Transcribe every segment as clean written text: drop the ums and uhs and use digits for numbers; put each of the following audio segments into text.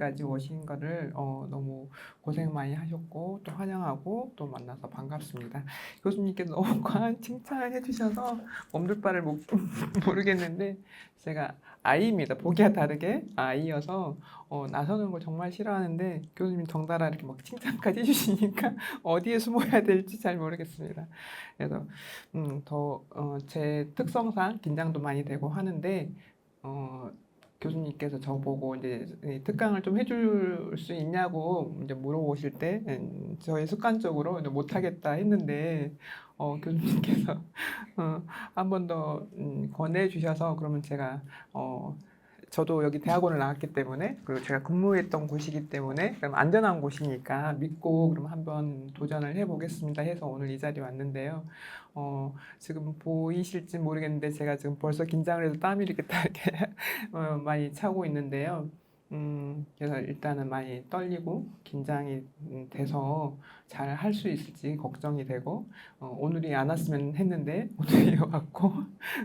여기까지 오신 거를 너무 고생 많이 하셨고 또 환영하고 또 만나서 반갑습니다. 교수님께서 너무 과한 칭찬을 해주셔서 몸둘 바를 모르겠는데 제가 아이입니다. 보기와 다르게 아이여서 나서는 걸 정말 싫어하는데 교수님 덩달아 이렇게 막 칭찬까지 해주시니까 어디에 숨어야 될지 잘 모르겠습니다. 그래서 제 특성상 긴장도 많이 되고 하는데 교수님께서 저보고 이제 특강을 좀 해줄 수 있냐고 이제 물어보실 때 저희 습관적으로 못하겠다 했는데 교수님께서 한 번 더 권해 주셔서 그러면 제가 저도 여기 대학원을 나왔기 때문에 그리고 제가 근무했던 곳이기 때문에 그럼 안전한 곳이니까 믿고 그럼 한번 도전을 해보겠습니다 해서 오늘 이 자리에 왔는데요. 지금 보이실지 모르겠는데 제가 지금 벌써 긴장을 해서 땀이 이렇게 많이 차고 있는데요. 그래서 일단은 많이 떨리고 긴장이 돼서 잘 할 수 있을지 걱정이 되고 오늘이 안 왔으면 했는데 오늘이 왔고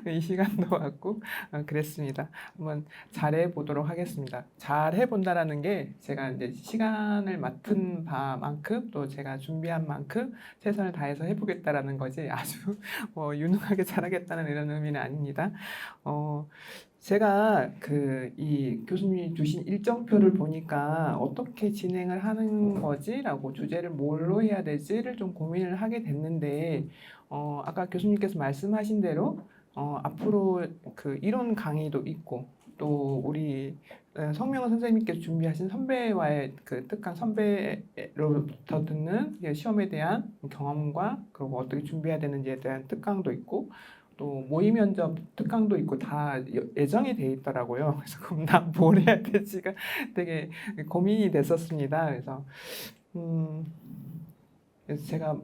이 시간도 왔고 그랬습니다. 한번 잘해 보도록 하겠습니다. 잘해 본다라는 게 제가 이제 시간을 맡은 바만큼 또 제가 준비한 만큼 최선을 다해서 해보겠다라는 거지 아주 유능하게 잘하겠다는 이런 의미는 아닙니다. 제가 이 교수님이 주신 일정표를 보니까 어떻게 진행을 하는 거지라고 주제를 뭘로 해야 되지를 좀 고민을 하게 됐는데 아까 교수님께서 말씀하신 대로 앞으로 그 이론 강의도 있고 또 우리 성명은 선생님께서 준비하신 선배와의 그 특강 선배로부터 듣는 시험에 대한 경험과 그리고 어떻게 준비해야 되는지에 대한 특강도 있고 또 모의 면접 특강도 있고 다 예정이 돼 있더라고요. 그래서 그럼 나 뭘 해야 될지가 되게 고민이 됐었습니다. 그래서 제가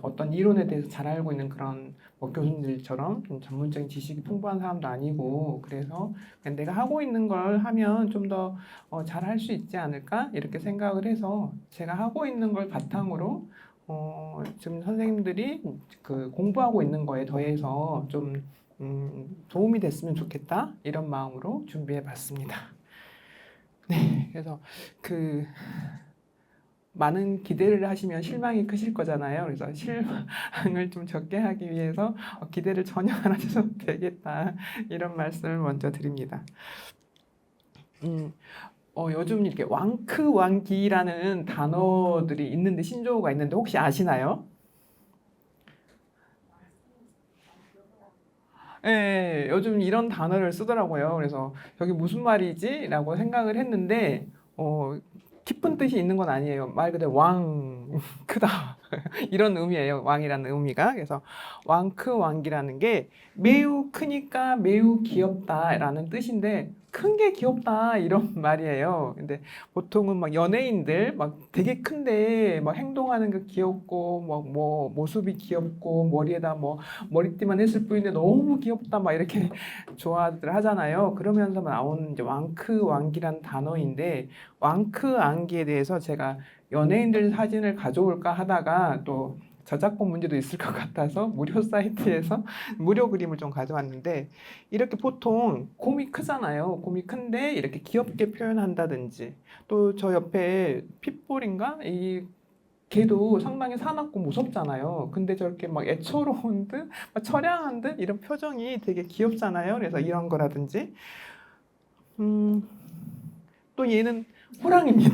어떤 이론에 대해서 잘 알고 있는 그런 교수님들처럼 좀 전문적인 지식이 풍부한 사람도 아니고 그래서 그냥 내가 하고 있는 걸 하면 좀 더 잘 할 수 있지 않을까 이렇게 생각을 해서 제가 하고 있는 걸 바탕으로 지금 선생님들이 그 공부하고 있는 거에 더해서 좀 도움이 됐으면 좋겠다 이런 마음으로 준비해 봤습니다. 네, 그래서 그 많은 기대를 하시면 실망이 크실 거잖아요. 그래서 실망을 좀 적게 하기 위해서 기대를 전혀 안 하셔도 되겠다 이런 말씀을 먼저 드립니다. 요즘 이렇게 왕크왕기라는 단어들이 있는데 신조어가 있는데 혹시 아시나요? 예, 요즘 이런 단어를 쓰더라고요. 그래서 저게 무슨 말이지? 라고 생각을 했는데, 깊은 뜻이 있는 건 아니에요. 말 그대로 크다. 이런 의미예요. 왕이라는 의미가. 그래서 왕크왕기라는 게 매우 크니까 매우 귀엽다라는 뜻인데, 큰 게 귀엽다 이런 말이에요. 근데 보통은 막 연예인들 막 되게 큰데 막 행동하는 거 귀엽고 뭐 모습이 귀엽고 머리에다 뭐 머리띠만 했을 뿐인데 너무 귀엽다 막 이렇게 좋아들 하잖아요. 그러면서 나오는 이제 왕크 왕기란 단어인데 왕크 왕기에 대해서 제가 연예인들 사진을 가져올까 하다가 또 저작권 문제도 있을 것 같아서 무료 사이트에서 무료 그림을 좀 가져왔는데 이렇게 보통 곰이 크잖아요. 곰이 큰데 이렇게 귀엽게 표현한다든지 또 저 옆에 핏볼인가 이 걔도 상당히 사납고 무섭잖아요. 근데 저렇게 막 애처로운 듯, 막 처량한 듯 이런 표정이 되게 귀엽잖아요. 그래서 이런 거라든지, 음, 또 얘는 호랑이입니다.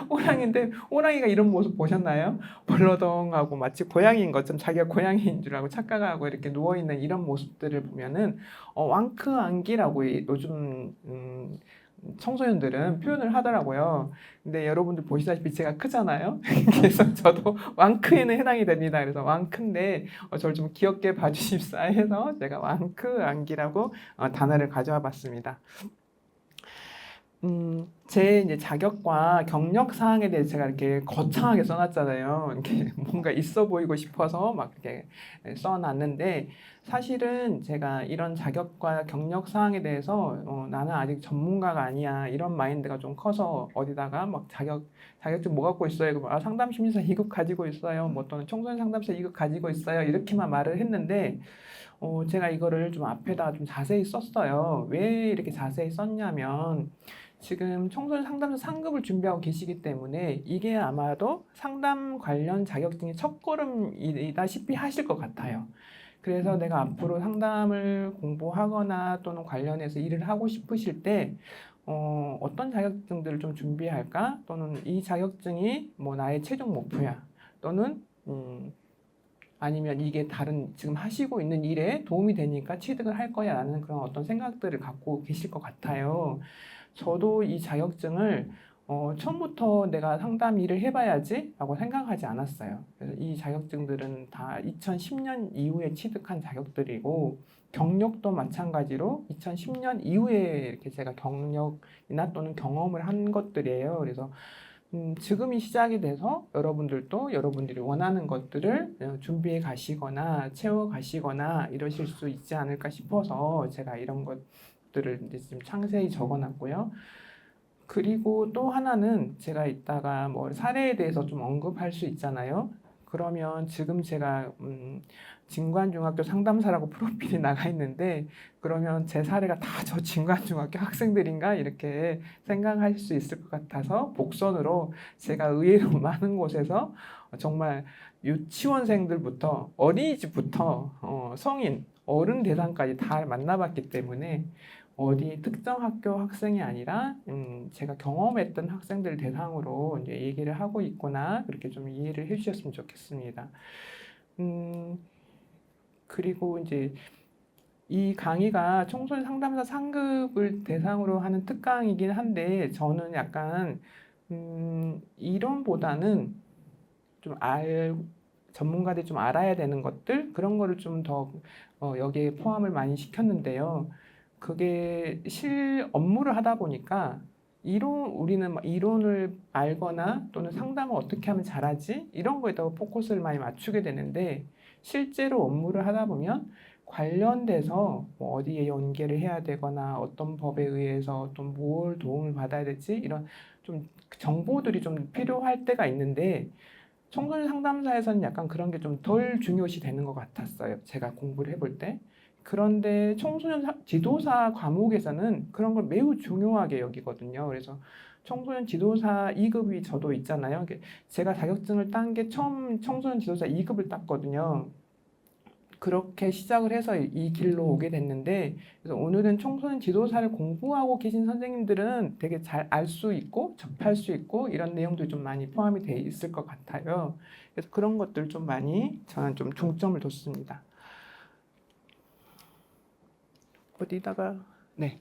호랑인데 호랑이가 이런 모습 보셨나요? 벌러덩하고 마치 고양이인 것처럼 자기가 고양이인 줄 알고 착각하고 이렇게 누워 있는 이런 모습들을 보면은 왕크안기라고 요즘 청소년들은 표현을 하더라고요. 근데 여러분들 보시다시피 제가 크잖아요. 그래서 저도 왕크에는 해당이 됩니다. 그래서 왕크인데 저를 좀 귀엽게 봐주십사 해서 제가 왕크안기라고 단어를 가져와 봤습니다. 제 이제 자격과 경력 사항에 대해서 제가 이렇게 거창하게 써놨잖아요. 이렇게 뭔가 있어 보이고 싶어서 막 이렇게 써놨는데 사실은 제가 이런 자격과 경력 사항에 대해서 나는 아직 전문가가 아니야 이런 마인드가 좀 커서 어디다가 막 자격증 뭐 갖고 있어요? 그러면 상담 심리사 2급 가지고 있어요. 뭐 또는 청소년 상담사 2급 가지고 있어요. 이렇게만 말을 했는데 제가 이거를 좀 앞에다 좀 자세히 썼어요. 왜 이렇게 자세히 썼냐면 지금 청소년 상담사 상급을 준비하고 계시기 때문에 이게 아마도 상담 관련 자격증의 첫걸음이다시피 하실 것 같아요. 그래서 내가 앞으로 상담을 공부하거나 또는 관련해서 일을 하고 싶으실 때 어떤 자격증들을 좀 준비할까? 또는 이 자격증이 뭐 나의 최종 목표야. 또는 아니면 이게 다른 지금 하시고 있는 일에 도움이 되니까 취득을 할 거야 라는 그런 어떤 생각들을 갖고 계실 것 같아요. 저도 이 자격증을 처음부터 내가 상담 일을 해봐야지 라고 생각하지 않았어요. 그래서 이 자격증들은 다 2010년 이후에 취득한 자격들이고 경력도 마찬가지로 2010년 이후에 이렇게 제가 경력이나 또는 경험을 한 것들이에요. 그래서 지금이 시작이 돼서 여러분들도 여러분들이 원하는 것들을 준비해 가시거나 채워 가시거나 이러실 수 있지 않을까 싶어서 제가 이런 것들을 이제 지금 상세히 적어 놨고요. 그리고 또 하나는 제가 이따가 뭐 사례에 대해서 좀 언급할 수 있잖아요. 그러면 지금 제가 진관중학교 상담사라고 프로필이 나가 있는데 그러면 제 사례가 다 저 진관중학교 학생들인가 이렇게 생각할 수 있을 것 같아서 복선으로 제가 의외로 많은 곳에서 정말 유치원생들부터 어린이집부터 성인 어른 대상까지 다 만나봤기 때문에 어디 특정 학교 학생이 아니라 제가 경험했던 학생들 대상으로 이제 얘기를 하고 있구나 그렇게 좀 이해를 해주셨으면 좋겠습니다. 그리고 이제 이 강의가 청소년 상담사 상급을 대상으로 하는 특강이긴 한데 저는 약간 이론보다는 좀 전문가들이 좀 알아야 되는 것들 그런 거를 좀 더 여기에 포함을 많이 시켰는데요. 그게 실 업무를 하다 보니까 우리는 막 이론을 알거나 또는 상담을 어떻게 하면 잘하지 이런 거에다가 포커스를 많이 맞추게 되는데 실제로 업무를 하다 보면 관련돼서 뭐 어디에 연계를 해야 되거나 어떤 법에 의해서 또 뭘 도움을 받아야 될지 이런 좀 정보들이 좀 필요할 때가 있는데 청소년 상담사에서는 약간 그런 게 좀 덜 중요시 되는 것 같았어요. 제가 공부를 해볼 때. 그런데 청소년 지도사 과목에서는 그런 걸 매우 중요하게 여기거든요. 그래서 청소년 지도사 2급이 저도 있잖아요. 제가 자격증을 딴 게 처음 청소년 지도사 2급을 땄거든요. 그렇게 시작을 해서 이 길로 오게 됐는데 그래서 오늘은 청소년 지도사를 공부하고 계신 선생님들은 되게 잘 알 수 있고 접할 수 있고 이런 내용들이 좀 많이 포함이 돼 있을 것 같아요. 그래서 그런 것들 좀 많이 저는 좀 중점을 뒀습니다. 어디다가 네.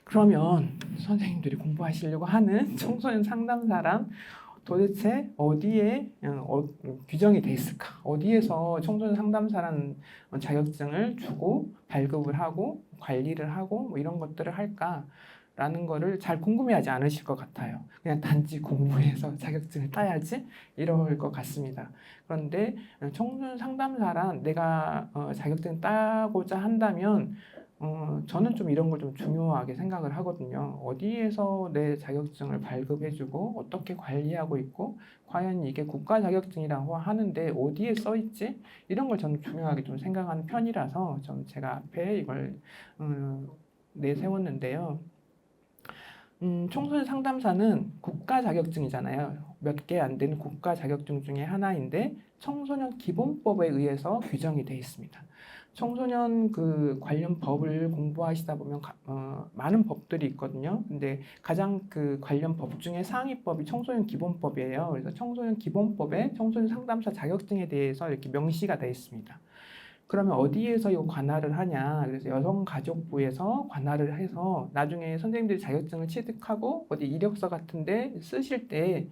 그러면 선생님들이 공부하시려고 하는 청소년 상담사랑 도대체 어디에 규정이 돼 있을까? 어디에서 청소년 상담사라는 자격증을 주고 발급을 하고 관리를 하고 뭐 이런 것들을 할까라는 거를 잘 궁금해하지 않으실 것 같아요. 그냥 단지 공부해서 자격증을 따야지 이럴 것 같습니다. 그런데 청소년 상담사란 내가 자격증 따고자 한다면 저는 좀 이런 걸 좀 중요하게 생각을 하거든요. 어디에서 내 자격증을 발급해주고 어떻게 관리하고 있고 과연 이게 국가 자격증이라고 하는데 어디에 써 있지? 이런 걸 저는 중요하게 좀 생각하는 편이라서 좀 제가 앞에 이걸 내세웠는데요. 청소년 상담사는 국가 자격증이잖아요. 몇 개 안 되는 국가 자격증 중에 하나인데 청소년 기본법에 의해서 규정이 되어 있습니다. 청소년 그 관련 법을 공부하시다 보면 많은 법들이 있거든요. 근데 가장 그 관련 법 중에 상위법이 청소년 기본법이에요. 그래서 청소년 기본법에 청소년 상담사 자격증에 대해서 이렇게 명시가 되어 있습니다. 그러면 어디에서 이 관할을 하냐? 그래서 여성가족부에서 관할을 해서 나중에 선생님들이 자격증을 취득하고 어디 이력서 같은데 쓰실 때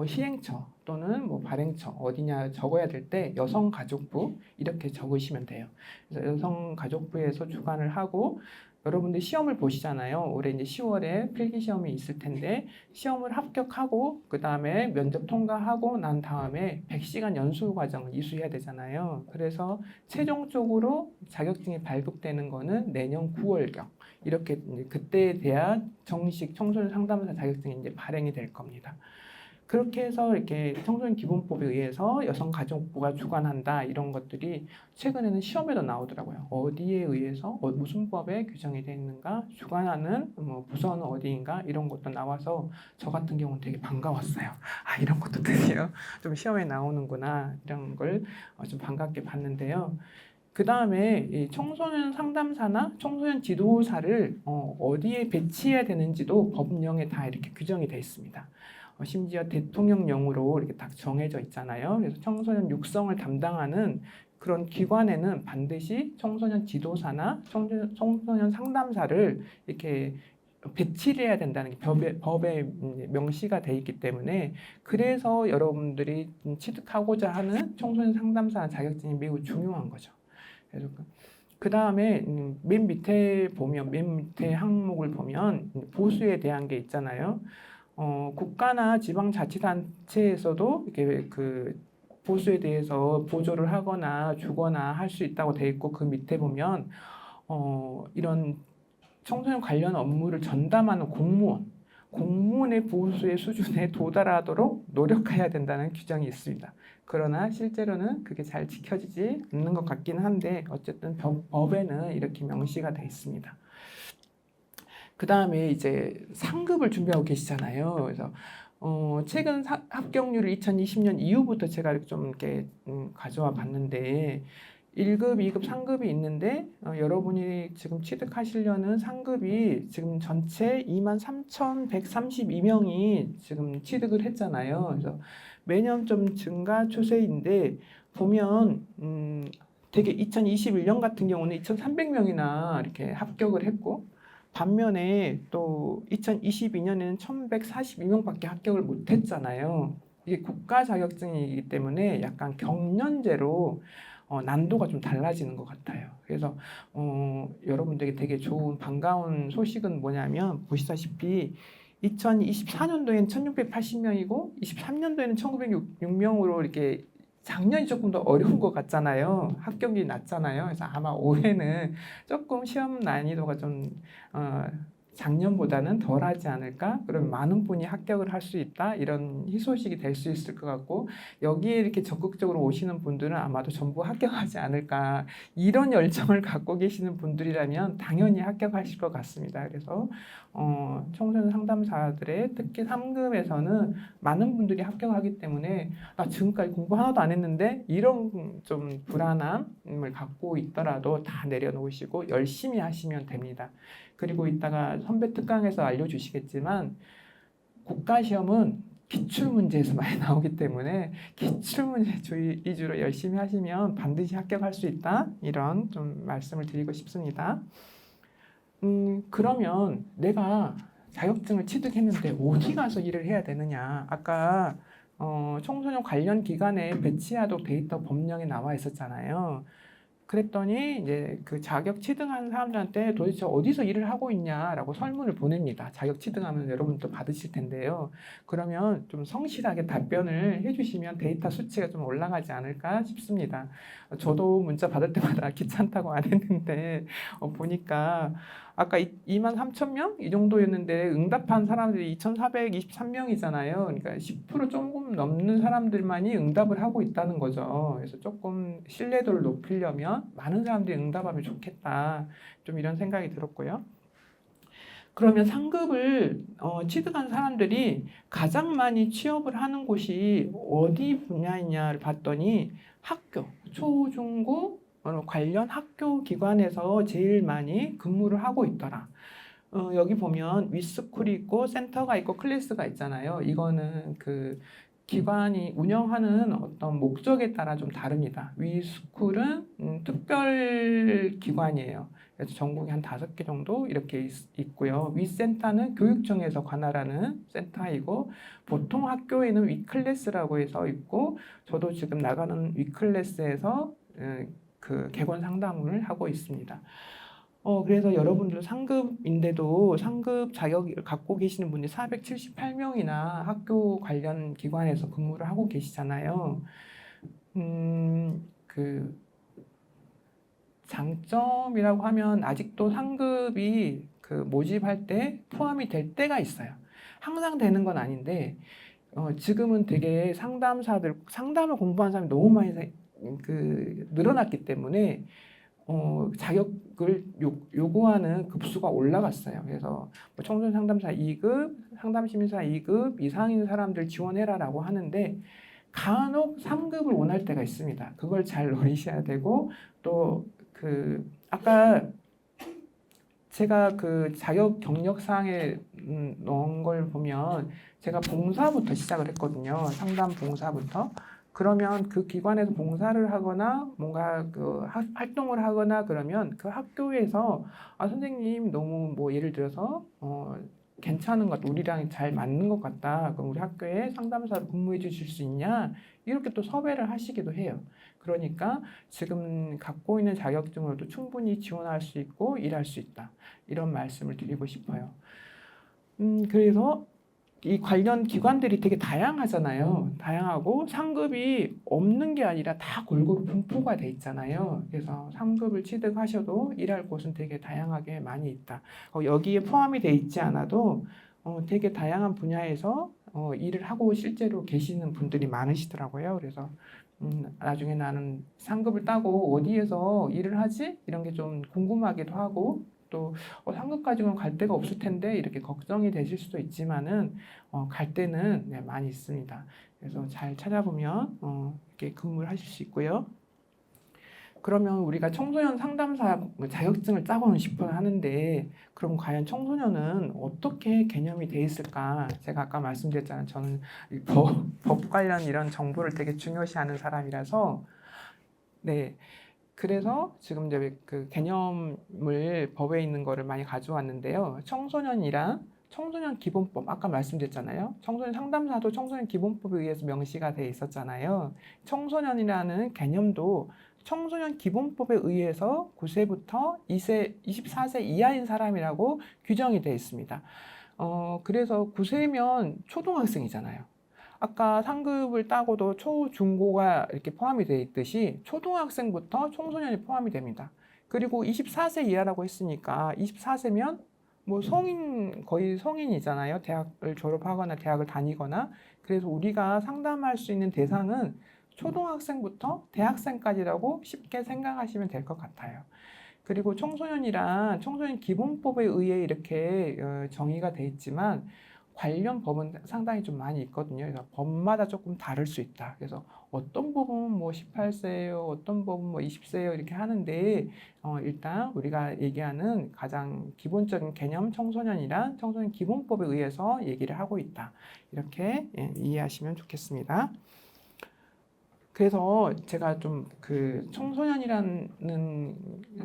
시행처 또는 뭐 발행처 어디냐 적어야 될 때 여성가족부 이렇게 적으시면 돼요. 그래서 여성가족부에서 주관을 하고 여러분들 시험을 보시잖아요. 올해 이제 10월에 필기 시험이 있을 텐데 시험을 합격하고 그 다음에 면접 통과하고 난 다음에 100시간 연수 과정을 이수해야 되잖아요. 그래서 최종적으로 자격증이 발급되는 거는 내년 9월경 이렇게 그때에 대한 정식 청소년 상담사 자격증이 이제 발행이 될 겁니다. 그렇게 해서 이렇게 청소년 기본법에 의해서 여성가족부가 주관한다 이런 것들이 최근에는 시험에도 나오더라고요. 어디에 의해서 무슨 법에 규정이 되어 있는가, 주관하는 뭐 부서는 어디인가 이런 것도 나와서 저 같은 경우는 되게 반가웠어요. 아, 이런 것도 드디어 좀 시험에 나오는구나 이런 걸 좀 반갑게 봤는데요. 그 다음에 이 청소년 상담사나 청소년 지도사를 어디에 배치해야 되는지도 법령에 다 이렇게 규정이 되어 있습니다. 심지어 대통령령으로 이렇게 딱 정해져 있잖아요. 그래서 청소년 육성을 담당하는 그런 기관에는 반드시 청소년 지도사나 청소년 상담사를 이렇게 배치를 해야 된다는 게 법에 명시가 돼 있기 때문에 그래서 여러분들이 취득하고자 하는 청소년 상담사 자격증이 매우 중요한 거죠. 그래서 그 다음에 맨 밑에 보면 맨 밑에 항목을 보면 보수에 대한 게 있잖아요. 국가나 지방자치단체에서도 이렇게 그 보수에 대해서 보조를 하거나 주거나 할 수 있다고 돼 있고 그 밑에 보면 이런 청소년 관련 업무를 전담하는 공무원의 보수의 수준에 도달하도록 노력해야 된다는 규정이 있습니다. 그러나 실제로는 그게 잘 지켜지지 않는 것 같긴 한데 어쨌든 법에는 이렇게 명시가 되어 있습니다. 그 다음에 이제 상급을 준비하고 계시잖아요. 그래서 최근 합격률을 2020년 이후부터 제가 이렇게 좀 이렇게 가져와 봤는데 1급, 2급, 3급이 있는데 여러분이 지금 취득하시려는 상급이 지금 전체 23,132명이 지금 취득을 했잖아요. 그래서 매년 좀 증가 추세인데 보면 되게 2021년 같은 경우는 2,300명이나 이렇게 합격을 했고 반면에 또 2022년에는 1,142명밖에 합격을 못했잖아요. 이게 국가 자격증이기 때문에 약간 경년제로 난도가 좀 달라지는 것 같아요. 그래서 여러분들에게 되게 좋은 반가운 소식은 뭐냐면 보시다시피 2024년도에는 1680명이고 23년도에는 1906명으로 이렇게 작년이 조금 더 어려운 것 같잖아요. 합격률이 낮잖아요. 그래서 아마 올해는 조금 시험 난이도가 좀 작년보다는 덜하지 않을까? 그럼 많은 분이 합격을 할 수 있다? 이런 희소식이 될 수 있을 것 같고 여기에 이렇게 적극적으로 오시는 분들은 아마도 전부 합격하지 않을까? 이런 열정을 갖고 계시는 분들이라면 당연히 합격하실 것 같습니다. 그래서 청소년 상담사들의 특히 3급에서는 많은 분들이 합격하기 때문에 나 지금까지 공부 하나도 안 했는데 이런 좀 불안함을 갖고 있더라도 다 내려놓으시고 열심히 하시면 됩니다. 그리고 이따가 선배 특강에서 알려주시겠지만 국가시험은 기출문제에서 많이 나오기 때문에 기출문제 위주로 열심히 하시면 반드시 합격할 수 있다 이런 좀 말씀을 드리고 싶습니다. 그러면 내가 자격증을 취득했는데 어디 가서 일을 해야 되느냐? 아까 청소년 관련 기관에 배치하도록 데이터 법령에 나와 있었잖아요. 그랬더니 이제 그 자격 취득한 사람들한테 도대체 어디서 일을 하고 있냐라고 설문을 보냅니다. 자격 취득하면 여러분도 받으실 텐데요. 그러면 좀 성실하게 답변을 해주시면 데이터 수치가 좀 올라가지 않을까 싶습니다. 저도 문자 받을 때마다 귀찮다고 안 했는데 보니까 아까 23,000명 이 정도였는데 응답한 사람들이 2,423명이잖아요. 그러니까 10% 조금 넘는 사람들만이 응답을 하고 있다는 거죠. 그래서 조금 신뢰도를 높이려면 많은 사람들이 응답하면 좋겠다. 좀 이런 생각이 들었고요. 그러면 상급을 취득한 사람들이 가장 많이 취업을 하는 곳이 어디 분야이냐를 봤더니 학교, 초, 중, 고 관련 학교 기관에서 제일 많이 근무를 하고 있더라. 여기 보면 위스쿨이 있고 센터가 있고 클래스가 있잖아요. 이거는 그 기관이 운영하는 어떤 목적에 따라 좀 다릅니다. 위스쿨은 특별 기관이에요. 그래서 전국에 한 5개 정도 이렇게 있고요. 위센터는 교육청에서 관할하는 센터이고 보통 학교에는 위클래스라고 해서 있고 저도 지금 나가는 위클래스에서 그 개건 상담을 하고 있습니다. 그래서 여러분들 상급인데도 상급 자격을 갖고 계시는 분이 478명이나 학교 관련 기관에서 근무를 하고 계시잖아요. 그 장점이라고 하면 아직도 상급이 그 모집할 때 포함이 될 때가 있어요. 항상 되는 건 아닌데 지금은 되게 상담을 공부한 사람이 너무 많이 늘어났기 때문에 자격을 요구하는 급수가 올라갔어요. 그래서 뭐 청소년 상담사 2급, 상담심리사 2급 이상인 사람들 지원해라라고 하는데 간혹 3급을 원할 때가 있습니다. 그걸 잘 노리셔야 되고 또 아까 제가 자격 경력사항에 넣은 걸 보면 제가 봉사부터 시작을 했거든요. 상담 봉사부터. 그러면 그 기관에서 봉사를 하거나 뭔가 활동을 하거나 그러면 그 학교에서 선생님 너무 뭐 예를 들어서 괜찮은 것 같다. 우리랑 잘 맞는 것 같다. 그럼 우리 학교에 상담사로 근무해 주실 수 있냐? 이렇게 또 섭외를 하시기도 해요. 그러니까 지금 갖고 있는 자격증으로도 충분히 지원할 수 있고 일할 수 있다. 이런 말씀을 드리고 싶어요. 그래서 이 관련 기관들이 되게 다양하잖아요. 다양하고 상급이 없는 게 아니라 다 골고루 분포가 돼 있잖아요. 그래서 상급을 취득하셔도 일할 곳은 되게 다양하게 많이 있다. 여기에 포함이 돼 있지 않아도 되게 다양한 분야에서 일을 하고 실제로 계시는 분들이 많으시더라고요. 그래서 나중에 나는 상급을 따고 어디에서 일을 하지? 이런 게 좀 궁금하기도 하고 또 상급 가지고는 갈 데가 없을 텐데 이렇게 걱정이 되실 수도 있지만은 갈 데는 네, 많이 있습니다. 그래서 잘 찾아보면 이렇게 근무를 하실 수 있고요. 그러면 우리가 청소년 상담사 자격증을 따고는 싶어 하는데 그럼 과연 청소년은 어떻게 개념이 돼 있을까? 제가 아까 말씀드렸잖아요. 저는 법 관련 이런 정보를 되게 중요시하는 사람이라서 네. 그래서 지금 이제 그 개념을 법에 있는 거를 많이 가져왔는데요. 청소년 기본법, 아까 말씀드렸잖아요. 청소년 상담사도 청소년 기본법에 의해서 명시가 돼 있었잖아요. 청소년이라는 개념도 청소년 기본법에 의해서 9세부터 24세 이하인 사람이라고 규정이 되어 있습니다. 그래서 9세면 초등학생이잖아요. 아까 상급을 따고도 초, 중고가 이렇게 포함이 되어 있듯이 초등학생부터 청소년이 포함이 됩니다. 그리고 24세 이하라고 했으니까 24세면 뭐 거의 성인이잖아요. 대학을 졸업하거나 대학을 다니거나. 그래서 우리가 상담할 수 있는 대상은 초등학생부터 대학생까지라고 쉽게 생각하시면 될 것 같아요. 그리고 청소년 기본법에 의해 이렇게 정의가 돼 있지만 관련 법은 상당히 좀 많이 있거든요. 그래서 법마다 조금 다를 수 있다. 그래서 어떤 법은 뭐 18세예요, 어떤 법은 뭐 20세예요 이렇게 하는데 일단 우리가 얘기하는 가장 기본적인 개념 청소년 기본법에 의해서 얘기를 하고 있다. 이렇게 이해하시면 좋겠습니다. 그래서 제가 좀 청소년이라는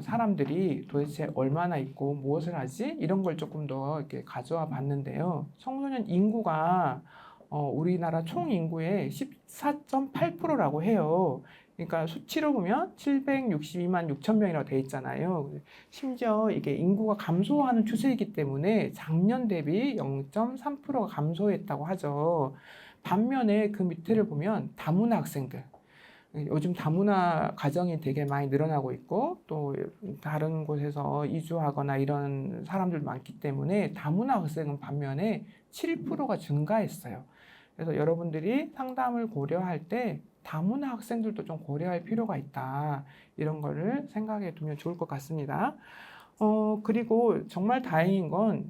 사람들이 도대체 얼마나 있고 무엇을 하지? 이런 걸 조금 더 이렇게 가져와 봤는데요. 청소년 인구가 우리나라 총 인구의 14.8%라고 해요. 그러니까 수치로 보면 762만 6천 명이라고 돼 있잖아요. 심지어 이게 인구가 감소하는 추세이기 때문에 작년 대비 0.3%가 감소했다고 하죠. 반면에 그 밑에를 보면 다문화 학생들. 요즘 다문화 가정이 되게 많이 늘어나고 있고 또 다른 곳에서 이주하거나 이런 사람들 많기 때문에 다문화 학생은 반면에 7%가 증가했어요. 그래서 여러분들이 상담을 고려할 때 다문화 학생들도 좀 고려할 필요가 있다. 이런 거를 생각해 두면 좋을 것 같습니다. 그리고 정말 다행인 건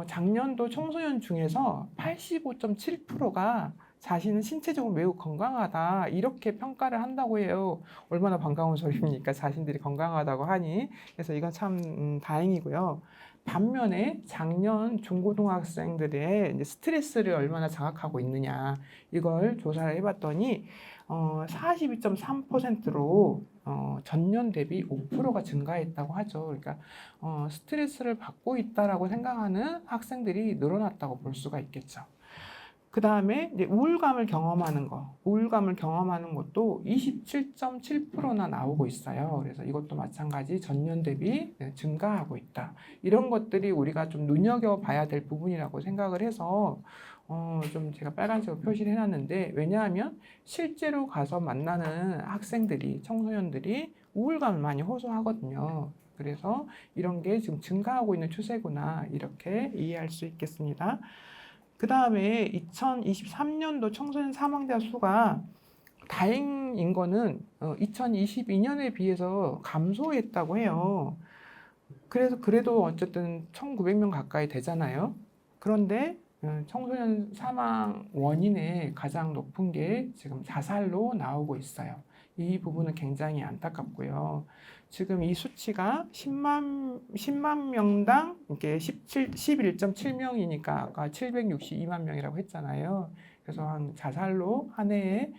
작년도 청소년 중에서 85.7%가 자신은 신체적으로 매우 건강하다 이렇게 평가를 한다고 해요. 얼마나 반가운 소리입니까? 자신들이 건강하다고 하니. 그래서 이건 참 다행이고요. 반면에 작년 중고등학생들의 이제 스트레스를 얼마나 자각하고 있느냐 이걸 조사를 해봤더니 42.3%로 전년 대비 5%가 증가했다고 하죠. 그러니까 스트레스를 받고 있다라고 생각하는 학생들이 늘어났다고 볼 수가 있겠죠. 그 다음에 이제 우울감을 경험하는 것도 27.7%나 나오고 있어요. 그래서 이것도 마찬가지 전년 대비 증가하고 있다. 이런 것들이 우리가 좀 눈여겨봐야 될 부분이라고 생각을 해서 좀 제가 빨간색으로 표시를 해놨는데 왜냐하면 실제로 가서 만나는 청소년들이 우울감을 많이 호소하거든요. 그래서 이런 게 지금 증가하고 있는 추세구나 이렇게 이해할 수 있겠습니다. 그 다음에 2023년도 청소년 사망자 수가 다행인 거는 2022년에 비해서 감소했다고 해요. 그래서 그래도 어쨌든 1,900명 가까이 되잖아요. 그런데 청소년 사망 원인의 가장 높은 게 지금 자살로 나오고 있어요. 이 부분은 굉장히 안타깝고요. 지금 이 수치가 10만 명당 이렇게 11.7명이니까 아까 762만 명이라고 했잖아요. 그래서 한 자살로 한 해에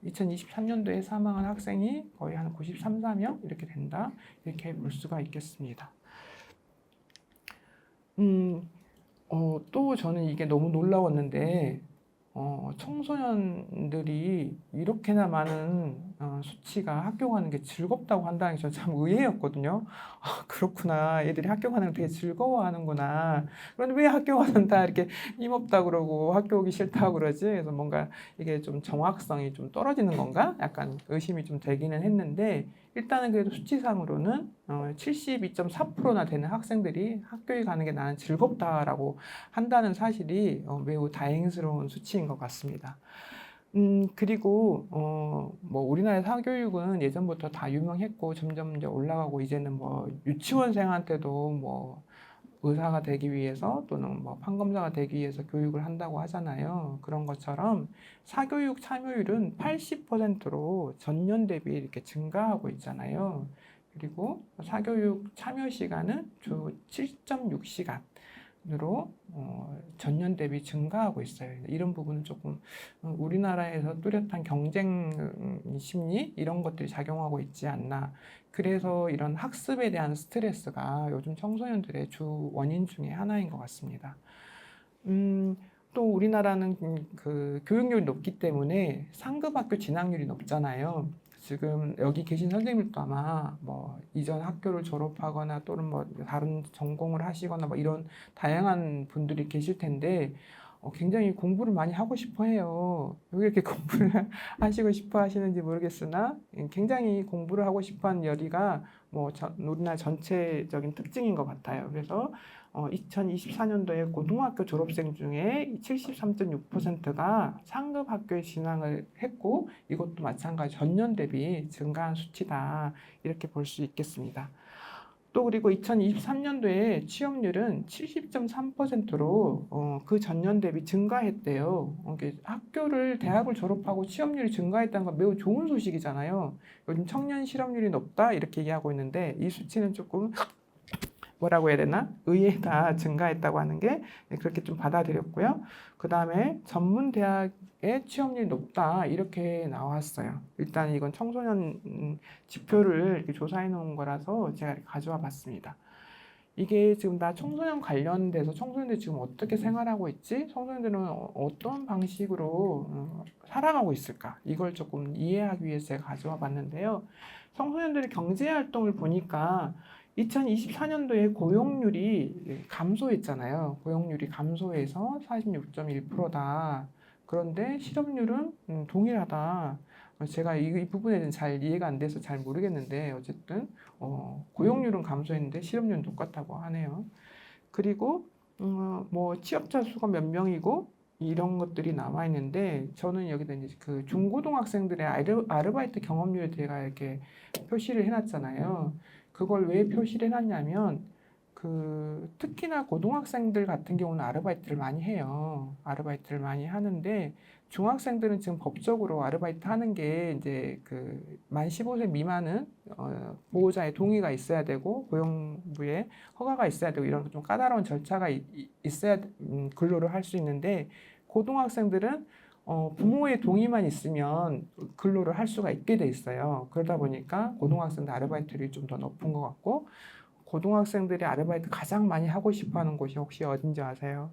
2023년도에 사망한 학생이 거의 한 93, 4명 이렇게 된다. 이렇게 볼 수가 있겠습니다. 또 저는 이게 너무 놀라웠는데, 청소년들이 이렇게나 많은 수치가 학교 가는 게 즐겁다고 한다는 게 저는 참 의외였거든요. 아, 그렇구나. 애들이 학교 가는 걸 되게 즐거워하는구나. 그런데 왜 학교 가는 다 이렇게 힘없다 그러고 학교 오기 싫다 그러지? 그래서 뭔가 이게 좀 정확성이 좀 떨어지는 건가? 약간 의심이 좀 되기는 했는데, 일단은 그래도 수치상으로는 72.4%나 되는 학생들이 학교에 가는 게 나는 즐겁다라고 한다는 사실이 매우 다행스러운 수치인 것 같습니다. 그리고 뭐 우리나라의 사교육은 예전부터 다 유명했고 점점 이제 올라가고 이제는 뭐 유치원생한테도 뭐 의사가 되기 위해서 또는 뭐 판검사가 되기 위해서 교육을 한다고 하잖아요. 그런 것처럼 사교육 참여율은 80%로 전년 대비 이렇게 증가하고 있잖아요. 그리고 사교육 참여 시간은 주 7.6시간으로 전년 대비 증가하고 있어요. 이런 부분은 조금 우리나라에서 뚜렷한 경쟁 심리 이런 것들이 작용하고 있지 않나. 그래서 이런 학습에 대한 스트레스가 요즘 청소년들의 주 원인 중에 하나인 것 같습니다. 또 우리나라는 그 교육률이 높기 때문에 상급 학교 진학률이 높잖아요. 지금 여기 계신 선생님들도 아마 뭐 이전 학교를 졸업하거나 또는 뭐 다른 전공을 하시거나 뭐 이런 다양한 분들이 계실 텐데 굉장히 공부를 많이 하고 싶어 해요. 왜 이렇게 공부를 하시고 싶어 하시는지 모르겠으나 굉장히 공부를 하고 싶어 하는 열의가 뭐 우리나라 전체적인 특징인 것 같아요. 그래서 2024년도에 고등학교 졸업생 중에 73.6%가 상급 학교에 진학을 했고 이것도 마찬가지 전년 대비 증가한 수치다 이렇게 볼 수 있겠습니다. 또 그리고 2023년도에 취업률은 70.3%로 그 전년 대비 증가했대요. 대학을 졸업하고 취업률이 증가했다는 건 매우 좋은 소식이잖아요. 요즘 청년 실업률이 높다 이렇게 얘기하고 있는데 이 수치는 조금 뭐라고 해야 되나? 의외다 증가했다고 하는 게 그렇게 좀 받아들였고요. 그 다음에 전문 대학의 취업률이 높다 이렇게 나왔어요. 일단 이건 청소년 지표를 이렇게 조사해 놓은 거라서 제가 가져와 봤습니다. 이게 지금 나 청소년 관련돼서 청소년들이 지금 어떻게 생활하고 있지? 청소년들은 어떤 방식으로 살아가고 있을까? 이걸 조금 이해하기 위해서 제가 가져와 봤는데요. 청소년들의 경제활동을 보니까 2024년도에 고용률이 감소했잖아요. 고용률이 감소해서 46.1%다. 그런데 실업률은 동일하다. 제가 이 부분에 대해서 잘 이해가 안 돼서 잘 모르겠는데 어쨌든 고용률은 감소했는데 실업률은 똑같다고 하네요. 그리고 뭐 취업자 수가 몇 명이고 이런 것들이 남아 있는데 저는 여기다 이제 그 중고등학생들의 아르바이트 경험률에 제가 이렇게 표시를 해놨잖아요. 그걸 왜 표시를 해놨냐면 특히나 고등학생들 같은 경우는 아르바이트를 많이 해요. 아르바이트를 많이 하는데 중학생들은 지금 법적으로 아르바이트 하는 게 이제 만 15세 미만은 보호자의 동의가 있어야 되고 고용부에 허가가 있어야 되고 이런 좀 까다로운 절차가 있어야 근로를 할 수 있는데 고등학생들은 부모의 동의만 있으면 근로를 할 수가 있게 돼 있어요. 그러다 보니까 고등학생들 아르바이트율이 좀 더 높은 것 같고 고등학생들이 아르바이트 가장 많이 하고 싶어 하는 곳이 혹시 어딘지 아세요?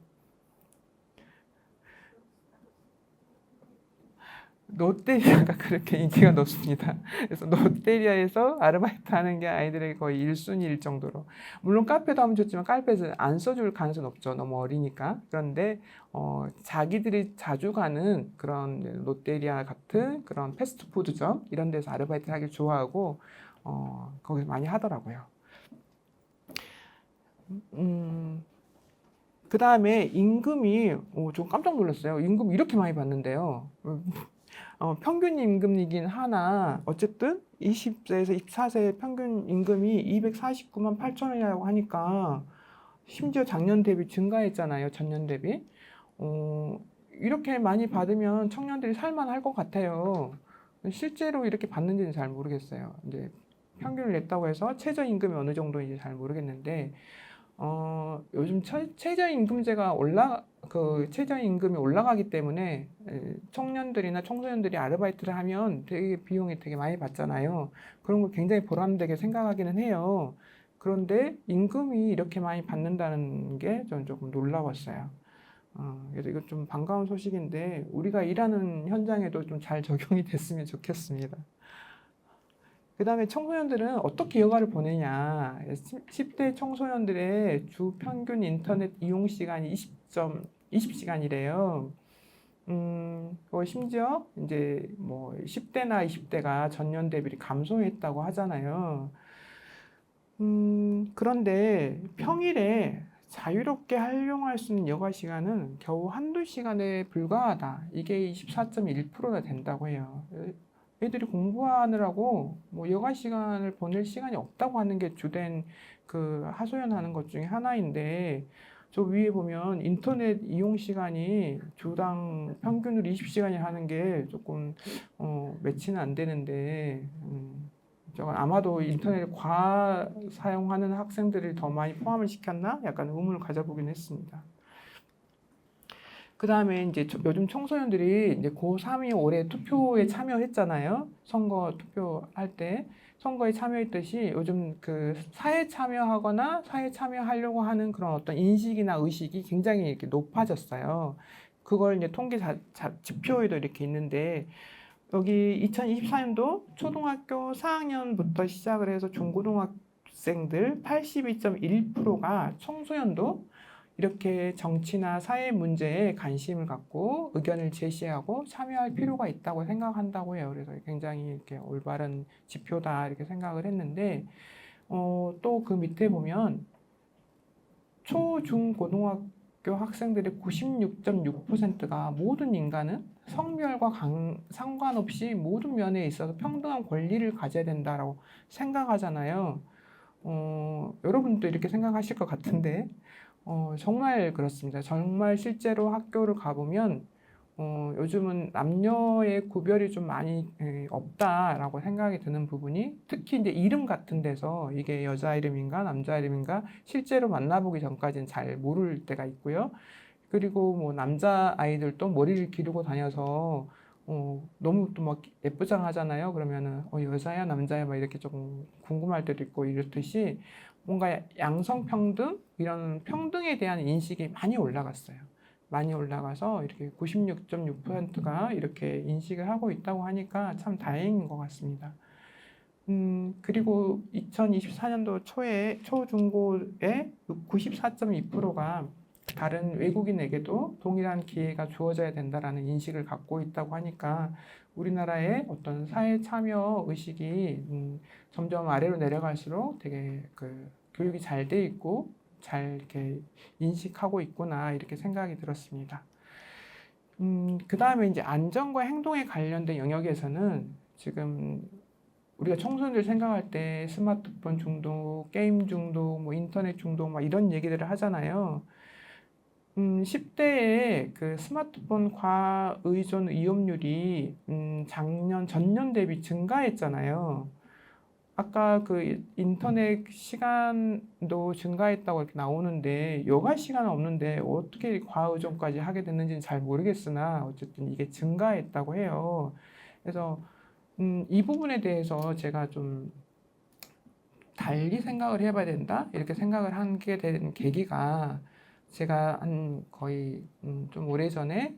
롯데리아가 그렇게 인기가 높습니다. 그래서 롯데리아에서 아르바이트 하는 게 아이들에게 거의 1순위일 정도로. 물론 카페도 하면 좋지만 카페에서 안 써줄 가능성이 높죠. 너무 어리니까. 그런데 자기들이 자주 가는 그런 롯데리아 같은 그런 패스트푸드점 이런 데서 아르바이트 하길 좋아하고 거기서 많이 하더라고요. 음, 그 다음에 임금이 좀 깜짝 놀랐어요. 임금 이렇게 많이 받는데요. 평균 임금이긴 하나 어쨌든 20세에서 24세 평균 임금이 249만 8천 원이라고 하니까 심지어 작년 대비 증가했잖아요. 전년 대비. 이렇게 많이 받으면 청년들이 살만할 것 같아요. 실제로 이렇게 받는지는 잘 모르겠어요. 이제 평균을 냈다고 해서 최저임금이 어느 정도인지 잘 모르겠는데 요즘 최저임금제가 최저임금이 올라가기 때문에 청년들이나 청소년들이 아르바이트를 하면 되게 비용이 되게 많이 받잖아요. 그런 걸 굉장히 보람되게 생각하기는 해요. 그런데 임금이 이렇게 많이 받는다는 게 저는 조금 놀라웠어요. 그래서 이거 좀 반가운 소식인데 우리가 일하는 현장에도 좀 잘 적용이 됐으면 좋겠습니다. 그 다음에 청소년들은 어떻게 여가를 보내냐. 10대 청소년들의 주 평균 인터넷 이용 시간이 20시간이래요. 심지어 이제 뭐 10대나 20대가 전년 대비 감소했다고 하잖아요. 그런데 평일에 자유롭게 활용할 수 있는 여가 시간은 겨우 한두 시간에 불과하다. 이게 24.1%나 된다고 해요. 애들이 공부하느라고 뭐 여가 시간을 보낼 시간이 없다고 하는 게 주된 그 하소연하는 것 중에 하나인데 저 위에 보면 인터넷 이용 시간이 주당 평균으로 20시간이 하는 게 조금 매치는 안 되는데 저건 아마도 인터넷을 과다 사용하는 학생들을 더 많이 포함을 시켰나? 약간 의문을 가져보긴 했습니다. 그 다음에 이제 요즘 청소년들이 이제 고3이 올해 투표에 참여했잖아요. 선거 투표할 때. 선거에 참여했듯이 요즘 그 사회 참여하거나 사회 참여하려고 하는 그런 어떤 인식이나 의식이 굉장히 이렇게 높아졌어요. 그걸 이제 통계 지표에도 이렇게 있는데 여기 2024년도 초등학교 4학년부터 시작을 해서 중고등학생들 82.1%가 청소년도 이렇게 정치나 사회 문제에 관심을 갖고 의견을 제시하고 참여할 필요가 있다고 생각한다고 해요. 그래서 굉장히 이렇게 올바른 지표다 이렇게 생각을 했는데 또 그 밑에 보면 초, 중, 고등학교 학생들의 96.6%가 모든 인간은 성별과 상관없이 모든 면에 있어서 평등한 권리를 가져야 된다라고 생각하잖아요. 여러분도 이렇게 생각하실 것 같은데 정말 그렇습니다. 정말 실제로 학교를 가보면 요즘은 남녀의 구별이 좀 많이 없다라고 생각이 드는 부분이 특히 이제 이름 같은 데서 이게 여자 이름인가 남자 이름인가 실제로 만나보기 전까지는 잘 모를 때가 있고요. 그리고 뭐 남자 아이들도 머리를 기르고 다녀서 너무 또 막 예쁘장하잖아요. 그러면은 여자야 남자야 막 이렇게 조금 궁금할 때도 있고 이렇듯이 뭔가 양성평등 이런 평등에 대한 인식이 많이 올라갔어요. 많이 올라가서 이렇게 96.6%가 이렇게 인식을 하고 있다고 하니까 참 다행인 것 같습니다. 그리고 2024년도 초에 초중고에 94.2%가 다른 외국인에게도 동일한 기회가 주어져야 된다라는 인식을 갖고 있다고 하니까 우리나라의 어떤 사회 참여 의식이 점점 아래로 내려갈수록 되게 그 교육이 잘 돼 있고 잘 이렇게 인식하고 있구나 이렇게 생각이 들었습니다. 그 다음에 이제 안전과 행동에 관련된 영역에서는 지금 우리가 청소년들 생각할 때 스마트폰 중독, 게임 중독, 뭐 인터넷 중독 막 이런 얘기들을 하잖아요. 10대의 그 스마트폰 과의존 위험률이 전년 대비 증가했잖아요. 아까 그 인터넷 시간도 증가했다고 이렇게 나오는데 여가 시간은 없는데 어떻게 과의존까지 하게 됐는지는 잘 모르겠으나 어쨌든 이게 증가했다고 해요. 그래서 이 부분에 대해서 제가 좀 달리 생각을 해봐야 된다 이렇게 생각을 하게 된 계기가 제가 한 거의 좀 오래전에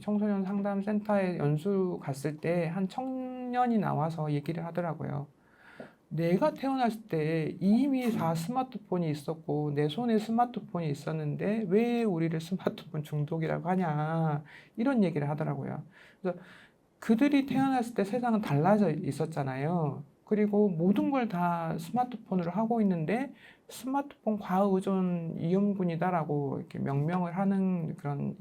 청소년 상담센터에 연수 갔을 때 한 청년이 나와서 얘기를 하더라고요. 내가 태어났을 때 이미 다 스마트폰이 있었고 내 손에 스마트폰이 있었는데 왜 우리를 스마트폰 중독이라고 하냐 이런 얘기를 하더라고요. 그래서 그들이 태어났을 때 세상은 달라져 있었잖아요. 그리고 모든 걸 다 스마트폰으로 하고 있는데 스마트폰 과의존 위험군이다라고 이렇게 명명을 하는 그런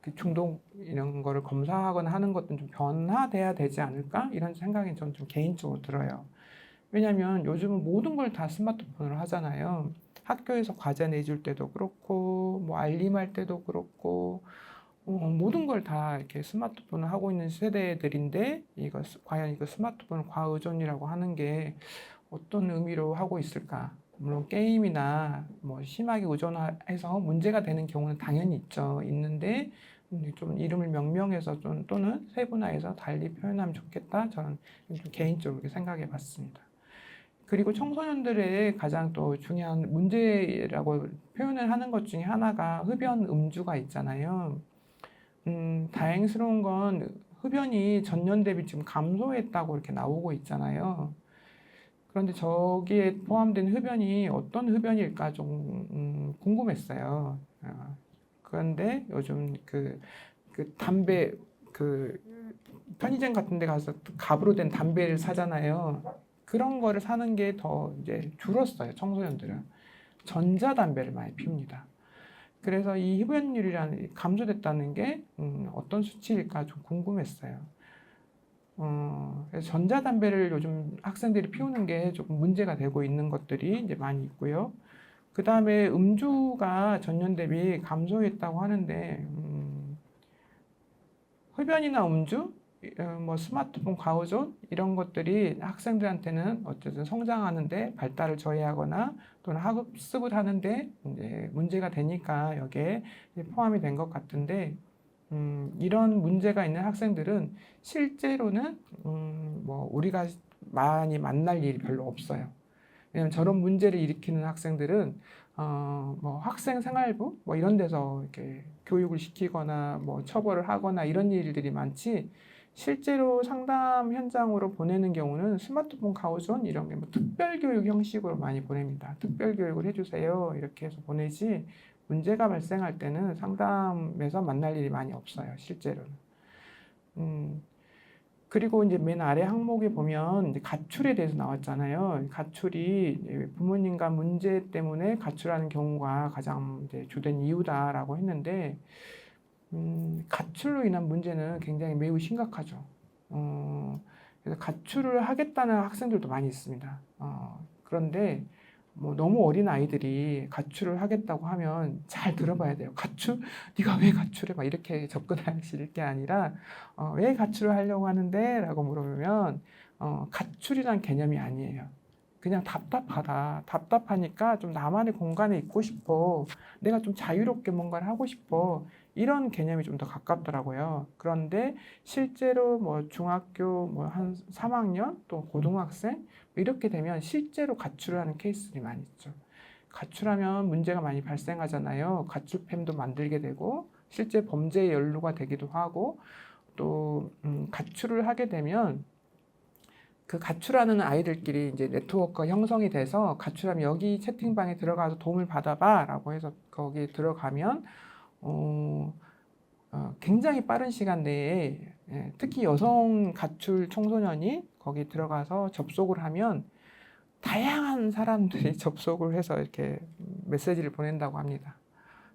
그 중독 이런 거를 검사하거나 하는 것도 좀 변화돼야 되지 않을까? 이런 생각이 저는 좀 개인적으로 들어요. 왜냐하면 요즘은 모든 걸 다 스마트폰으로 하잖아요. 학교에서 과제 내줄 때도 그렇고, 뭐 알림할 때도 그렇고, 모든 걸 다 이렇게 스마트폰을 하고 있는 세대들인데, 과연 이거 스마트폰 과의존이라고 하는 게 어떤 의미로 하고 있을까? 물론 게임이나 뭐 심하게 의존해서 문제가 되는 경우는 당연히 있는데 좀 이름을 명명해서 좀 또는 세분화해서 달리 표현하면 좋겠다. 저는 좀 개인적으로 그렇게 생각해 봤습니다. 그리고 청소년들의 가장 또 중요한 문제라고 표현을 하는 것 중에 하나가 흡연 음주가 있잖아요. 다행스러운 건 흡연이 전년 대비 지금 감소했다고 이렇게 나오고 있잖아요. 그런데 저기에 포함된 흡연이 어떤 흡연일까 좀 궁금했어요. 그런데 요즘 그 담배 그 편의점 같은 데 가서 갑으로 된 담배를 사잖아요. 그런 거를 사는 게 더 이제 줄었어요. 청소년들은 전자담배를 많이 피웁니다. 그래서 이 흡연율이라는 감소됐다는 게 어떤 수치일까 좀 궁금했어요. 그래서 전자담배를 요즘 학생들이 피우는 게 조금 문제가 되고 있는 것들이 이제 많이 있고요. 그 다음에 음주가 전년 대비 감소했다고 하는데, 흡연이나 음주, 뭐 스마트폰 과의존 이런 것들이 학생들한테는 어쨌든 성장하는데 발달을 저해하거나 또는 학습을 하는데 이제 문제가 되니까 여기에 포함이 된 것 같은데, 이런 문제가 있는 학생들은 실제로는 뭐 우리가 많이 만날 일이 별로 없어요. 왜냐면 저런 문제를 일으키는 학생들은 뭐 학생생활부 뭐 이런 데서 이렇게 교육을 시키거나 뭐 처벌을 하거나 이런 일들이 많지 실제로 상담 현장으로 보내는 경우는 스마트폰 가오존 이런 게 뭐 특별교육 형식으로 많이 보냅니다. 특별교육을 해주세요 이렇게 해서 보내지 문제가 발생할 때는 상담에서 만날 일이 많이 없어요 실제로는. 음, 그리고 이제 맨 아래 항목에 보면 이제 가출에 대해서 나왔잖아요. 가출이 부모님과 문제 때문에 가출하는 경우가 가장 이제 주된 이유다라고 했는데, 가출로 인한 문제는 굉장히 매우 심각하죠. 그래서 가출을 하겠다는 학생들도 많이 있습니다. 그런데 뭐 너무 어린 아이들이 가출을 하겠다고 하면 잘 들어봐야 돼요. 가출? 네가 왜 가출해? 막 이렇게 접근하실 게 아니라 왜 가출을 하려고 하는데? 라고 물어보면 가출이란 개념이 아니에요. 그냥 답답하다. 답답하니까 좀 나만의 공간에 있고 싶어. 내가 좀 자유롭게 뭔가를 하고 싶어. 이런 개념이 좀 더 가깝더라고요. 그런데 실제로 뭐 중학교 뭐 한 3학년 또 고등학생 이렇게 되면 실제로 가출을 하는 케이스들이 많이 있죠. 가출하면 문제가 많이 발생하잖아요. 가출팸도 만들게 되고 실제 범죄의 연루가 되기도 하고 또 가출을 하게 되면 그 가출하는 아이들끼리 이제 네트워크가 형성이 돼서 가출하면 여기 채팅방에 들어가서 도움을 받아봐라고 해서 거기에 들어가면 굉장히 빠른 시간 내에 특히 여성 가출 청소년이 거기 들어가서 접속을 하면 다양한 사람들이 접속을 해서 이렇게 메시지를 보낸다고 합니다.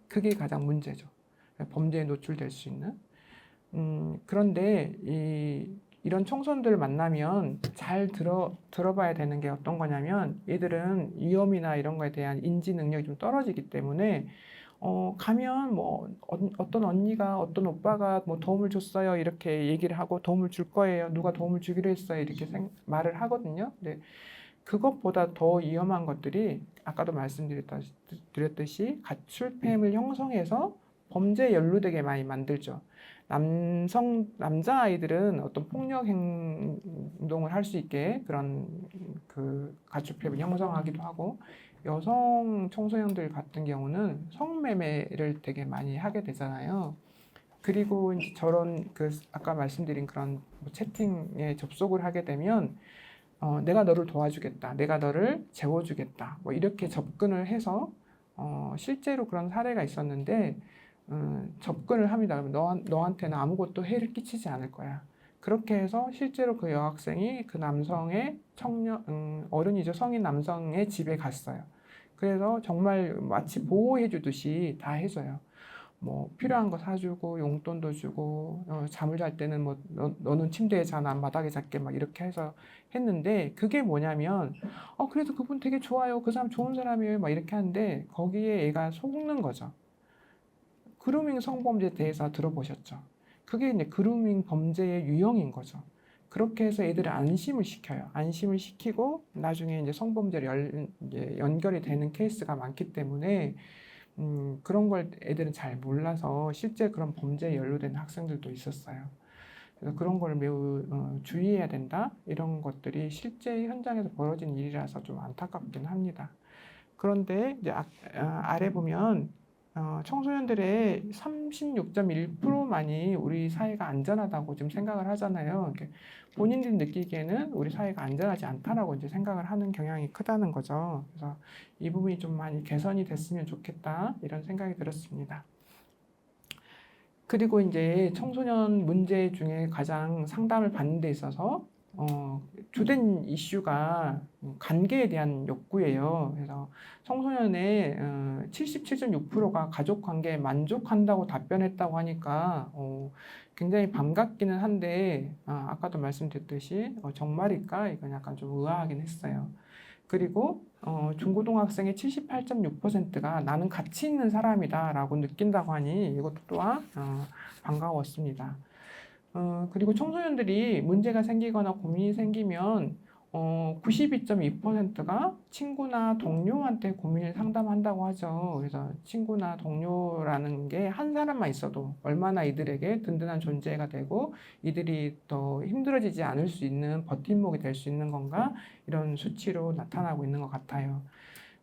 그게 가장 문제죠. 범죄에 노출될 수 있는. 그런데 이런 청소년들을 만나면 잘 들어봐야 되는 게 어떤 거냐면 얘들은 위험이나 이런 거에 대한 인지 능력이 좀 떨어지기 때문에 가면 뭐 어떤 언니가 어떤 오빠가 뭐 도움을 줬어요 이렇게 얘기를 하고 도움을 줄 거예요 누가 도움을 주기로 했어요 이렇게 말을 하거든요. 근데 그것보다 더 위험한 것들이 아까도 말씀드렸듯이 가출팸을 형성해서 범죄에 연루되게 많이 만들죠. 남자 아이들은 어떤 폭력 행동을 할 수 있게 그런 그 가출팸을 형성하기도 하고 여성 청소년들 같은 경우는 성매매를 되게 많이 하게 되잖아요. 그리고 이제 저런 그 아까 말씀드린 그런 뭐 채팅에 접속을 하게 되면 내가 너를 도와주겠다, 내가 너를 재워주겠다, 뭐 이렇게 접근을 해서 실제로 그런 사례가 있었는데 접근을 합니다. 그러면 너한테는 아무것도 해를 끼치지 않을 거야. 그렇게 해서 실제로 그 여학생이 그 남성의 어른이죠. 성인 남성의 집에 갔어요. 그래서 정말 마치 보호해 주듯이 다 해줘요. 뭐 필요한 거 사주고 용돈도 주고 잠을 잘 때는 뭐 너는 침대에 자, 난 바닥에 잘게 막 이렇게 해서 했는데 그게 뭐냐면 그래도 그분 되게 좋아요. 그 사람 좋은 사람이에요. 막 이렇게 하는데 거기에 얘가 속는 거죠. 그루밍 성범죄에 대해서 들어보셨죠? 그게 이제 그루밍 범죄의 유형인 거죠. 그렇게 해서 애들을 안심을 시켜요. 안심을 시키고 나중에 이제 성범죄로 이제 연결이 되는 케이스가 많기 때문에 그런 걸 애들은 잘 몰라서 실제 그런 범죄에 연루된 학생들도 있었어요. 그래서 그런 걸 매우 주의해야 된다. 이런 것들이 실제 현장에서 벌어진 일이라서 좀 안타깝긴 합니다. 그런데 이제 아래 보면 청소년들의 36.1%만이 우리 사회가 안전하다고 지금 생각을 하잖아요. 본인들이 느끼기에는 우리 사회가 안전하지 않다라고 이제 생각을 하는 경향이 크다는 거죠. 그래서 이 부분이 좀 많이 개선이 됐으면 좋겠다 이런 생각이 들었습니다. 그리고 이제 청소년 문제 중에 가장 상담을 받는 데 있어서 주된 이슈가 관계에 대한 욕구예요. 그래서 청소년의 77.6%가 가족 관계에 만족한다고 답변했다고 하니까 굉장히 반갑기는 한데 아까도 말씀드렸듯이 정말일까? 이건 약간 좀 의아하긴 했어요. 그리고 중고등학생의 78.6%가 나는 가치 있는 사람이다라고 느낀다고 하니 이것도 또한 반가웠습니다. 그리고 청소년들이 문제가 생기거나 고민이 생기면 92.2%가 친구나 동료한테 고민을 상담한다고 하죠. 그래서 친구나 동료라는 게 한 사람만 있어도 얼마나 이들에게 든든한 존재가 되고 이들이 더 힘들어지지 않을 수 있는 버팀목이 될 수 있는 건가 이런 수치로 나타나고 있는 것 같아요.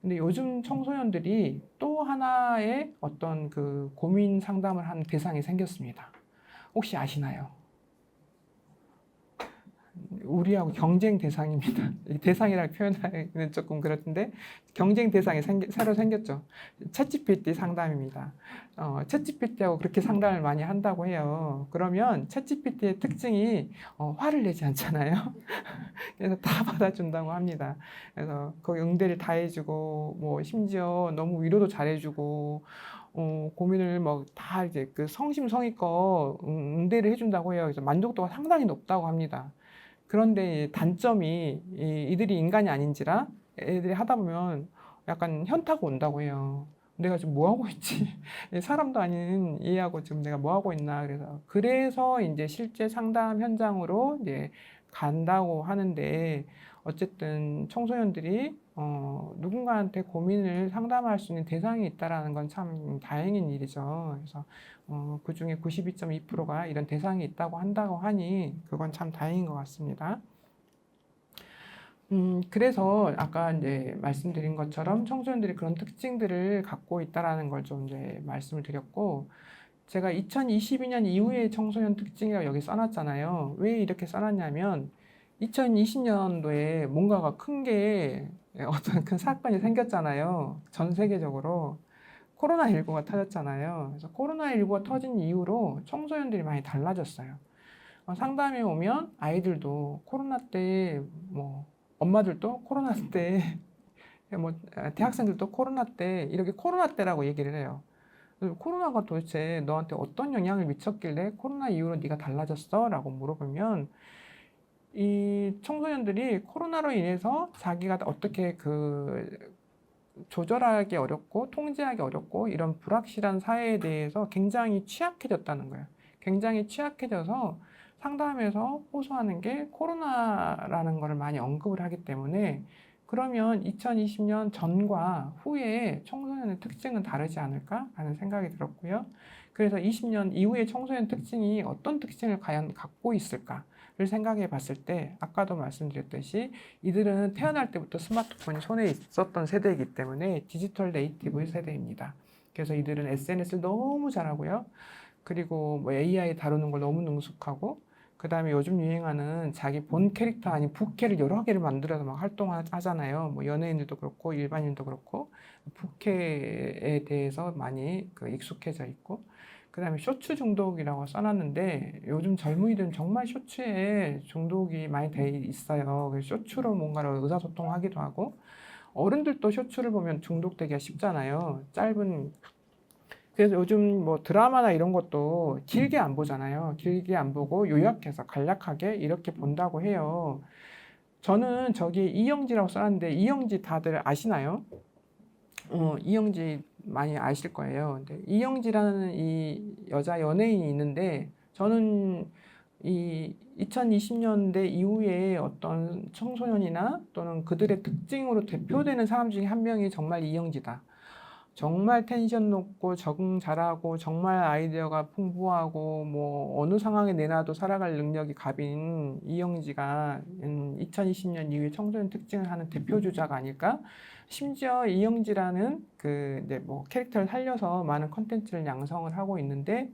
근데 요즘 청소년들이 또 하나의 어떤 그 고민 상담을 하는 대상이 생겼습니다. 혹시 아시나요? 우리하고 경쟁 대상입니다. 대상이라고 표현하기는 조금 그렇던데 경쟁 대상이 새로 생겼죠. 챗GPT 상담입니다. 챗GPT하고 그렇게 상담을 많이 한다고 해요. 그러면 챗GPT의 특징이 화를 내지 않잖아요. 그래서 다 받아준다고 합니다. 그래서 거기 응대를 다 해주고 뭐 심지어 너무 위로도 잘해주고 고민을 뭐 다 이제 그 성심성의껏 응대를 해준다고 해요. 그래서 만족도가 상당히 높다고 합니다. 그런데 단점이 이들이 인간이 아닌지라 애들이 하다 보면 약간 현타가 온다고 해요. 내가 지금 뭐 하고 있지? 사람도 아닌 얘하고 지금 내가 뭐 하고 있나? 그래서 이제 실제 상담 현장으로 이제 간다고 하는데 어쨌든 청소년들이 누군가한테 고민을 상담할 수 있는 대상이 있다라는 건 참 다행인 일이죠. 그래서 그 중에 92.2%가 이런 대상이 있다고 한다고 하니 그건 참 다행인 것 같습니다. 그래서 아까 이제 말씀드린 것처럼 청소년들이 그런 특징들을 갖고 있다라는 걸 좀 이제 말씀을 드렸고, 제가 2022년 이후의 청소년 특징이라고 여기 써놨잖아요. 왜 이렇게 써놨냐면, 2020년도에 뭔가가 큰 게 어떤 큰 사건이 생겼잖아요. 전 세계적으로. 코로나19가 터졌잖아요. 그래서 코로나19가 터진 이후로 청소년들이 많이 달라졌어요. 상담에 오면 아이들도 코로나 때, 뭐, 엄마들도 코로나 때, 뭐, 대학생들도 코로나 때, 이렇게 코로나 때라고 얘기를 해요. 코로나가 도대체 너한테 어떤 영향을 미쳤길래 코로나 이후로 네가 달라졌어? 라고 물어보면, 이 청소년들이 코로나로 인해서 자기가 어떻게 조절하기 어렵고 통제하기 어렵고 이런 불확실한 사회에 대해서 굉장히 취약해졌다는 거예요. 굉장히 취약해져서 상담에서 호소하는 게 코로나라는 것을 많이 언급을 하기 때문에 그러면 2020년 전과 후에 청소년의 특징은 다르지 않을까 하는 생각이 들었고요. 그래서 20년 이후의 청소년 특징이 어떤 특징을 과연 갖고 있을까를 생각해 봤을 때 아까도 말씀드렸듯이 이들은 태어날 때부터 스마트폰이 손에 있었던 세대이기 때문에 디지털 네이티브 세대입니다. 그래서 이들은 SNS를 너무 잘하고요. 그리고 뭐 AI 다루는 걸 너무 능숙하고 그 다음에 요즘 유행하는 자기 본 캐릭터 아닌 부캐를 여러 개를 만들어서 막 활동하잖아요. 뭐 연예인들도 그렇고 일반인도 그렇고 부캐에 대해서 많이 익숙해져 있고 그다음에 쇼츠 중독이라고 써놨는데 요즘 젊은이들은 정말 쇼츠에 중독이 많이 돼 있어요. 그래서 쇼츠로 뭔가를 의사소통하기도 하고 어른들도 쇼츠를 보면 중독되기가 쉽잖아요. 짧은 그래서 요즘 뭐 드라마나 이런 것도 길게 안 보잖아요. 길게 안 보고 요약해서 간략하게 이렇게 본다고 해요. 저는 저기 이영지라고 써놨는데 이영지 다들 아시나요? 이영지 많이 아실 거예요. 근데 이영지라는 이 여자 연예인이 있는데 저는 이 2020년대 이후에 어떤 청소년이나 또는 그들의 특징으로 대표되는 사람 중에 한 명이 정말 이영지다. 정말 텐션 높고 적응 잘하고 정말 아이디어가 풍부하고 뭐 어느 상황에 내놔도 살아갈 능력이 갑인 이영지가 2020년 이후에 청소년 특징을 하는 대표 주자가 아닐까? 심지어 이영지라는 그 이제 뭐 캐릭터를 살려서 많은 컨텐츠를 양성을 하고 있는데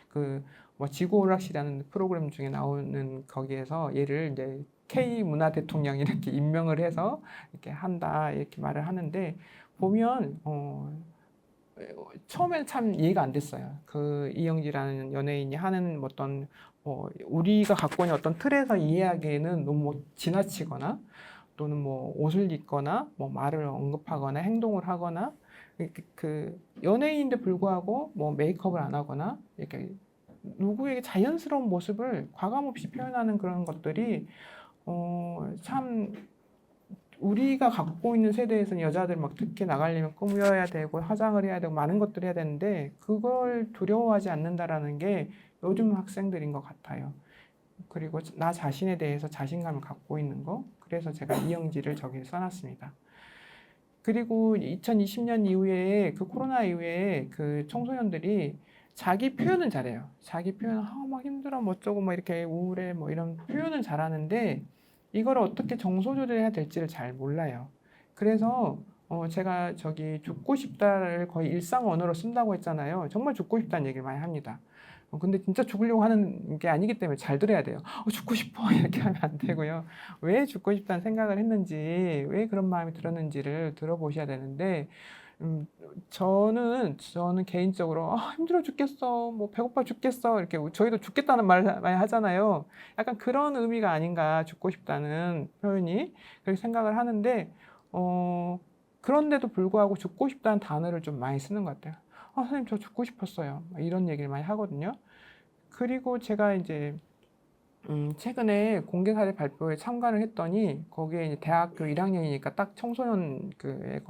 그 뭐 지구오락실이라는 프로그램 중에 나오는 거기에서 얘를 이제 K 문화 대통령 이렇게 임명을 해서 이렇게 한다 이렇게 말을 하는데 보면 처음에는 참 이해가 안 됐어요. 그 이영지라는 연예인이 하는 어떤 우리가 갖고 있는 어떤 틀에서 이해하기에는 너무 지나치거나 또는 뭐 옷을 입거나 뭐 말을 언급하거나 행동을 하거나 그 연예인인데 불구하고 뭐 메이크업을 안 하거나 이렇게 누구에게 자연스러운 모습을 과감 없이 표현하는 그런 것들이 참 우리가 갖고 있는 세대에서는 여자들 막 특히 나가려면 꾸며야 되고 화장을 해야 되고 많은 것들을 해야 되는데 그걸 두려워하지 않는다라는 게 요즘 학생들인 것 같아요. 그리고 나 자신에 대해서 자신감을 갖고 있는 거. 그래서 제가 이영지를 저기 써놨습니다. 그리고 2020년 이후에 그 코로나 이후에 그 청소년들이 자기 표현은 잘해요. 자기 표현, 막 힘들어, 뭐 어쩌고, 뭐 이렇게 우울해, 뭐 이런 표현은 잘하는데 이걸 어떻게 정서 조절해야 될지를 잘 몰라요. 그래서 제가 저기 죽고 싶다를 거의 일상 언어로 쓴다고 했잖아요. 정말 죽고 싶다는 얘기를 많이 합니다. 근데 진짜 죽으려고 하는 게 아니기 때문에 잘 들어야 돼요. 죽고 싶어 이렇게 하면 안 되고요. 왜 죽고 싶다는 생각을 했는지, 왜 그런 마음이 들었는지를 들어보셔야 되는데, 저는 개인적으로 힘들어 죽겠어, 뭐 배고파 죽겠어 이렇게 저희도 죽겠다는 말 많이 하잖아요. 약간 그런 의미가 아닌가 죽고 싶다는 표현이 그렇게 생각을 하는데, 그런데도 불구하고 죽고 싶다는 단어를 좀 많이 쓰는 것 같아요. 선생님 저 죽고 싶었어요. 이런 얘기를 많이 하거든요. 그리고 제가 이제 최근에 공개 사례 발표에 참가를 했더니 거기에 이제 대학교 1학년이니까 딱 청소년 그에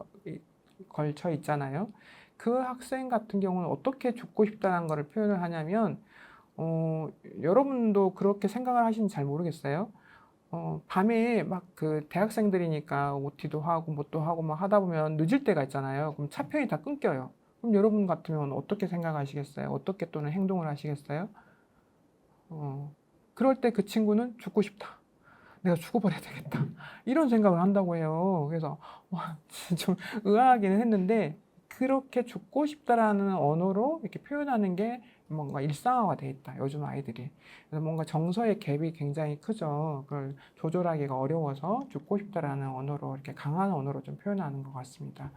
걸쳐 있잖아요. 그 학생 같은 경우는 어떻게 죽고 싶다는 것을 표현을 하냐면 여러분도 그렇게 생각을 하시는지 잘 모르겠어요. 밤에 막 그 대학생들이니까 OT도 하고 뭣도 하고 막 하다 보면 늦을 때가 있잖아요. 그럼 차편이 다 끊겨요. 그럼 여러분 같으면 어떻게 생각하시겠어요? 어떻게 또는 행동을 하시겠어요? 어, 그럴 때 그 친구는 죽고 싶다. 내가 죽어버려야 되겠다. 이런 생각을 한다고 해요. 그래서 좀 의아하기는 했는데 그렇게 죽고 싶다라는 언어로 이렇게 표현하는 게 뭔가 일상화가 돼 있다. 요즘 아이들이. 그래서 뭔가 정서의 갭이 굉장히 크죠. 그걸 조절하기가 어려워서 죽고 싶다라는 언어로 이렇게 강한 언어로 좀 표현하는 것 같습니다.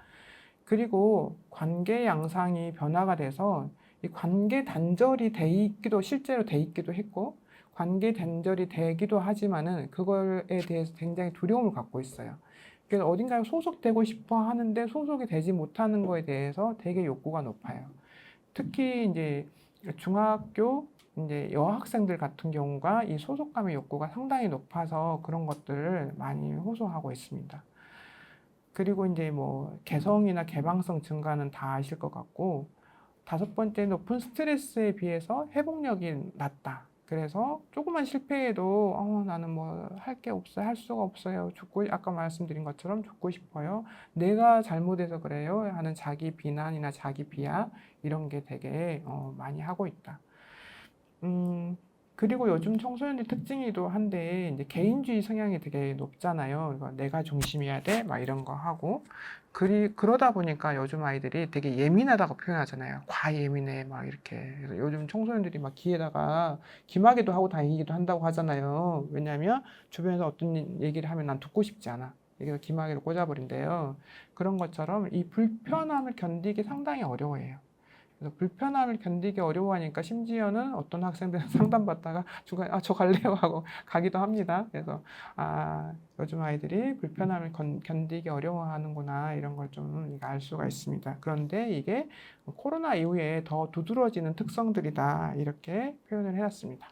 그리고 관계 양상이 변화가 돼서 이 관계 단절이 돼 있기도 실제로 돼 있기도 했고 관계 단절이 되기도 하지만은 그거에 대해서 굉장히 두려움을 갖고 있어요. 그래서 어딘가에 소속되고 싶어 하는데 소속이 되지 못하는 거에 대해서 되게 욕구가 높아요. 특히 이제 중학교 이제 여학생들 같은 경우가 이 소속감의 욕구가 상당히 높아서 그런 것들을 많이 호소하고 있습니다. 그리고 이제 뭐 개성이나 개방성 증가는 다 아실 것 같고 다섯 번째 높은 스트레스에 비해서 회복력이 낮다. 그래서 조금만 실패해도 나는 뭐 할 게 없어요. 할 수가 없어요. 죽고 아까 말씀드린 것처럼 죽고 싶어요. 내가 잘못해서 그래요. 하는 자기 비난이나 자기 비하 이런 게 되게 많이 하고 있다. 그리고 요즘 청소년들 특징이기도 한데 이제 개인주의 성향이 되게 높잖아요. 그러니까 내가 중심이어야 돼, 막 이런 거 하고 그러다 보니까 요즘 아이들이 되게 예민하다고 표현하잖아요. 과예민해, 막 이렇게. 그래서 요즘 청소년들이 막 귀에다가 귀마개도 하고 다니기도 한다고 하잖아요. 왜냐하면 주변에서 어떤 얘기를 하면 난 듣고 싶지 않아. 그래서 귀마개를 꽂아버린대요. 그런 것처럼 이 불편함을 견디기 상당히 어려워해요. 그래서 불편함을 견디기 어려워하니까 심지어는 어떤 학생들은 상담받다가 중간에 저 갈래요 하고 가기도 합니다. 그래서 요즘 아이들이 불편함을 견디기 어려워하는구나 이런 걸 좀 알 수가 있습니다. 그런데 이게 코로나 이후에 더 두드러지는 특성들이다 이렇게 표현을 해놨습니다.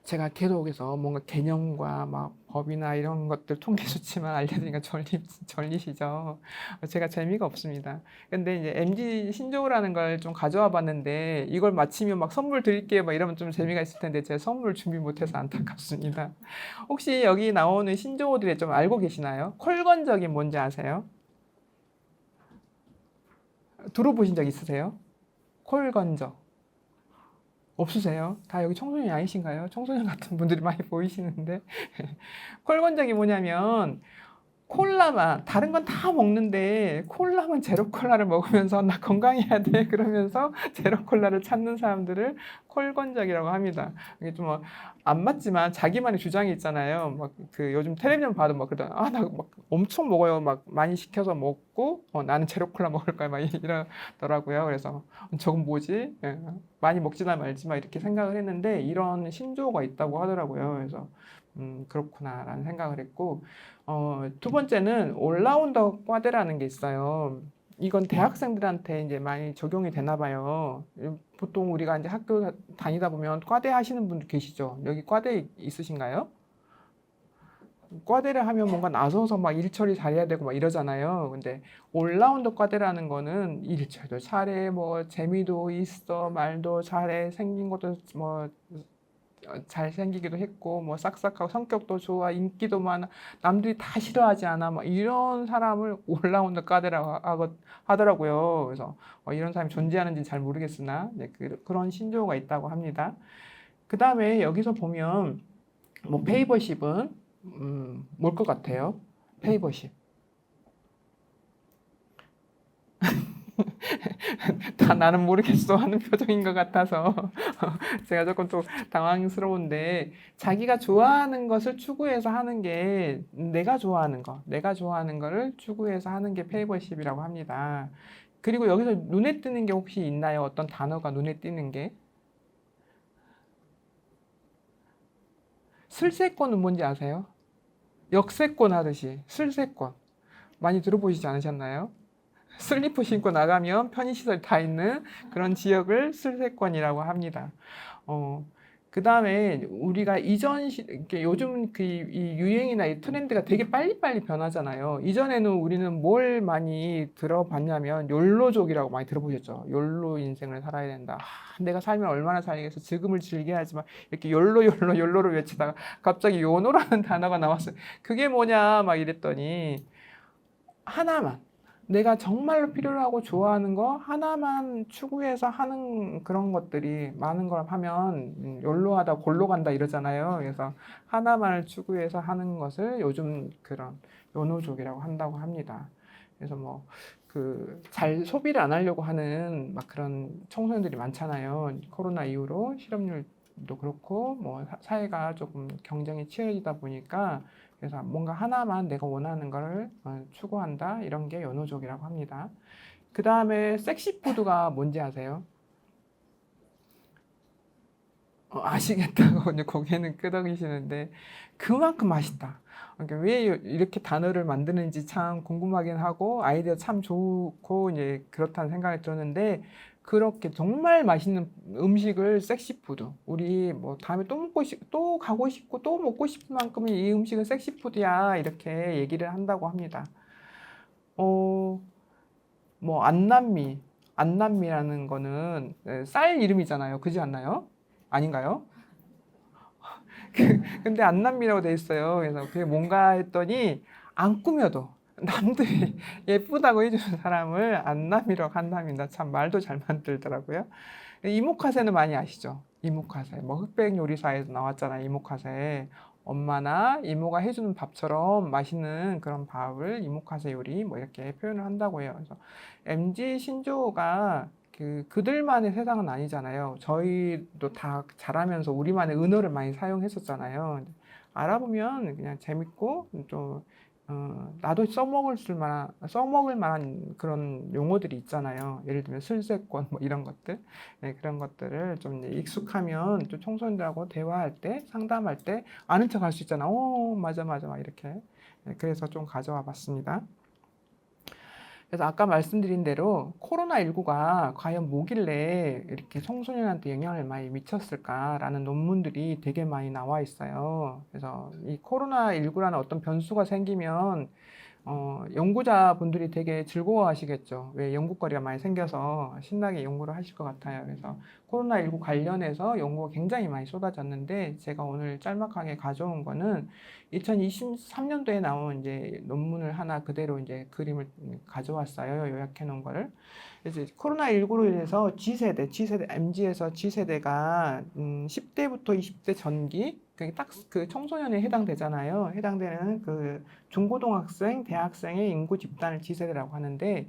제가 계속해서 뭔가 개념과 막 법이나 이런 것들 통계 수치만 알려드리니까 졸리시죠? 제가 재미가 없습니다. 근데 이제 MG 신조어라는 걸 좀 가져와 봤는데 이걸 마치면 막 선물 드릴게요 막 이러면 좀 재미가 있을 텐데 제가 선물 준비 못해서 안타깝습니다. 혹시 여기 나오는 신조어들이 좀 알고 계시나요? 콜건적이 뭔지 아세요? 들어보신 적 있으세요? 콜건적. 없으세요? 다 여기 청소년이 아니신가요? 청소년 같은 분들이 많이 보이시는데 콜건적이 뭐냐면 콜라만 다른 건 다 먹는데 콜라만 제로 콜라를 먹으면서 나 건강해야 돼 그러면서 제로 콜라를 찾는 사람들을 콜건적이라고 합니다. 이게 좀 안 맞지만 자기만의 주장이 있잖아요. 막 그 요즘 텔레비전 봐도 막 그러다 나 막 엄청 먹어요. 막 많이 시켜서 먹고 나는 제로 콜라 먹을 거야 막 이러더라고요. 그래서 저건 뭐지? 예, 많이 먹지나 말지만 이렇게 생각을 했는데 이런 신조어가 있다고 하더라고요. 그래서 그렇구나라는 생각을 했고 두 번째는 올라운더 과대라는 게 있어요. 이건 대학생들한테 이제 많이 적용이 되나 봐요. 보통 우리가 이제 학교 다니다 보면 과대 하시는 분들 계시죠? 여기 과대 있으신가요? 과대를 하면 뭔가 나서서 막 일 처리 잘해야 되고 막 이러잖아요. 근데 올라운더 과대라는 거는 일 처리도 잘해, 뭐 재미도 있어, 말도 잘해, 생긴 것도 뭐 잘생기기도 했고 뭐 싹싹하고 성격도 좋아 인기도 많아 남들이 다 싫어하지 않아 막 이런 사람을 올라운더 까대라고 하더라고요. 그래서 이런 사람이 존재하는지 잘 모르겠으나 그런 신조어가 있다고 합니다. 그 다음에 여기서 보면 뭐 페이버십은 뭘 것 같아요? 페이버십 다 나는 모르겠어 하는 표정인 것 같아서 제가 조금 또 당황스러운데 자기가 좋아하는 것을 추구해서 하는 게 내가 좋아하는 거를 추구해서 하는 게 페이버십이라고 합니다. 그리고 여기서 눈에 띄는 게 혹시 있나요? 어떤 단어가 눈에 띄는 게? 슬세권은 뭔지 아세요? 역세권 하듯이 슬세권 많이 들어보시지 않으셨나요? 슬리퍼 신고 나가면 편의시설 다 있는 그런 지역을 슬세권이라고 합니다. 어, 그 다음에 우리가 이렇게 요즘 이 유행이나 이 트렌드가 되게 빨리빨리 변하잖아요. 이전에는 우리는 뭘 많이 들어봤냐면 욜로족이라고 많이 들어보셨죠. 욜로 인생을 살아야 된다. 내가 살면 얼마나 살겠어. 지금을 즐겨야지만 이렇게 욜로를 외치다가 갑자기 요노라는 단어가 나왔어요. 그게 뭐냐 막 이랬더니 하나만 내가 정말로 필요로 하고 좋아하는 거 하나만 추구해서 하는 그런 것들이 많은 걸 하면 욜로하다 골로 간다 이러잖아요. 그래서 하나만을 추구해서 하는 것을 요즘 그런 요노족이라고 한다고 합니다. 그래서 뭐 잘 소비를 안 하려고 하는 막 그런 청소년들이 많잖아요. 코로나 이후로 실업률도 그렇고 뭐 사회가 조금 경쟁이 치열해지다 보니까 그래서 뭔가 하나만 내가 원하는 거를 추구한다 이런 게 연호족이라고 합니다. 그 다음에 섹시푸드가 뭔지 아세요? 아시겠다고 이제 고개는 끄덕이시는데 그만큼 맛있다. 그러니까 왜 이렇게 단어를 만드는지 참 궁금하긴 하고 아이디어 참 좋고 이제 그렇다는 생각이 들었는데 그렇게 정말 맛있는 음식을 섹시푸드 우리 뭐 다음에 또 가고 싶고 또 먹고 싶은 만큼 이 음식은 섹시푸드야 이렇게 얘기를 한다고 합니다. 어, 뭐 안남미라는 거는 쌀 이름이잖아요. 그지 않나요? 아닌가요? 근데 안남미라고 돼 있어요. 그래서 그게 뭔가 했더니 안 꾸며도 남들이 예쁘다고 해주는 사람을 안남이라고 한답니다. 참 말도 잘 만들더라고요. 이모카세는 많이 아시죠? 이모카세. 뭐 흑백 요리사에서 나왔잖아요. 이모카세. 엄마나 이모가 해주는 밥처럼 맛있는 그런 밥을 이모카세 요리 뭐 이렇게 표현을 한다고 해요. 그래서 MZ 신조어가 그들만의 세상은 아니잖아요. 저희도 다 자라면서 우리만의 은어를 많이 사용했었잖아요. 알아보면 그냥 재밌고 좀 나도 써먹을 만한 그런 용어들이 있잖아요. 예를 들면 슬세권 뭐 이런 것들, 네, 그런 것들을 좀 이제 익숙하면 또 청소년들하고 대화할 때, 상담할 때 아는 척 할 수 있잖아. 맞아, 맞아, 막 이렇게. 네, 그래서 좀 가져와 봤습니다. 그래서 아까 말씀드린 대로 코로나19가 과연 뭐길래 이렇게 청소년한테 영향을 많이 미쳤을까라는 논문들이 되게 많이 나와 있어요. 그래서 이 코로나19라는 어떤 변수가 생기면 연구자분들이 되게 즐거워하시겠죠. 왜 연구거리가 많이 생겨서 신나게 연구를 하실 것 같아요. 그래서 코로나19 관련해서 연구가 굉장히 많이 쏟아졌는데 제가 오늘 짤막하게 가져온 거는 2023년도에 나온 이제 논문을 하나 그대로 이제 그림을 가져왔어요. 요약해 놓은 거를. 이제 코로나19로 인해서 G세대, MZ에서 G세대가 10대부터 20대 전기, 그게 딱 그 청소년에 해당되잖아요. 해당되는 그 중고등학생, 대학생의 인구 집단을 G세대라고 하는데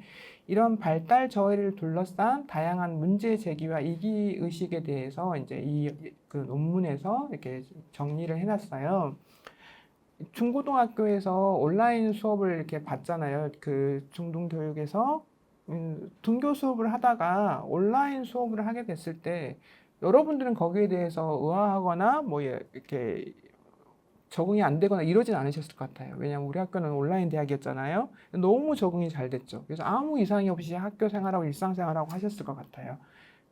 이런 발달 저해를 둘러싼 다양한 문제 제기와 이기 의식에 대해서 이제 이 그 논문에서 이렇게 정리를 해놨어요. 중고등학교에서 온라인 수업을 이렇게 받잖아요. 그 중등교육에서 등교 수업을 하다가 온라인 수업을 하게 됐을 때 여러분들은 거기에 대해서 의아하거나 뭐 이렇게 적응이 안 되거나 이러진 않으셨을 것 같아요. 왜냐하면 우리 학교는 온라인 대학이었잖아요. 너무 적응이 잘 됐죠. 그래서 아무 이상이 없이 학교 생활하고 일상생활하고 하셨을 것 같아요.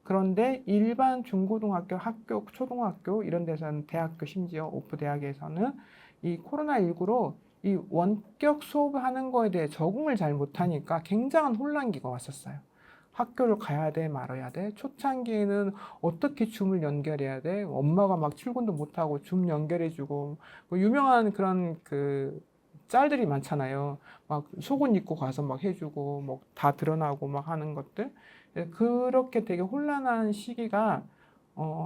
그런데 일반 중고등학교, 학교, 초등학교 이런 데서는 대학교 심지어 오프 대학에서는 이 코로나19로 이 원격 수업을 하는 거에 대해 적응을 잘 못하니까 굉장한 혼란기가 왔었어요. 학교를 가야 돼, 말아야 돼. 초창기에는 어떻게 줌을 연결해야 돼? 엄마가 막 출근도 못하고 줌 연결해주고 뭐 유명한 그런 그 짤들이 많잖아요. 막 속옷 입고 가서 막 해주고 뭐 다 드러나고 막 하는 것들. 그렇게 되게 혼란한 시기가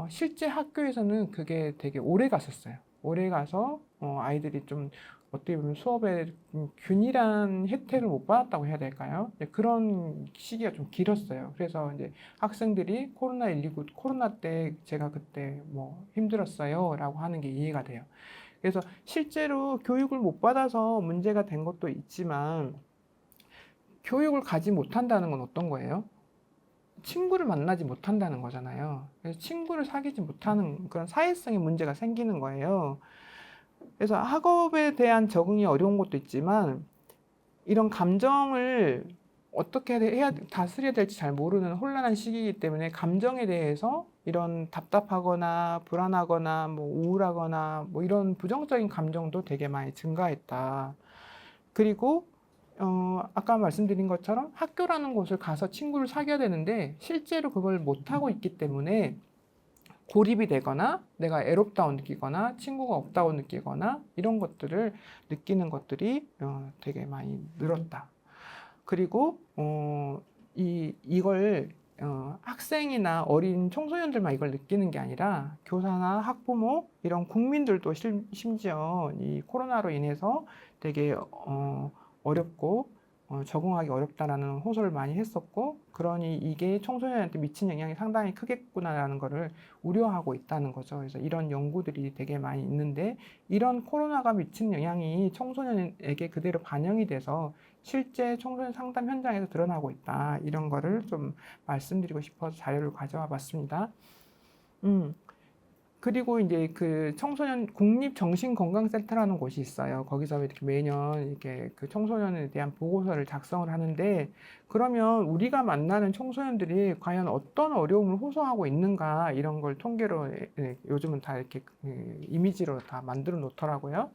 실제 학교에서는 그게 되게 오래 갔었어요. 오래 가서 아이들이 좀 어떻게 보면 수업에 균일한 혜택을 못 받았다고 해야 될까요? 그런 시기가 좀 길었어요. 그래서 이제 학생들이 코로나19, 코로나 때 제가 그때 뭐 힘들었어요 라고 하는 게 이해가 돼요. 그래서 실제로 교육을 못 받아서 문제가 된 것도 있지만 교육을 가지 못한다는 건 어떤 거예요? 친구를 만나지 못한다는 거잖아요. 그래서 친구를 사귀지 못하는 그런 사회성의 문제가 생기는 거예요. 그래서 학업에 대한 적응이 어려운 것도 있지만 이런 감정을 어떻게 다스려야 될지 잘 모르는 혼란한 시기이기 때문에 감정에 대해서 이런 답답하거나 불안하거나 뭐 우울하거나 뭐 이런 부정적인 감정도 되게 많이 증가했다. 그리고 아까 말씀드린 것처럼 학교라는 곳을 가서 친구를 사귀어야 되는데 실제로 그걸 못하고 있기 때문에 고립이 되거나 내가 애롭다고 느끼거나 친구가 없다고 느끼거나 이런 것들을 느끼는 것들이 되게 많이 늘었다. 그리고 이걸 학생이나 어린 청소년들만 이걸 느끼는 게 아니라 교사나 학부모 이런 국민들도 심지어 이 코로나로 인해서 되게 어렵고 적응하기 어렵다라는 호소를 많이 했었고 그러니 이게 청소년한테 미친 영향이 상당히 크겠구나라는 것을 우려하고 있다는 거죠. 그래서 이런 연구들이 되게 많이 있는데 이런 코로나가 미친 영향이 청소년에게 그대로 반영이 돼서 실제 청소년 상담 현장에서 드러나고 있다. 이런 거를 좀 말씀드리고 싶어서 자료를 가져와 봤습니다. 그리고 이제 그 청소년 국립정신건강센터라는 곳이 있어요. 거기서 이렇게 매년 이렇게 그 청소년에 대한 보고서를 작성을 하는데 그러면 우리가 만나는 청소년들이 과연 어떤 어려움을 호소하고 있는가 이런 걸 통계로 요즘은 다 이렇게 이미지로 다 만들어 놓더라고요.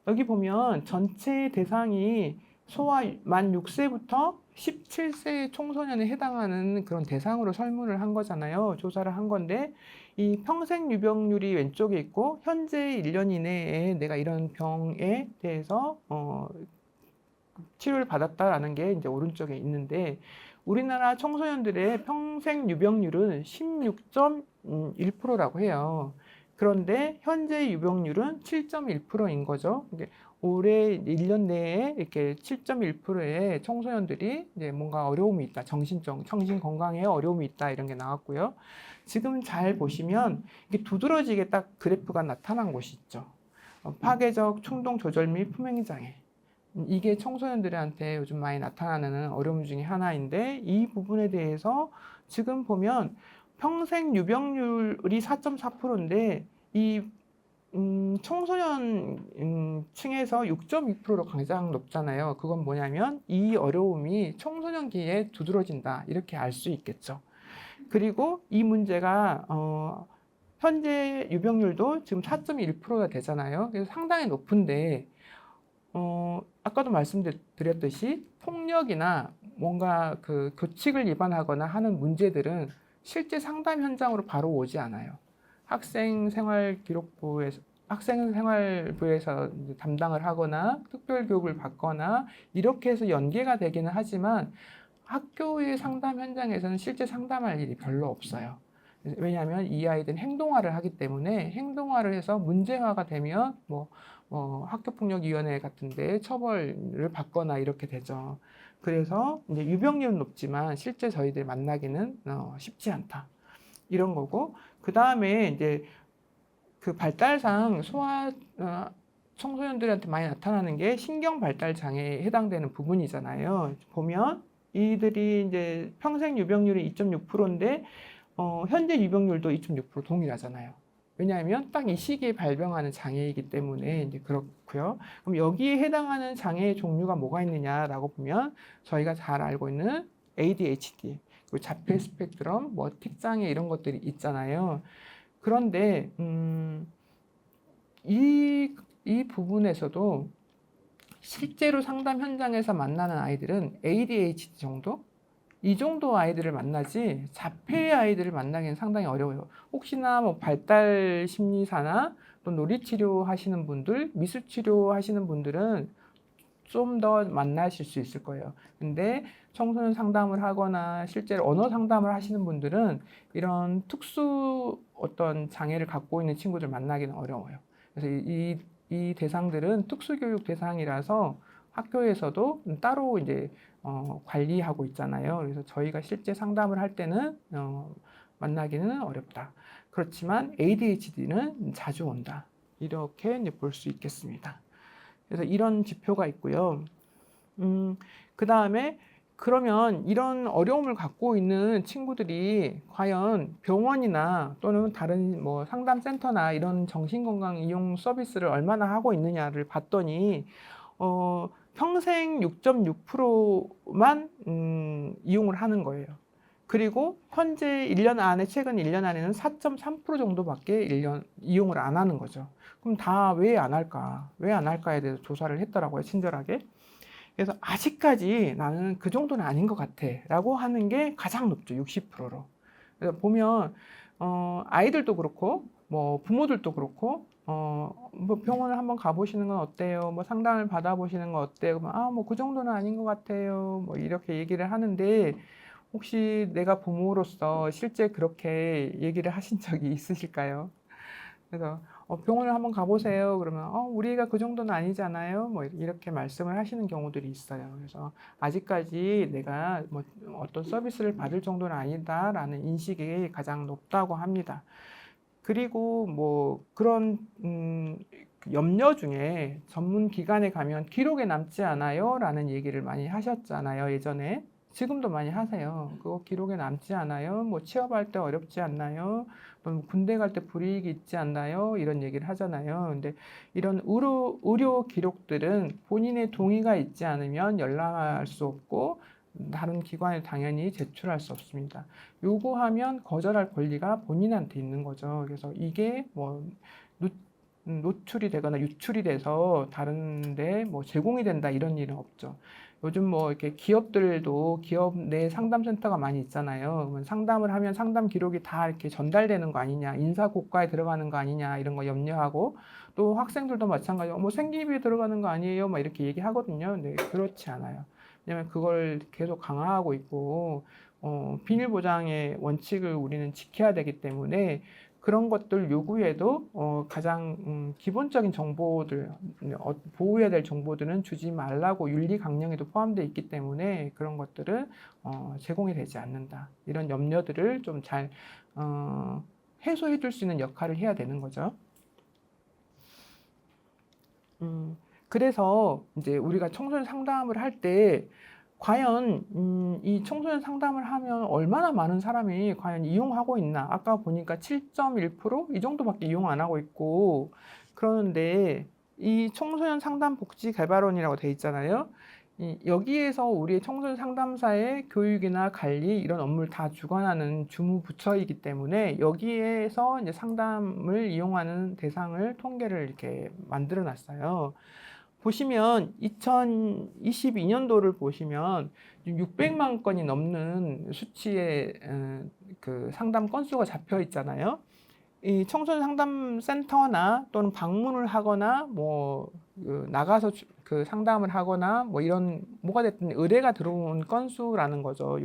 여기 보면 전체 대상이 소아 만 6세부터 17세 청소년에 해당하는 그런 대상으로 설문을 한 거잖아요. 조사를 한 건데 이 평생 유병률이 왼쪽에 있고 현재 1년 이내에 내가 이런 병에 대해서 치료를 받았다라는 게 이제 오른쪽에 있는데 우리나라 청소년들의 평생 유병률은 16.1%라고 해요. 그런데 현재 유병률은 7.1%인 거죠. 올해 1년 내에 이렇게 7.1%의 청소년들이 이제 뭔가 어려움이 있다. 정신 건강에 어려움이 있다. 이런 게 나왔고요. 지금 잘 보시면 이게 두드러지게 딱 그래프가 나타난 곳이 있죠. 파괴적 충동 조절 및 품행 장애. 이게 청소년들한테 요즘 많이 나타나는 어려움 중에 하나인데 이 부분에 대해서 지금 보면 평생 유병률이 4.4%인데 이 청소년 층에서 6.2%로 가장 높잖아요. 그건 뭐냐면 이 어려움이 청소년기에 두드러진다 이렇게 알 수 있겠죠. 그리고 이 문제가 현재 유병률도 지금 4.1%가 되잖아요. 그래서 상당히 높은데 아까도 말씀드렸듯이 폭력이나 뭔가 그 교칙을 위반하거나 하는 문제들은 실제 상담 현장으로 바로 오지 않아요. 학생생활부에서 이제 담당을 하거나 특별교육을 받거나 이렇게 해서 연계가 되기는 하지만 학교의 상담 현장에서는 실제 상담할 일이 별로 없어요. 왜냐하면 이 아이들은 행동화를 하기 때문에 행동화를 해서 문제화가 되면 학교폭력위원회 같은데 처벌을 받거나 이렇게 되죠. 그래서 이제 유병률은 높지만 실제 저희들 만나기는 쉽지 않다. 이런 거고 그 다음에 이제 그 발달상 청소년들한테 많이 나타나는 게 신경 발달 장애에 해당되는 부분이잖아요. 보면 이들이 이제 평생 유병률이 2.6%인데 현재 유병률도 2.6% 동일하잖아요. 왜냐하면 딱 이 시기에 발병하는 장애이기 때문에 이제 그렇고요. 그럼 여기에 해당하는 장애의 종류가 뭐가 있느냐라고 보면 저희가 잘 알고 있는 ADHD, 그리고 자폐 스펙트럼, 뭐 틱장애 이런 것들이 있잖아요. 그런데 이 부분에서도 실제로 상담 현장에서 만나는 아이들은 ADHD 정도? 이 정도 아이들을 만나지 자폐 아이들을 만나기는 상당히 어려워요. 혹시나 뭐 발달 심리사나 또 놀이치료 하시는 분들, 미술치료 하시는 분들은 좀 더 만나실 수 있을 거예요. 근데 청소년 상담을 하거나 실제로 언어 상담을 하시는 분들은 이런 특수 어떤 장애를 갖고 있는 친구들 만나기는 어려워요. 그래서 이 대상들은 특수교육 대상이라서 학교에서도 따로 이제 관리하고 있잖아요. 그래서 저희가 실제 상담을 할 때는 만나기는 어렵다. 그렇지만 ADHD는 자주 온다. 이렇게 볼 수 있겠습니다. 그래서 이런 지표가 있고요. 그 다음에 그러면 이런 어려움을 갖고 있는 친구들이 과연 병원이나 또는 다른 뭐 상담센터나 이런 정신건강 이용 서비스를 얼마나 하고 있느냐를 봤더니 평생 6.6%만 이용을 하는 거예요. 그리고 현재 1년 안에 최근 1년 안에는 4.3% 정도밖에 이용을 안 하는 거죠. 그럼 다 왜 안 할까? 왜 안 할까에 대해서 조사를 했더라고요, 친절하게. 그래서 아직까지 나는 그 정도는 아닌 것 같아 라고 하는 게 가장 높죠. 60%로. 그래서 보면 아이들도 그렇고 뭐 부모들도 그렇고 뭐 병원을 한번 가보시는 건 어때요? 뭐 상담을 받아보시는 건 어때요? 뭐 그 정도는 아닌 것 같아요. 뭐 이렇게 얘기를 하는데 혹시 내가 부모로서 실제 그렇게 얘기를 하신 적이 있으실까요? 그래서 병원을 한번 가보세요. 그러면 우리 애가 그 정도는 아니잖아요. 뭐 이렇게 말씀을 하시는 경우들이 있어요. 그래서 아직까지 내가 뭐 어떤 서비스를 받을 정도는 아니다라는 인식이 가장 높다고 합니다. 그리고 뭐 그런 염려 중에 전문 기관에 가면 기록에 남지 않아요? 라는 얘기를 많이 하셨잖아요, 예전에. 지금도 많이 하세요. 그거 기록에 남지 않아요? 뭐 취업할 때 어렵지 않나요? 또는 군대 갈 때 불이익이 있지 않나요? 이런 얘기를 하잖아요. 근데 이런 의료 기록들은 본인의 동의가 있지 않으면 열람할 수 없고 다른 기관에 당연히 제출할 수 없습니다. 요구하면 거절할 권리가 본인한테 있는 거죠. 그래서 이게 뭐 노출이 되거나 유출이 돼서 다른데 뭐 제공이 된다 이런 일은 없죠. 요즘 뭐 이렇게 기업들도 기업 내 상담센터가 많이 있잖아요. 상담을 하면 상담 기록이 다 이렇게 전달되는 거 아니냐, 인사고과에 들어가는 거 아니냐 이런 거 염려하고 또 학생들도 마찬가지로 뭐 생기비에 들어가는 거 아니에요, 막 이렇게 얘기하거든요. 근데 그렇지 않아요. 왜냐면 그걸 계속 강화하고 있고 비밀 보장의 원칙을 우리는 지켜야 되기 때문에 그런 것들 요구에도 가장 기본적인 정보들, 보호해야 될 정보들은 주지 말라고 윤리 강령에도 포함되어 있기 때문에 그런 것들은 제공이 되지 않는다. 이런 염려들을 좀 잘 해소해 줄 수 있는 역할을 해야 되는 거죠. 그래서 이제 우리가 청소년 상담을 할 때 과연 이 청소년 상담을 하면 얼마나 많은 사람이 과연 이용하고 있나? 아까 보니까 7.1%이 정도밖에 이용 안 하고 있고 그러는데 이 청소년 상담 복지 개발원이라고 돼 있잖아요. 여기에서 우리 청소년 상담사의 교육이나 관리 이런 업무를 다 주관하는 주무부처이기 때문에 여기에서 이제 상담을 이용하는 대상을 통계를 이렇게 만들어 놨어요. 보시면 2022년도를 보시면 600만 건이 넘는 수치의 그 상담 건수가 잡혀 있잖아요. 이 청소년 상담 센터나 또는 방문을 하거나 그 나가서 그 상담을 하거나 뭐 이런 뭐가 됐든 의뢰가 들어온 건수라는 거죠.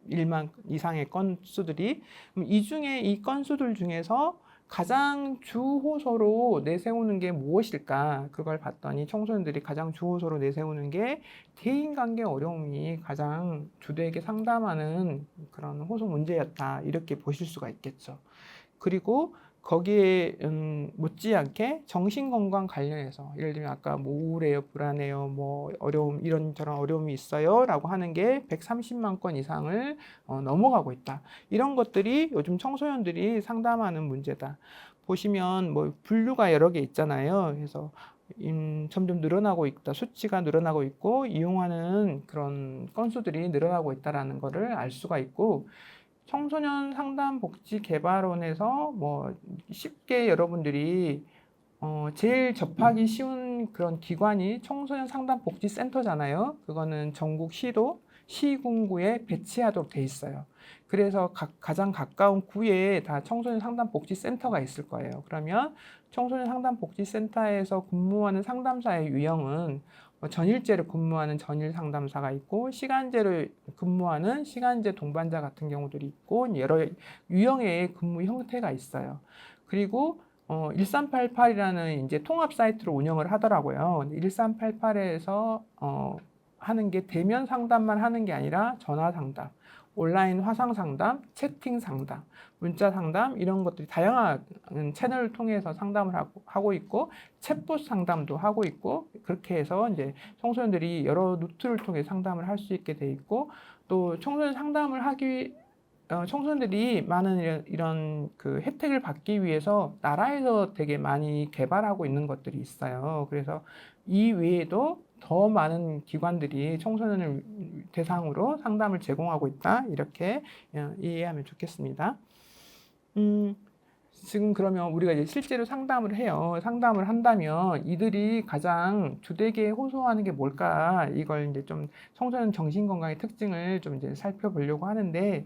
621만 이상의 건수들이. 그럼 이 중에 이 건수들 중에서 가장 주호소로 내세우는 게 무엇일까? 그걸 봤더니 청소년들이 가장 주호소로 내세우는 게 대인관계 어려움이 가장 주되게 상담하는 그런 호소 문제였다. 이렇게 보실 수가 있겠죠. 그리고 거기에 못지않게 정신건강 관련해서 예를 들면 아까 뭐 우울해요, 불안해요, 뭐 어려움 이런저런 어려움이 있어요 라고 하는 게 130만 건 이상을 넘어가고 있다. 이런 것들이 요즘 청소년들이 상담하는 문제다. 보시면 뭐 분류가 여러 개 있잖아요. 그래서 점점 늘어나고 있다. 수치가 늘어나고 있고 이용하는 그런 건수들이 늘어나고 있다라는 것을 알 수가 있고 청소년 상담 복지 개발원에서 뭐 쉽게 여러분들이 제일 접하기 쉬운 그런 기관이 청소년 상담 복지 센터잖아요. 그거는 전국 시도, 시군구에 배치하도록 돼 있어요. 그래서 가장 가까운 구에 다 청소년 상담 복지 센터가 있을 거예요. 그러면 청소년 상담 복지 센터에서 근무하는 상담사의 유형은 전일제로 근무하는 전일 상담사가 있고 시간제로 근무하는 시간제 동반자 같은 경우들이 있고 여러 유형의 근무 형태가 있어요. 그리고 1388이라는 이제 통합 사이트를 운영을 하더라고요. 1388에서 하는 게 대면 상담만 하는 게 아니라 전화 상담, 온라인 화상 상담, 채팅 상담, 문자 상담 이런 것들이 다양한 채널을 통해서 상담을 하고 있고 챗봇 상담도 하고 있고 그렇게 해서 이제 청소년들이 여러 루트를 통해 상담을 할 수 있게 돼 있고 또 청소년 상담을 청소년들이 많은 이런 그 혜택을 받기 위해서 나라에서 되게 많이 개발하고 있는 것들이 있어요. 그래서 이 외에도 더 많은 기관들이 청소년을 대상으로 상담을 제공하고 있다. 이렇게 이해하면 좋겠습니다. 지금 그러면 우리가 이제 실제로 상담을 해요. 상담을 한다면 이들이 가장 주되게 호소하는 게 뭘까? 이걸 이제 좀 청소년 정신건강의 특징을 좀 이제 살펴보려고 하는데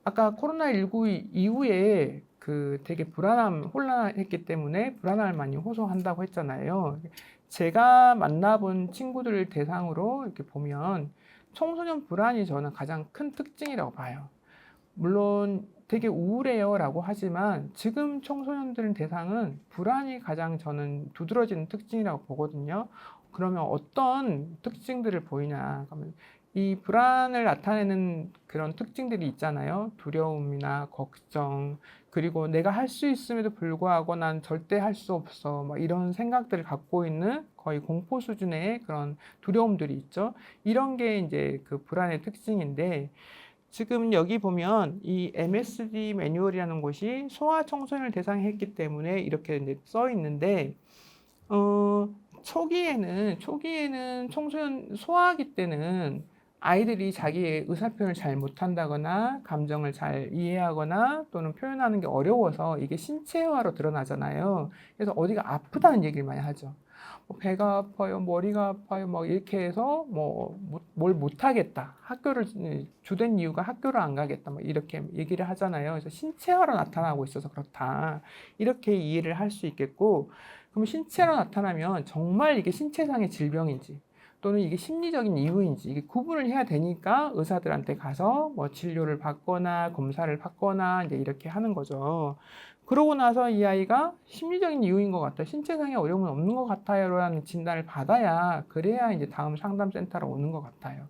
아까 코로나19 이후에 그 되게 혼란했기 때문에 불안함을 많이 호소한다고 했잖아요. 제가 만나본 친구들 대상으로 이렇게 보면 청소년 불안이 저는 가장 큰 특징이라고 봐요. 물론 되게 우울해요라고 하지만 지금 청소년들 대상은 불안이 가장 저는 두드러지는 특징이라고 보거든요. 그러면 어떤 특징들을 보이냐? 그러면 이 불안을 나타내는 그런 특징들이 있잖아요. 두려움이나 걱정, 그리고 내가 할 수 있음에도 불구하고 난 절대 할 수 없어. 막 이런 생각들을 갖고 있는 거의 공포 수준의 그런 두려움들이 있죠. 이런 게 이제 그 불안의 특징인데 지금 여기 보면 이 MSD 매뉴얼이라는 곳이 소아 청소년을 대상했기 때문에 이렇게 이제 써 있는데 초기에는 청소년 소아기 때는 아이들이 자기의 의사표현을 잘 못한다거나 감정을 잘 이해하거나 또는 표현하는 게 어려워서 이게 신체화로 드러나잖아요. 그래서 어디가 아프다는 얘기를 많이 하죠. 배가 아파요, 머리가 아파요, 막 이렇게 해서 뭘 못하겠다. 주된 이유가 학교를 안 가겠다. 막 이렇게 얘기를 하잖아요. 그래서 신체화로 나타나고 있어서 그렇다. 이렇게 이해를 할 수 있겠고, 그럼 신체로 나타나면 정말 이게 신체상의 질병인지 또는 이게 심리적인 이유인지 이게 구분을 해야 되니까 의사들한테 가서 뭐 진료를 받거나 검사를 받거나 이제 이렇게 하는 거죠. 그러고 나서 이 아이가 심리적인 이유인 것 같아요. 신체상의 어려움은 없는 것 같아요라는 진단을 받아야 그래야 이제 다음 상담센터로 오는 것 같아요.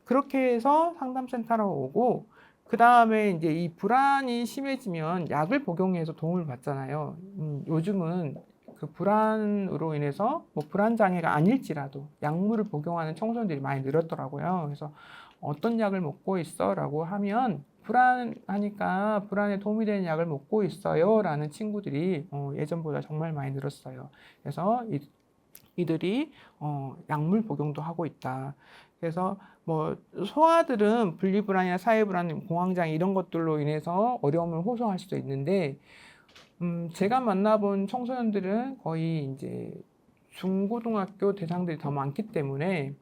그렇게 해서 상담센터로 오고 그 다음에 이제 이 불안이 심해지면 약을 복용해서 도움을 받잖아요. 요즘은 그 불안으로 인해서 뭐 불안 장애가 아닐지라도 약물을 복용하는 청소년들이 많이 늘었더라고요. 그래서 어떤 약을 먹고 있어라고 하면 불안하니까 불안에 도움이 되는 약을 먹고 있어요라는 친구들이 예전보다 정말 많이 늘었어요. 그래서 이들이 약물 복용도 하고 있다. 그래서 뭐 소아들은 분리불안이나 사회불안, 공황장애 이런 것들로 인해서 어려움을 호소할 수도 있는데 제가 만나본 청소년들은 거의 이제 중고등학교 대상들이 더 많기 때문에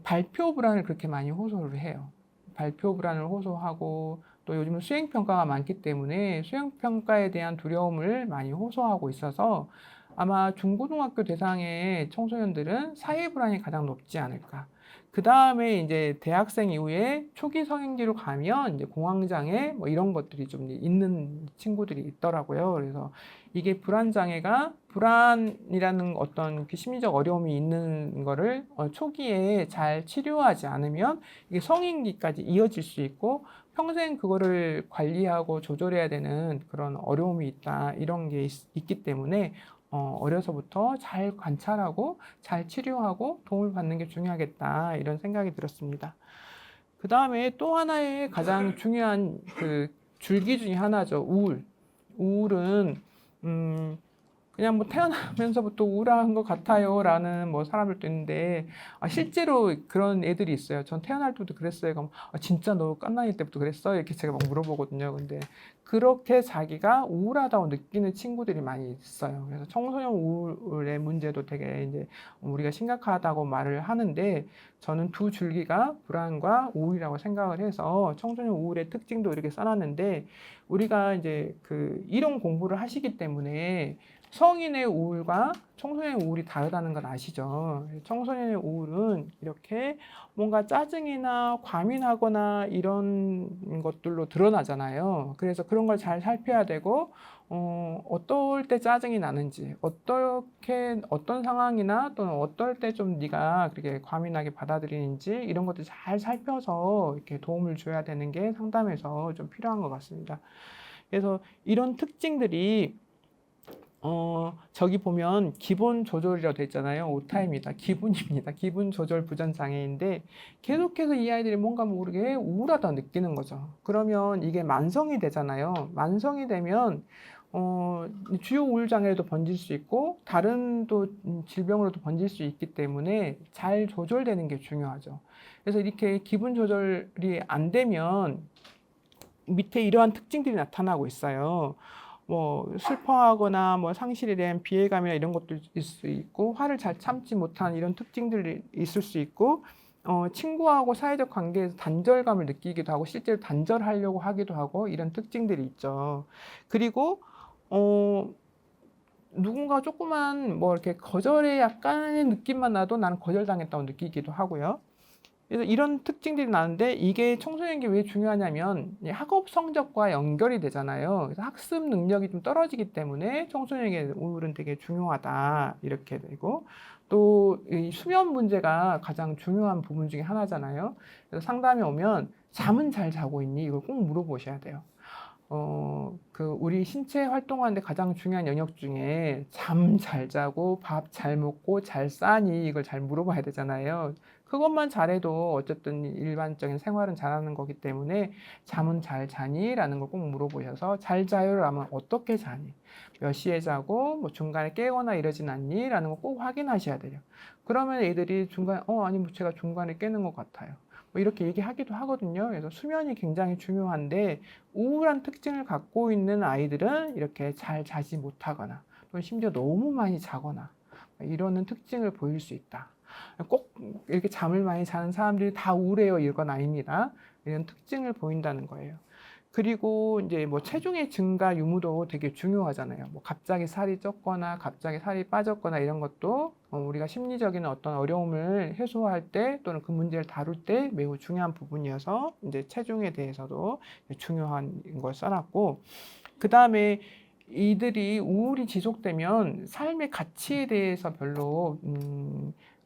발표 불안을 그렇게 많이 호소를 해요. 발표 불안을 호소하고 또 요즘은 수행평가가 많기 때문에 수행평가에 대한 두려움을 많이 호소하고 있어서 아마 중고등학교 대상의 청소년들은 사회 불안이 가장 높지 않을까. 그 다음에 이제 대학생 이후에 초기 성인기로 가면 이제 공황장애 뭐 이런 것들이 좀 있는 친구들이 있더라고요. 그래서 이게 불안장애가 불안이라는 어떤 그 심리적 어려움이 있는 거를 초기에 잘 치료하지 않으면 이게 성인기까지 이어질 수 있고 평생 그거를 관리하고 조절해야 되는 그런 어려움이 있다. 이런 게 있기 때문에 어려서부터 잘 관찰하고 잘 치료하고 도움을 받는 게 중요하겠다. 이런 생각이 들었습니다. 그 다음에 또 하나의 가장 중요한 그 줄기 중에 하나죠. 우울. 우울은 그냥 뭐 태어나면서부터 우울한 것 같아요 라는 뭐 사람들도 있는데 실제로 그런 애들이 있어요. 전 태어날 때부터 그랬어요. 그럼 진짜 너 갓난이 때부터 그랬어? 이렇게 제가 막 물어보거든요. 근데 그렇게 자기가 우울하다고 느끼는 친구들이 많이 있어요. 그래서 청소년 우울의 문제도 되게 이제 우리가 심각하다고 말을 하는데 저는 두 줄기가 불안과 우울이라고 생각을 해서 청소년 우울의 특징도 이렇게 써놨는데 우리가 이제 그 이론 공부를 하시기 때문에 성인의 우울과 청소년의 우울이 다르다는 건 아시죠? 청소년의 우울은 이렇게 뭔가 짜증이나 과민하거나 이런 것들로 드러나잖아요. 그래서 그런 걸 잘 살펴야 되고, 어떨 때 짜증이 나는지, 어떻게, 어떤 상황이나 또는 어떨 때 좀 네가 그렇게 과민하게 받아들이는지 이런 것들 잘 살펴서 이렇게 도움을 줘야 되는 게 상담에서 좀 필요한 것 같습니다. 그래서 이런 특징들이 저기 보면 기분 조절이라고 돼 있잖아요. 오타입니다. 기분입니다. 기분 조절 부전 장애인데 계속해서 이 아이들이 뭔가 모르게 우울하다 느끼는 거죠. 그러면 이게 만성이 되잖아요. 만성이 되면 주요 우울 장애로도 번질 수 있고 다른 또 질병으로도 번질 수 있기 때문에 잘 조절되는 게 중요하죠. 그래서 이렇게 기분 조절이 안 되면 밑에 이러한 특징들이 나타나고 있어요. 뭐 슬퍼하거나 뭐 상실에 대한 비애감이나 이런 것도 있을 수 있고 화를 잘 참지 못한 이런 특징들이 있을 수 있고 친구하고 사회적 관계에서 단절감을 느끼기도 하고 실제로 단절하려고 하기도 하고 이런 특징들이 있죠. 그리고 누군가 조그만 뭐 이렇게 거절의 약간의 느낌만 나도 나는 거절당했다고 느끼기도 하고요. 그래서 이런 특징들이 나는데 이게 청소년기 왜 중요하냐면 학업 성적과 연결이 되잖아요. 그래서 학습 능력이 좀 떨어지기 때문에 청소년에게 우울은 되게 중요하다 이렇게 되고 또 이 수면 문제가 가장 중요한 부분 중에 하나잖아요. 그래서 상담에 오면 잠은 잘 자고 있니? 이걸 꼭 물어보셔야 돼요. 우리 신체 활동하는데 가장 중요한 영역 중에 잠 잘 자고 밥 잘 먹고 잘 싸니 이걸 잘 물어봐야 되잖아요. 그것만 잘해도 어쨌든 일반적인 생활은 잘하는 거기 때문에 잠은 잘 자니? 라는 걸 꼭 물어보셔서 잘 자요? 라면 어떻게 자니? 몇 시에 자고 뭐 중간에 깨거나 이러진 않니? 라는 거 꼭 확인하셔야 돼요. 그러면 애들이 중간에 아니 뭐 제가 중간에 깨는 것 같아요. 뭐 이렇게 얘기하기도 하거든요. 그래서 수면이 굉장히 중요한데 우울한 특징을 갖고 있는 아이들은 이렇게 잘 자지 못하거나 또 심지어 너무 많이 자거나 이러는 특징을 보일 수 있다. 꼭 이렇게 잠을 많이 자는 사람들이 다 우울해요 이건 아닙니다. 이런 특징을 보인다는 거예요. 그리고 이제 뭐 체중의 증가 유무도 되게 중요하잖아요. 뭐 갑자기 살이 쪘거나 갑자기 살이 빠졌거나 이런 것도 우리가 심리적인 어떤 어려움을 해소할 때 또는 그 문제를 다룰 때 매우 중요한 부분이어서 이제 체중에 대해서도 중요한 걸 써놨고 그 다음에 이들이 우울이 지속되면 삶의 가치에 대해서 별로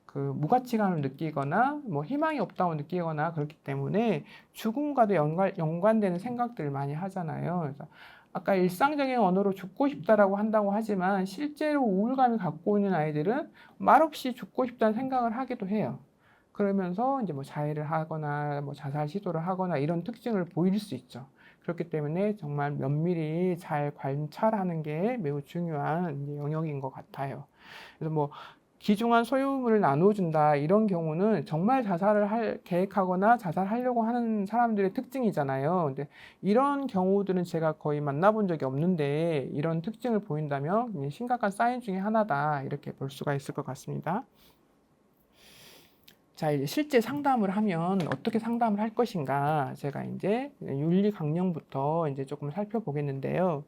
그 무가치감을 느끼거나 뭐 희망이 없다고 느끼거나 그렇기 때문에 죽음과도 연관되는 생각들을 많이 하잖아요. 그래서 아까 일상적인 언어로 죽고 싶다라고 한다고 하지만 실제로 우울감을 갖고 있는 아이들은 말없이 죽고 싶다는 생각을 하기도 해요. 그러면서 이제 뭐 자해를 하거나 뭐 자살 시도를 하거나 이런 특징을 보일 수 있죠. 그렇기 때문에 정말 면밀히 잘 관찰하는 게 매우 중요한 이제 영역인 것 같아요. 그래서 뭐 귀중한 소유물을 나눠준다 이런 경우는 정말 자살을 계획하거나 자살하려고 하는 사람들의 특징이잖아요. 근데 이런 경우들은 제가 거의 만나본 적이 없는데 이런 특징을 보인다면 심각한 사인 중에 하나다 이렇게 볼 수가 있을 것 같습니다. 자, 이제 실제 상담을 하면 어떻게 상담을 할 것인가 제가 이제 윤리 강령부터 이제 조금 살펴보겠는데요.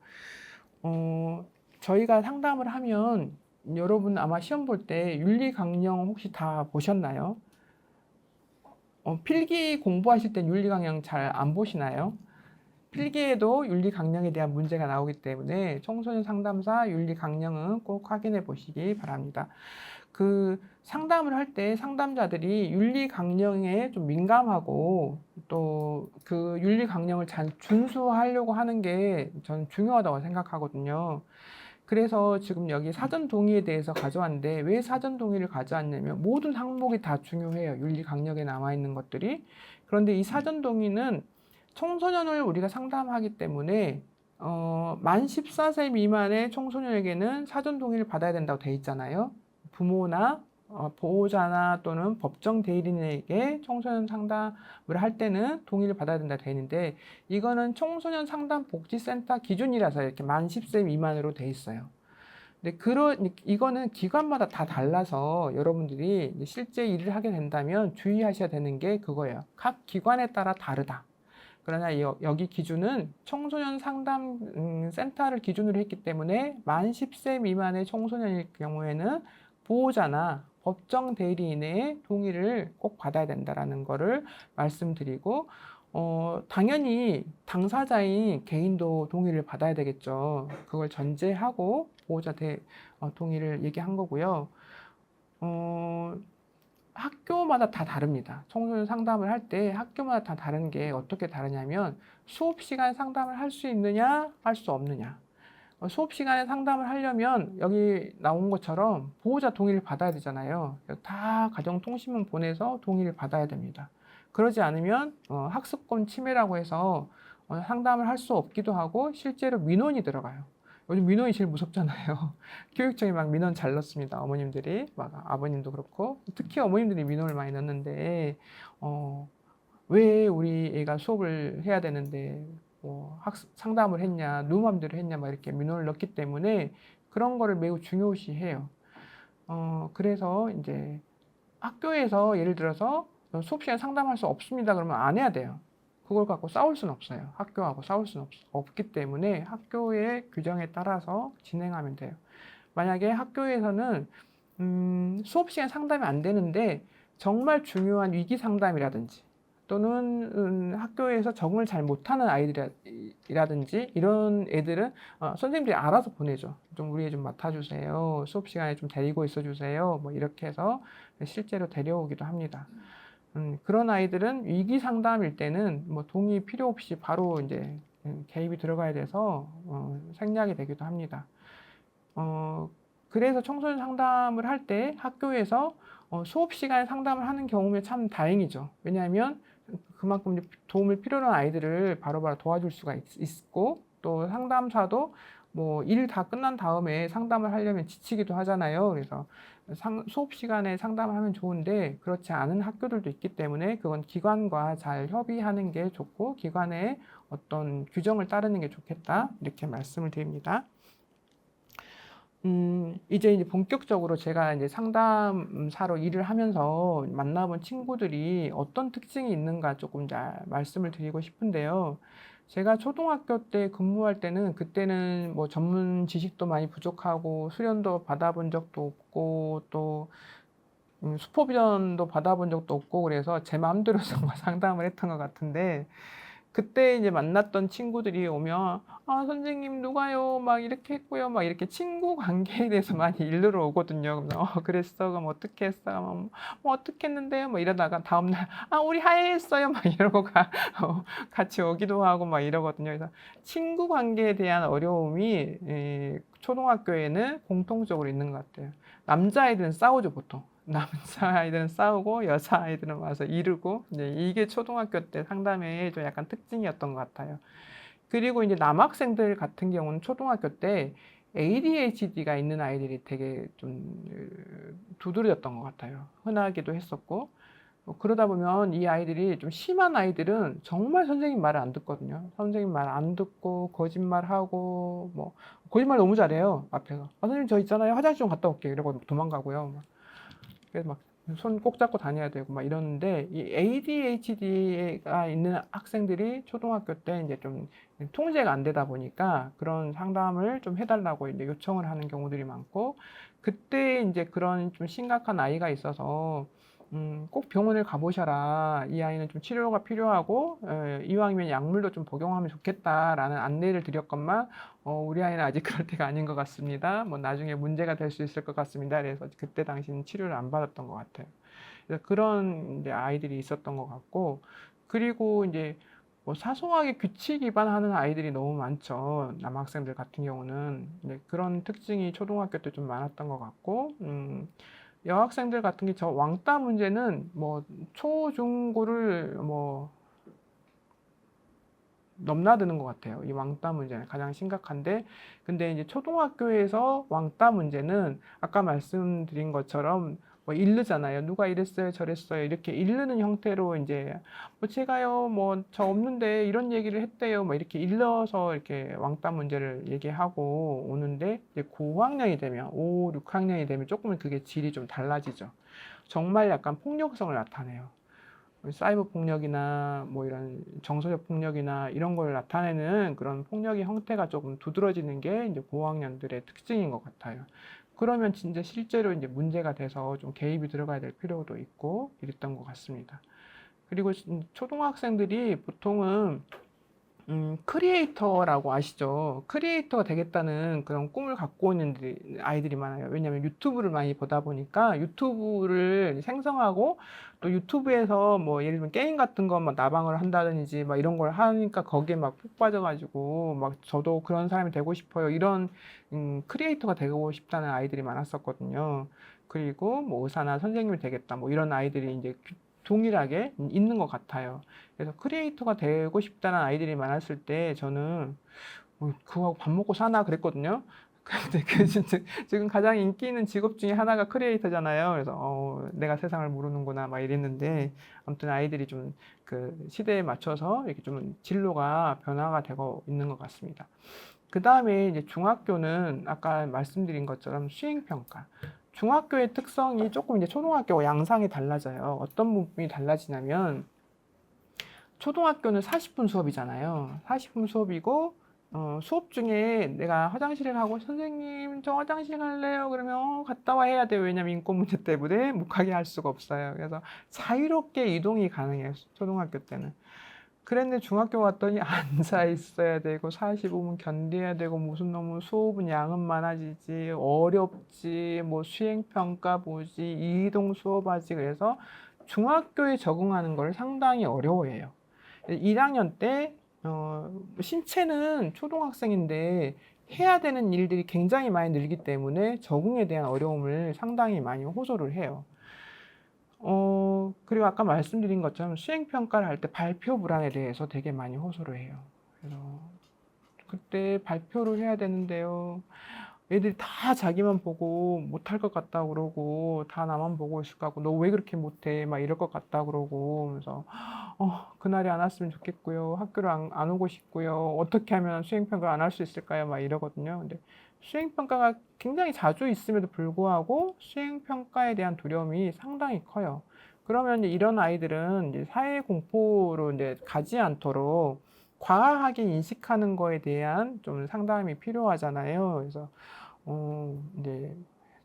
저희가 상담을 하면 여러분 아마 시험 볼 때 윤리 강령 혹시 다 보셨나요? 필기 공부하실 때 윤리 강령 잘 안 보시나요? 필기에도 윤리 강령에 대한 문제가 나오기 때문에 청소년 상담사 윤리 강령은 꼭 확인해 보시기 바랍니다. 그 상담을 할 때 상담자들이 윤리 강령에 좀 민감하고 또 그 윤리 강령을 잘 준수하려고 하는 게 저는 중요하다고 생각하거든요. 그래서 지금 여기 사전 동의에 대해서 가져왔는데 왜 사전 동의를 가져왔냐면 모든 항목이 다 중요해요. 윤리 강령에 남아 있는 것들이. 그런데 이 사전 동의는 청소년을 우리가 상담하기 때문에 만 14세 미만의 청소년에게는 사전 동의를 받아야 된다고 돼 있잖아요. 부모나 보호자나 또는 법정 대리인에게 청소년 상담을 할 때는 동의를 받아야 된다 돼 있는데 이거는 청소년 상담 복지센터 기준이라서 이렇게 만 10세 미만으로 돼 있어요. 근데 이거는 기관마다 다 달라서 여러분들이 실제 일을 하게 된다면 주의하셔야 되는 게 그거예요. 각 기관에 따라 다르다. 그러나 여기 기준은 청소년 상담 센터를 기준으로 했기 때문에 만 10세 미만의 청소년일 경우에는 보호자나 법정 대리인의 동의를 꼭 받아야 된다라는 거를 말씀드리고 당연히 당사자인 개인도 동의를 받아야 되겠죠. 그걸 전제하고 보호자 동의를 얘기한 거고요. 학교마다 다 다릅니다. 청소년 상담을 할 때 학교마다 다 다른 게 어떻게 다르냐면 수업 시간 상담을 할 수 있느냐, 할 수 없느냐. 수업 시간에 상담을 하려면 여기 나온 것처럼 보호자 동의를 받아야 되잖아요. 다 가정통신문 보내서 동의를 받아야 됩니다. 그러지 않으면 학습권 침해라고 해서 상담을 할 수 없기도 하고 실제로 민원이 들어가요. 요즘 민원이 제일 무섭잖아요. 교육청에 막 민원 잘 넣습니다. 어머님들이 막 아버님도 그렇고 특히 어머님들이 민원을 많이 넣는데 왜 우리 애가 수업을 해야 되는데 상담을 했냐, 누구 맘대로 했냐, 막 이렇게 민원을 넣기 때문에 그런 거를 매우 중요시해요. 그래서 이제 학교에서 예를 들어서 수업 시간에 상담할 수 없습니다. 그러면 안 해야 돼요. 그걸 갖고 싸울 수는 없어요. 학교하고 싸울 수는 없기 때문에 학교의 규정에 따라서 진행하면 돼요. 만약에 학교에서는 수업 시간 상담이 안 되는데 정말 중요한 위기 상담이라든지 또는 학교에서 적응을 잘 못하는 아이들이라든지 이런 애들은 선생님들이 알아서 보내죠. 좀 우리 애 좀 맡아주세요. 수업 시간에 좀 데리고 있어주세요. 뭐 이렇게 해서 실제로 데려오기도 합니다. 그런 아이들은 위기 상담일 때는 뭐 동의 필요 없이 바로 이제 개입이 들어가야 돼서 생략이 되기도 합니다. 그래서 청소년 상담을 할 때 학교에서 수업 시간에 상담을 하는 경우면 참 다행이죠. 왜냐하면 그만큼 도움을 필요로 하는 아이들을 바로바로 도와줄 수가 있고 또 상담사도 뭐 일 다 끝난 다음에 상담을 하려면 지치기도 하잖아요. 그래서 수업 시간에 상담을 하면 좋은데 그렇지 않은 학교들도 있기 때문에 그건 기관과 잘 협의하는 게 좋고 기관의 어떤 규정을 따르는 게 좋겠다 이렇게 말씀을 드립니다. 이제 본격적으로 제가 이제 상담사로 일을 하면서 만나본 친구들이 어떤 특징이 있는가 조금 말씀을 드리고 싶은데요. 제가 초등학교 때 근무할 때는 그때는 뭐 전문 지식도 많이 부족하고 수련도 받아본 적도 없고 또 슈퍼비전도 받아본 적도 없고 그래서 제 마음대로 정말 상담을 했던 것 같은데 그때 이제 만났던 친구들이 오면 아, 선생님 누가요? 막 이렇게 했고요. 막 이렇게 친구 관계에 대해서 많이 일러러 오거든요. 그래서 그랬어. 그럼 어떻게 했어? 뭐 어떻게 했는데요? 뭐 이러다가 다음날 아, 우리 하해했어요. 막 이러고 같이 오기도 하고 막 이러거든요. 그래서 친구 관계에 대한 어려움이 초등학교에는 공통적으로 있는 것 같아요. 남자아이들은 싸우죠, 보통. 남자아이들은 싸우고 여자아이들은 와서 이르고 이제 이게 초등학교 때 상담의 좀 약간 특징이었던 것 같아요. 그리고 이제 남학생들 같은 경우는 초등학교 때 ADHD가 있는 아이들이 되게 좀 두드러졌던 것 같아요. 흔하기도 했었고 그러다 보면 이 아이들이 좀 심한 아이들은 정말 선생님 말을 안 듣거든요. 선생님 말 안 듣고 거짓말하고 뭐 거짓말 너무 잘해요. 앞에서 선생님 저 있잖아요. 화장실 좀 갔다 올게요. 이러고 도망가고요. 그래서 막 손 꼭 잡고 다녀야 되고 막 이러는데 이 ADHD가 있는 학생들이 초등학교 때 이제 좀 통제가 안 되다 보니까 그런 상담을 좀 해달라고 이제 요청을 하는 경우들이 많고 그때 이제 그런 좀 심각한 아이가 있어서 꼭 병원을 가보셔라. 이 아이는 좀 치료가 필요하고 이왕이면 약물도 좀 복용하면 좋겠다라는 안내를 드렸건만 우리 아이는 아직 그럴 때가 아닌 것 같습니다. 뭐 나중에 문제가 될 수 있을 것 같습니다. 그래서 그때 당시는 치료를 안 받았던 것 같아요. 그래서 그런 이제 아이들이 있었던 것 같고 그리고 이제 뭐 사소하게 규칙 위반하는 아이들이 너무 많죠. 남학생들 같은 경우는 이제 그런 특징이 초등학교 때 좀 많았던 것 같고 여학생들 같은 게 저 왕따 문제는 뭐 초, 중, 고를 뭐 넘나드는 것 같아요. 이 왕따 문제는 가장 심각한데, 근데 이제 초등학교에서 왕따 문제는 아까 말씀드린 것처럼 뭐 이르잖아요. 누가 이랬어요, 저랬어요. 이렇게 이르는 형태로 이제 뭐 제가요, 뭐 저 없는데 이런 얘기를 했대요. 뭐 이렇게 일러서 이렇게 왕따 문제를 얘기하고 오는데 이제 고학년이 되면 5, 6학년이 되면 조금 그게 질이 좀 달라지죠. 정말 약간 폭력성을 나타내요. 사이버 폭력이나 뭐 이런 정서적 폭력이나 이런 걸 나타내는 그런 폭력의 형태가 조금 두드러지는 게 이제 고학년들의 특징인 것 같아요. 그러면 진짜 실제로 이제 문제가 돼서 좀 개입이 들어가야 될 필요도 있고 이랬던 것 같습니다. 그리고 초등학생들이 보통은 크리에이터라고 아시죠? 크리에이터가 되겠다는 그런 꿈을 갖고 있는 아이들이 많아요. 왜냐하면 유튜브를 많이 보다 보니까 유튜브를 생성하고 또 유튜브에서 뭐 예를 들면 게임 같은 거 막 나방을 한다든지 막 이런 걸 하니까 거기에 막 푹 빠져가지고 막 저도 그런 사람이 되고 싶어요. 이런 크리에이터가 되고 싶다는 아이들이 많았었거든요. 그리고 뭐 의사나 선생님이 되겠다 뭐 이런 아이들이 이제 동일하게 있는 것 같아요. 그래서 크리에이터가 되고 싶다는 아이들이 많았을 때 저는 그거하고 밥 먹고 사나 그랬거든요. 근데 지금 가장 인기 있는 직업 중에 하나가 크리에이터잖아요. 그래서 내가 세상을 모르는구나 막 이랬는데 아무튼 아이들이 좀 그 시대에 맞춰서 이렇게 좀 진로가 변화가 되고 있는 것 같습니다. 그 다음에 이제 중학교는 아까 말씀드린 것처럼 수행평가. 중학교의 특성이 조금 이제 초등학교와 양상이 달라져요. 어떤 부분이 달라지냐면 초등학교는 40분 수업이잖아요. 40분 수업이고 수업 중에 내가 화장실에 가고 선생님 저 화장실 갈래요. 그러면 갔다 와 해야 돼요. 왜냐면 인권 문제 때문에 못 가게 할 수가 없어요. 그래서 자유롭게 이동이 가능해요. 초등학교 때는. 그랬는데 중학교 갔더니 앉아 있어야 되고 45분 견뎌야 되고 무슨 너무 수업은 양은 많아지지 어렵지 뭐 수행평가 보지 이동 수업하지 그래서 중학교에 적응하는 걸 상당히 어려워해요. 1학년 때 신체는 초등학생인데 해야 되는 일들이 굉장히 많이 늘기 때문에 적응에 대한 어려움을 상당히 많이 호소를 해요. 그리고 아까 말씀드린 것처럼 수행평가를 할 때 발표 불안에 대해서 되게 많이 호소를 해요. 그래서 그때 발표를 해야 되는데요. 애들이 다 자기만 보고 못할 것 같다 그러고 다 나만 보고 있을 것 같고 너 왜 그렇게 못해 막 이럴 것 같다 그러고 그래서 그날이 안 왔으면 좋겠고요. 학교를 안 오고 싶고요. 어떻게 하면 수행평가를 안 할 수 있을까요? 막 이러거든요. 근데 수행평가가 굉장히 자주 있음에도 불구하고 수행평가에 대한 두려움이 상당히 커요. 그러면 이런 아이들은 이제 사회 공포로 이제 가지 않도록 과하게 인식하는 거에 대한 좀 상담이 필요하잖아요. 그래서 이제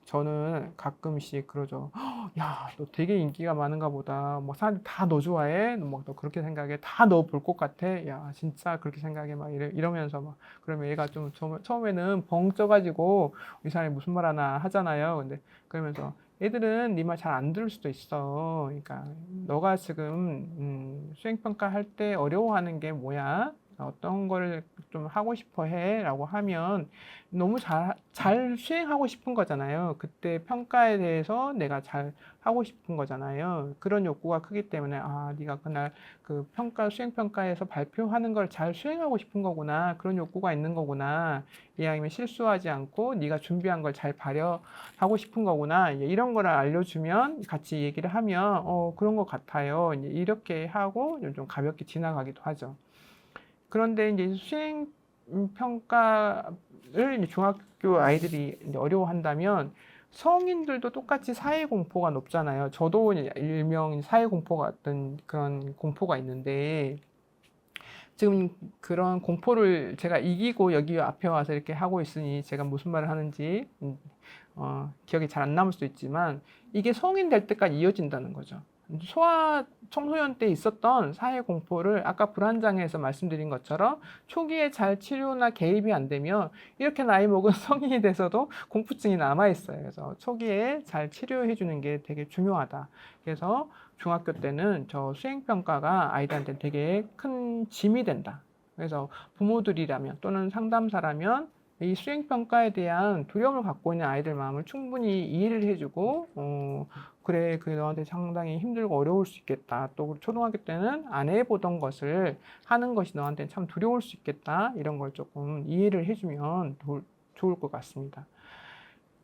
저는 가끔씩 그러죠. 야, 너 되게 인기가 많은가 보다. 뭐 사람들 다 너 좋아해? 뭐 너 그렇게 생각해? 다 너 볼 것 같아? 야, 진짜 그렇게 생각해? 막 이러면서 막 그러면 얘가 좀 처음에는 벙 쪄가지고 이 사람이 무슨 말 하나 하잖아요. 근데 그러면서 애들은 네 말 잘 안 들을 수도 있어. 그러니까 너가 지금 수행평가 할 때 어려워하는 게 뭐야? 어떤 거를 좀 하고 싶어 해? 라고 하면 너무 잘 수행하고 싶은 거잖아요. 그때 평가에 대해서 내가 잘 하고 싶은 거잖아요. 그런 욕구가 크기 때문에 아, 네가 그날 그 수행 평가에서 발표하는 걸 잘 수행하고 싶은 거구나. 그런 욕구가 있는 거구나. 이왕이면 실수하지 않고 네가 준비한 걸 잘 발휘하고 싶은 거구나. 이런 거를 알려주면 같이 얘기를 하면 그런 것 같아요. 이렇게 하고 좀 가볍게 지나가기도 하죠. 그런데 이제 수행 평가를 이제 중학교 아이들이 이제 어려워한다면 성인들도 똑같이 사회 공포가 높잖아요. 저도 일명 사회 공포 같은 그런 공포가 있는데 지금 그런 공포를 제가 이기고 여기 앞에 와서 이렇게 하고 있으니 제가 무슨 말을 하는지 기억이 잘 안 남을 수도 있지만 이게 성인 될 때까지 이어진다는 거죠. 소아 청소년 때 있었던 사회 공포를 아까 불안장애에서 말씀드린 것처럼 초기에 잘 치료나 개입이 안 되면 이렇게 나이 먹은 성인이 돼서도 공포증이 남아 있어요. 그래서 초기에 잘 치료해 주는 게 되게 중요하다. 그래서 중학교 때는 저 수행평가가 아이들한테 되게 큰 짐이 된다. 그래서 부모들이라면 또는 상담사라면 이 수행평가에 대한 두려움을 갖고 있는 아이들 마음을 충분히 이해를 해주고, 그래, 그게 너한테 상당히 힘들고 어려울 수 있겠다. 또 초등학교 때는 안 해보던 것을 하는 것이 너한테 참 두려울 수 있겠다. 이런 걸 조금 이해를 해주면 좋을 것 같습니다.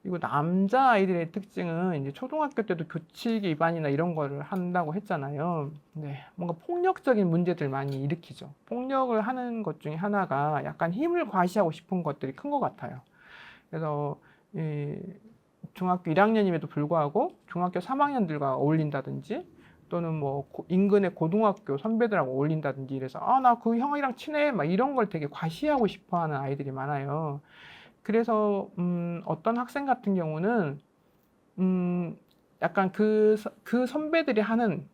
그리고 남자 아이들의 특징은 이제 초등학교 때도 교칙 위반이나 이런 거를 한다고 했잖아요. 네, 뭔가 폭력적인 문제들 많이 일으키죠. 폭력을 하는 것 중에 하나가 약간 힘을 과시하고 싶은 것들이 큰 것 같아요. 그래서 이 중학교 1학년임에도 불구하고 중학교 3학년들과 어울린다든지 또는 뭐 인근의 고등학교 선배들하고 어울린다든지 이래서 아, 나 그 형이랑 친해 막 이런 걸 되게 과시하고 싶어 하는 아이들이 많아요. 그래서 어떤 학생 같은 경우는 약간 그 선배들이 하는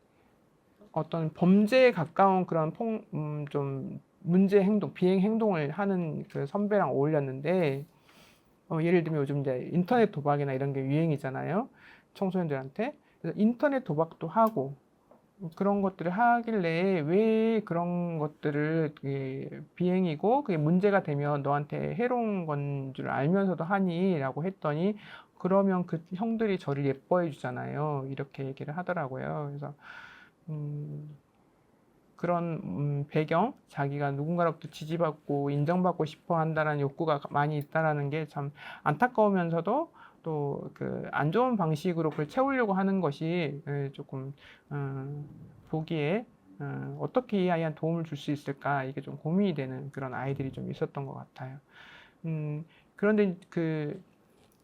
어떤 범죄에 가까운 그런 좀 문제 행동, 비행 행동을 하는 그 선배랑 어울렸는데 예를 들면 요즘 이제 인터넷 도박이나 이런 게 유행이잖아요. 청소년들한테. 그래서 인터넷 도박도 하고 그런 것들을 하길래 왜 그런 것들을 비행이고 그게 문제가 되면 너한테 해로운 건 줄 알면서도 하니? 라고 했더니 그러면 그 형들이 저를 예뻐해 주잖아요. 이렇게 얘기를 하더라고요. 그래서 그런 배경, 자기가 누군가로부터 지지받고 인정받고 싶어 한다는 욕구가 많이 있다라는 게 참 안타까우면서도 또 그 안 좋은 방식으로 그걸 채우려고 하는 것이 조금 보기에 어떻게 이 아이한테 도움을 줄 수 있을까 이게 좀 고민이 되는 그런 아이들이 좀 있었던 것 같아요. 그런데 그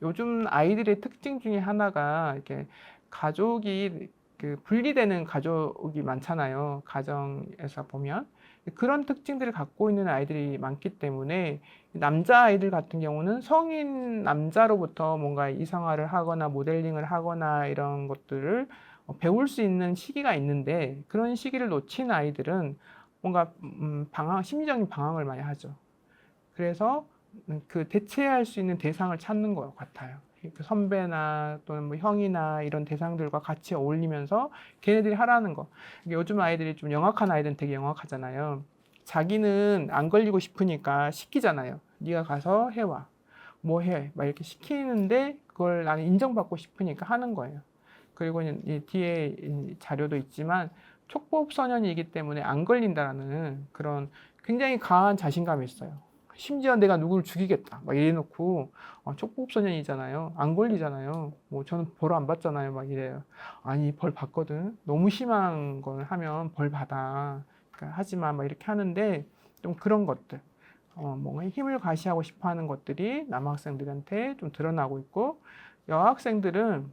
요즘 아이들의 특징 중에 하나가 이렇게 가족이 그 분리되는 가족이 많잖아요. 가정에서 보면. 그런 특징들을 갖고 있는 아이들이 많기 때문에 남자 아이들 같은 경우는 성인 남자로부터 뭔가 이성화를 하거나 모델링을 하거나 이런 것들을 배울 수 있는 시기가 있는데 그런 시기를 놓친 아이들은 뭔가 심리적인 방황을 많이 하죠. 그래서 그 대체할 수 있는 대상을 찾는 것 같아요. 그 선배나 또는 뭐 형이나 이런 대상들과 같이 어울리면서 걔네들이 하라는 거. 요즘 아이들이 좀 영악한 아이들은 되게 영악하잖아요. 자기는 안 걸리고 싶으니까 시키잖아요. 네가 가서 해와. 뭐 해. 막 이렇게 시키는데 그걸 나는 인정받고 싶으니까 하는 거예요. 그리고 이 뒤에 자료도 있지만 촉법 소년이기 때문에 안 걸린다라는 그런 굉장히 강한 자신감이 있어요. 심지어 내가 누구를 죽이겠다 막 이래놓고 촉법소년이잖아요. 안 걸리잖아요. 뭐 저는 벌 안 받잖아요. 막 이래요. 아니 벌 받거든. 너무 심한 걸 하면 벌 받아. 그러니까 하지 마. 막 이렇게 하는데 좀 그런 것들. 뭔가 힘을 과시하고 싶어하는 것들이 남학생들한테 좀 드러나고 있고 여학생들은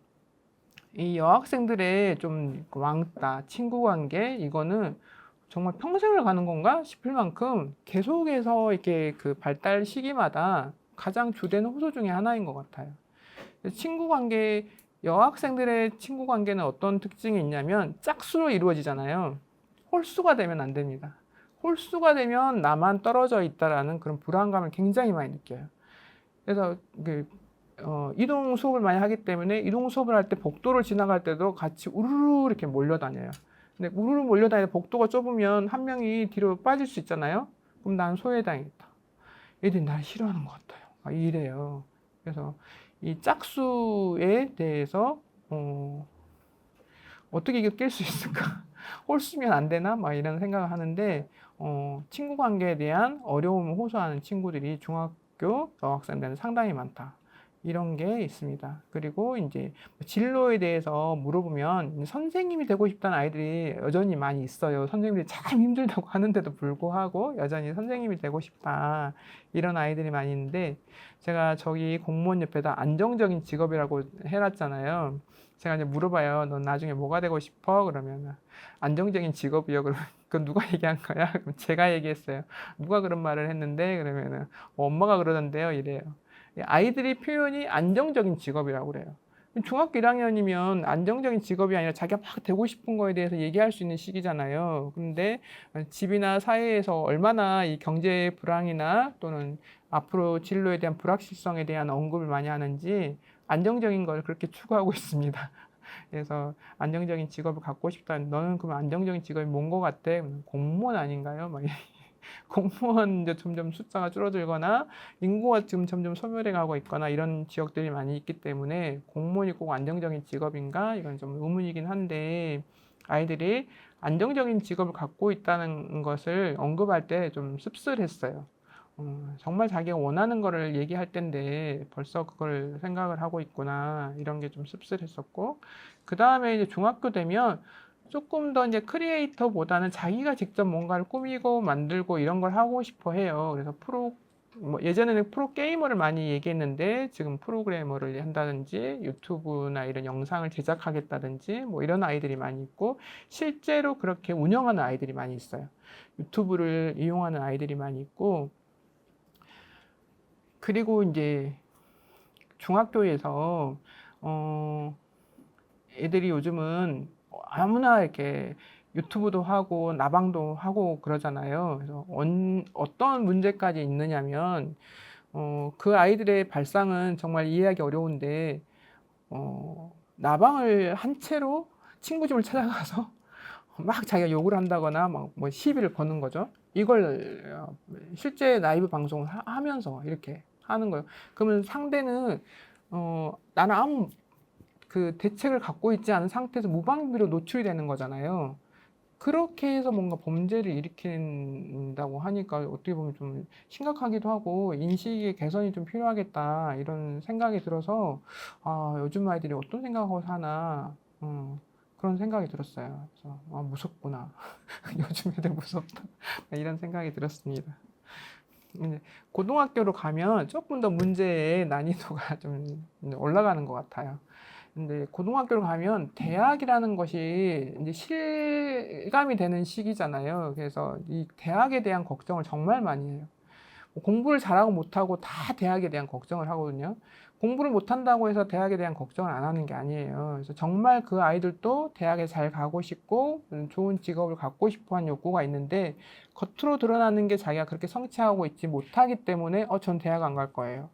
이 여학생들의 좀 왕따, 친구 관계 이거는 정말 평생을 가는 건가 싶을 만큼 계속해서 이렇게 그 발달 시기마다 가장 주된 호소 중에 하나인 것 같아요. 친구 관계, 여학생들의 친구 관계는 어떤 특징이 있냐면 짝수로 이루어지잖아요. 홀수가 되면 안 됩니다. 홀수가 되면 나만 떨어져 있다라는 그런 불안감을 굉장히 많이 느껴요. 그래서 이동 수업을 많이 하기 때문에 이동 수업을 할 때 복도를 지나갈 때도 같이 우르르 이렇게 몰려다녀요. 근데 우르르 몰려다니는 복도가 좁으면 한 명이 뒤로 빠질 수 있잖아요. 그럼 난 소외당했다. 애들이 날 싫어하는 것 같아요. 이래요. 그래서 이 짝수에 대해서 어떻게 이거 깰 수 있을까? 홀수면 안 되나? 막 이런 생각을 하는데 친구 관계에 대한 어려움을 호소하는 친구들이 중학교 여학생들은 상당히 많다. 이런 게 있습니다. 그리고 이제 진로에 대해서 물어보면 선생님이 되고 싶다는 아이들이 여전히 많이 있어요. 선생님들이 참 힘들다고 하는데도 불구하고 여전히 선생님이 되고 싶다. 이런 아이들이 많이 있는데 제가 저기 공무원 옆에다 안정적인 직업이라고 해놨잖아요. 제가 이제 물어봐요. 넌 나중에 뭐가 되고 싶어? 그러면 안정적인 직업이요. 그러면 그건 누가 얘기한 거야? 그럼 제가 얘기했어요. 누가 그런 말을 했는데 그러면은 엄마가 그러던데요. 이래요. 아이들이 표현이 안정적인 직업이라고 그래요. 중학교 1학년이면 안정적인 직업이 아니라 자기가 막 되고 싶은 거에 대해서 얘기할 수 있는 시기잖아요. 그런데 집이나 사회에서 얼마나 이 경제 불황이나 또는 앞으로 진로에 대한 불확실성에 대한 언급을 많이 하는지 안정적인 걸 그렇게 추구하고 있습니다. 그래서 안정적인 직업을 갖고 싶다. 너는 그럼 안정적인 직업이 뭔 것 같아? 공무원 아닌가요? 막 공무원 이제 점점 숫자가 줄어들거나 인구가 지금 점점 소멸해 가고 있거나 이런 지역들이 많이 있기 때문에 공무원이 꼭 안정적인 직업인가? 이건 좀 의문이긴 한데 아이들이 안정적인 직업을 갖고 있다는 것을 언급할 때 좀 씁쓸했어요. 정말 자기가 원하는 거를 얘기할 텐데 벌써 그걸 생각을 하고 있구나 이런 게 좀 씁쓸했었고 그 다음에 이제 중학교 되면 조금 더 이제 크리에이터보다는 자기가 직접 뭔가를 꾸미고 만들고 이런 걸 하고 싶어 해요. 그래서 예전에는 프로 게이머를 많이 얘기했는데 지금 프로그래머를 한다든지 유튜브나 이런 영상을 제작하겠다든지 뭐 이런 아이들이 많이 있고 실제로 그렇게 운영하는 아이들이 많이 있어요. 유튜브를 이용하는 아이들이 많이 있고 그리고 이제 중학교에서 애들이 요즘은 아무나 이렇게 유튜브도 하고 나방도 하고 그러잖아요. 그래서 어떤 문제까지 있느냐면 그 아이들의 발상은 정말 이해하기 어려운데 나방을 한 채로 친구 집을 찾아가서 막 자기가 욕을 한다거나 막 뭐 시비를 거는 거죠. 이걸 실제 라이브 방송을 하면서 이렇게 하는 거예요. 그러면 상대는 나는 아무 그 대책을 갖고 있지 않은 상태에서 무방비로 노출이 되는 거잖아요. 그렇게 해서 뭔가 범죄를 일으킨다고 하니까 어떻게 보면 좀 심각하기도 하고 인식의 개선이 좀 필요하겠다 이런 생각이 들어서 요즘 아이들이 어떤 생각하고 사나 그런 생각이 들었어요. 그래서 무섭구나. 요즘 애들 무섭다. 이런 생각이 들었습니다. 고등학교로 가면 조금 더 문제의 난이도가 좀 올라가는 것 같아요. 근데 고등학교를 가면 대학이라는 것이 이제 실감이 되는 시기잖아요. 그래서 이 대학에 대한 걱정을 정말 많이 해요. 공부를 잘하고 못하고 다 대학에 대한 걱정을 하거든요. 공부를 못한다고 해서 대학에 대한 걱정을 안 하는 게 아니에요. 그래서 정말 그 아이들도 대학에 잘 가고 싶고 좋은 직업을 갖고 싶어 하는 욕구가 있는데 겉으로 드러나는 게 자기가 그렇게 성취하고 있지 못하기 때문에 전 대학 안 갈 거예요.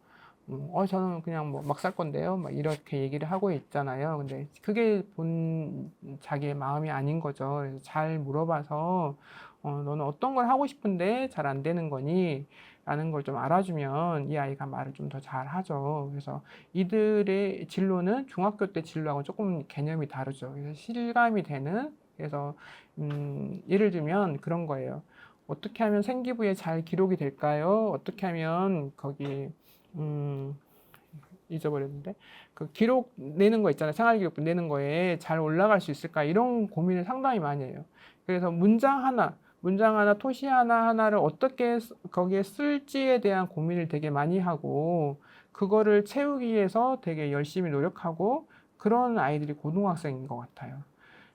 저는 그냥 뭐 막 살 건데요. 막 이렇게 얘기를 하고 있잖아요. 근데 그게 본 자기의 마음이 아닌 거죠. 그래서 잘 물어봐서 너는 어떤 걸 하고 싶은데 잘 안 되는 거니? 라는 걸 좀 알아주면 이 아이가 말을 좀 더 잘 하죠. 그래서 이들의 진로는 중학교 때 진로하고 조금 개념이 다르죠. 그래서 실감이 되는, 그래서, 예를 들면 그런 거예요. 어떻게 하면 생기부에 잘 기록이 될까요? 어떻게 하면 거기, 잊어버렸는데, 그 기록 내는 거 있잖아요. 생활기록부 내는 거에 잘 올라갈 수 있을까? 이런 고민을 상당히 많이 해요. 그래서 문장 하나, 토시 하나를 어떻게 거기에 쓸지에 대한 고민을 되게 많이 하고, 그거를 채우기 위해서 되게 열심히 노력하고, 그런 아이들이 고등학생인 것 같아요.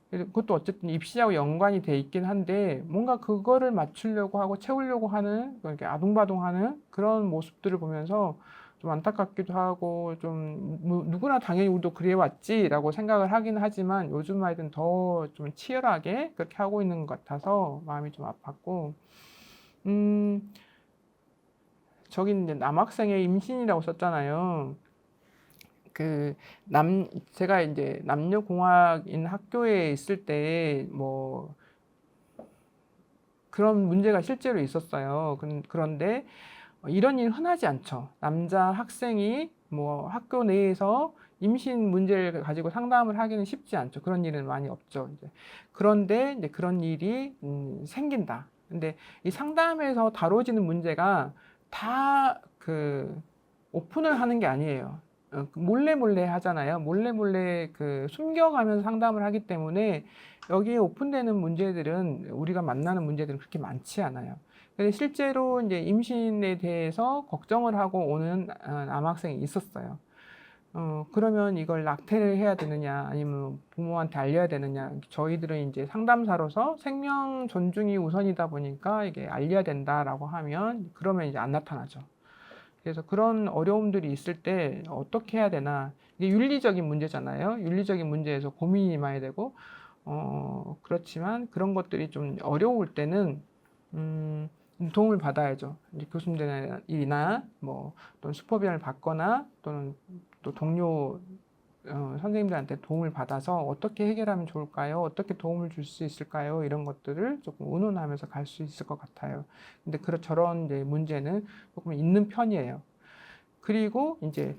그것도 어쨌든 입시하고 연관이 돼 있긴 한데, 뭔가 그거를 맞추려고 하고 채우려고 하는, 이렇게 아둥바둥하는 그런 모습들을 보면서 좀 안타깝기도 하고 좀 누구나 당연히 우리도 그래왔지라고 생각을 하긴 하지만 요즘 아이들은 더 좀 치열하게 그렇게 하고 있는 것 같아서 마음이 좀 아팠고 저기 이제 남학생의 임신이라고 썼잖아요. 제가 이제 남녀공학인 학교에 있을 때 뭐 그런 문제가 실제로 있었어요. 그런데 이런 일 흔하지 않죠. 남자 학생이 뭐 학교 내에서 임신 문제를 가지고 상담을 하기는 쉽지 않죠. 그런 일은 많이 없죠. 이제. 그런데 이제 그런 일이 생긴다. 근데 이 상담에서 다뤄지는 문제가 다 오픈을 하는 게 아니에요. 몰래 몰래 하잖아요. 몰래 몰래 숨겨가면서 상담을 하기 때문에 여기에 오픈되는 문제들은 우리가 만나는 문제들은 그렇게 많지 않아요. 근데 실제로 이제 임신에 대해서 걱정을 하고 오는 남학생이 있었어요. 그러면 이걸 낙태를 해야 되느냐, 아니면 부모한테 알려야 되느냐. 저희들은 이제 상담사로서 생명 존중이 우선이다 보니까 이게 알려야 된다라고 하면, 그러면 이제 안 나타나죠. 그래서 그런 어려움들이 있을 때 어떻게 해야 되나. 이게 윤리적인 문제잖아요. 윤리적인 문제에서 고민이 많이 되고, 그렇지만 그런 것들이 좀 어려울 때는, 도움을 받아야죠. 이제 교수님들이나 뭐 또는 슈퍼비전을 받거나 또는 또 동료 선생님들한테 도움을 받아서 어떻게 해결하면 좋을까요? 어떻게 도움을 줄 수 있을까요? 이런 것들을 조금 의논하면서 갈 수 있을 것 같아요. 근데 저런 이제 문제는 조금 있는 편이에요. 그리고 이제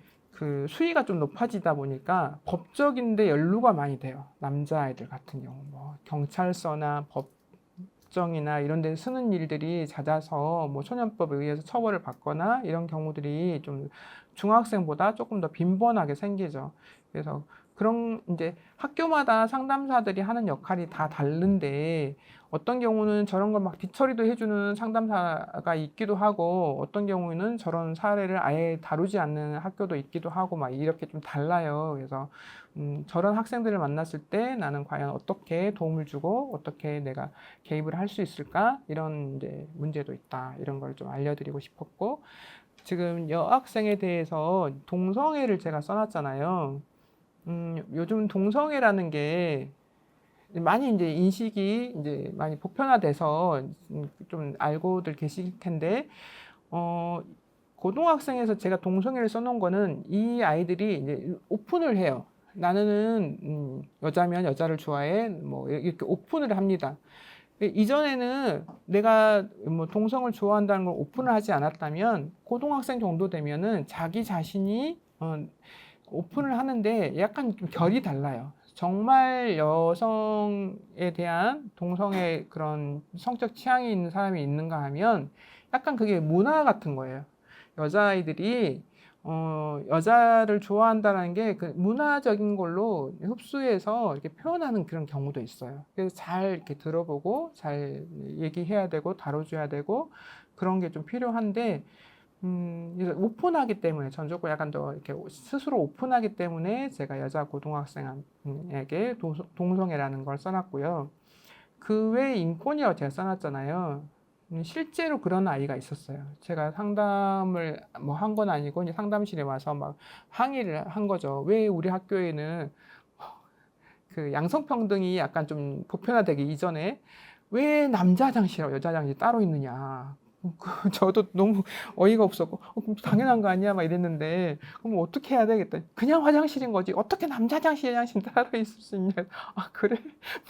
수위가 좀 높아지다 보니까 법적인데 연루가 많이 돼요. 남자아이들 같은 경우 뭐 경찰서나 법정이나 이런 데 쓰는 일들이 잦아서 뭐 소년법에 의해서 처벌을 받거나 이런 경우들이 좀 중학생보다 조금 더 빈번하게 생기죠. 그래서 그런 이제 학교마다 상담사들이 하는 역할이 다 다른데 어떤 경우는 저런 걸 막 뒤처리도 해주는 상담사가 있기도 하고 어떤 경우에는 저런 사례를 아예 다루지 않는 학교도 있기도 하고 막 이렇게 좀 달라요. 그래서 저런 학생들을 만났을 때 나는 과연 어떻게 도움을 주고 어떻게 내가 개입을 할 수 있을까? 이런 이제 문제도 있다. 이런 걸 좀 알려드리고 싶었고 지금 여학생에 대해서 동성애를 제가 써놨잖아요. 요즘 동성애라는 게 많이 이제 인식이 이제 많이 보편화돼서 좀 알고들 계실 텐데, 고등학생에서 제가 동성애를 써놓은 거는 이 아이들이 이제 오픈을 해요. 나는 여자면 여자를 좋아해. 뭐 이렇게 오픈을 합니다. 이전에는 내가 뭐 동성을 좋아한다는 걸 오픈을 하지 않았다면 고등학생 정도 되면은 자기 자신이 오픈을 하는데 약간 좀 결이 달라요. 정말 여성에 대한 동성의 그런 성적 취향이 있는 사람이 있는가 하면 약간 그게 문화 같은 거예요. 여자아이들이 여자를 좋아한다는 게 그 문화적인 걸로 흡수해서 이렇게 표현하는 그런 경우도 있어요. 그래서 잘 이렇게 들어보고 잘 얘기해야 되고 다뤄줘야 되고 그런 게 좀 필요한데 오픈하기 때문에 전적으로 약간 더 이렇게 스스로 오픈하기 때문에 제가 여자 고등학생에게 동성애라는 걸 써놨고요. 그 외에 인권이라고 제가 써놨잖아요. 실제로 그런 아이가 있었어요. 제가 상담을 뭐 한 건 아니고 이제 상담실에 와서 막 항의를 한 거죠. 왜 우리 학교에는 양성평등이 약간 좀 보편화되기 이전에 왜 남자 화장실하고 여자 화장실 따로 있느냐. 저도 너무 어이가 없었고, 그럼 당연한 거 아니야? 막 이랬는데, 그럼 어떻게 해야 되겠다. 그냥 화장실인 거지. 어떻게 남자 화장실, 화장실 따로 있을 수 있냐. 아, 그래?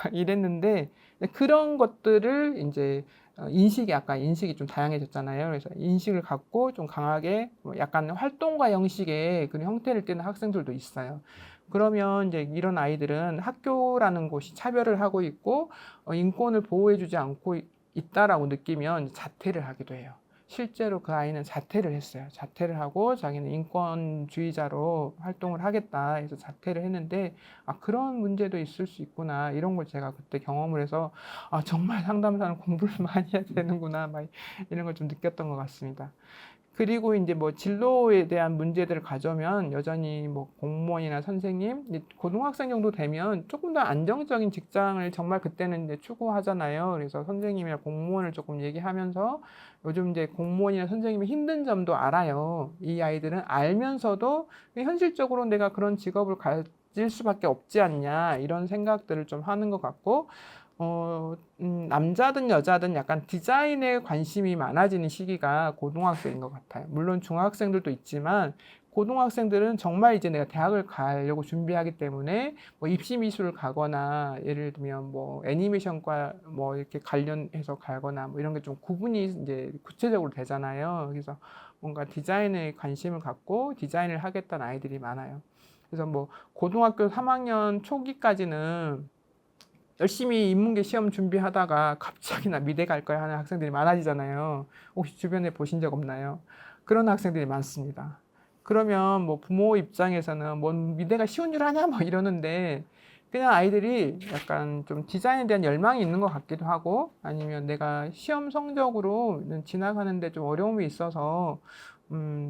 막 이랬는데, 그런 것들을 이제 아까 인식이 좀 다양해졌잖아요. 그래서 인식을 갖고 좀 강하게 뭐 약간 활동가 형식의 그런 형태를 띠는 학생들도 있어요. 그러면 이제 이런 아이들은 학교라는 곳이 차별을 하고 있고 인권을 보호해주지 않고 있다라고 느끼면 자퇴를 하기도 해요. 실제로 그 아이는 자퇴를 했어요. 자퇴를 하고 자기는 인권주의자로 활동을 하겠다 해서 자퇴를 했는데 그런 문제도 있을 수 있구나 이런 걸 제가 그때 경험을 해서 정말 상담사는 공부를 많이 해야 되는구나 막 이런 걸 좀 느꼈던 것 같습니다. 그리고 이제 뭐 진로에 대한 문제들을 가져오면 여전히 뭐 공무원이나 선생님, 이제 고등학생 정도 되면 조금 더 안정적인 직장을 정말 그때는 이제 추구하잖아요. 그래서 선생님이나 공무원을 조금 얘기하면서 요즘 이제 공무원이나 선생님이 힘든 점도 알아요. 이 아이들은 알면서도 현실적으로 내가 그런 직업을 가질 수밖에 없지 않냐 이런 생각들을 좀 하는 것 같고 남자든 여자든 약간 디자인에 관심이 많아지는 시기가 고등학생인 것 같아요. 물론 중학생들도 있지만 고등학생들은 정말 이제 내가 대학을 가려고 준비하기 때문에 뭐 입시 미술을 가거나 예를 들면 뭐 애니메이션과 뭐 이렇게 관련해서 가거나 뭐 이런 게 좀 구분이 이제 구체적으로 되잖아요. 그래서 뭔가 디자인에 관심을 갖고 디자인을 하겠다는 아이들이 많아요. 그래서 뭐 고등학교 3학년 초기까지는 열심히 인문계 시험 준비하다가 갑자기 나 미대 갈 거야 하는 학생들이 많아지잖아요. 혹시 주변에 보신 적 없나요? 그런 학생들이 많습니다. 그러면 뭐 부모 입장에서는 뭐 미대가 쉬운 줄 아냐 뭐 이러는데 그냥 아이들이 약간 좀 디자인에 대한 열망이 있는 것 같기도 하고 아니면 내가 시험 성적으로 지나가는데 좀 어려움이 있어서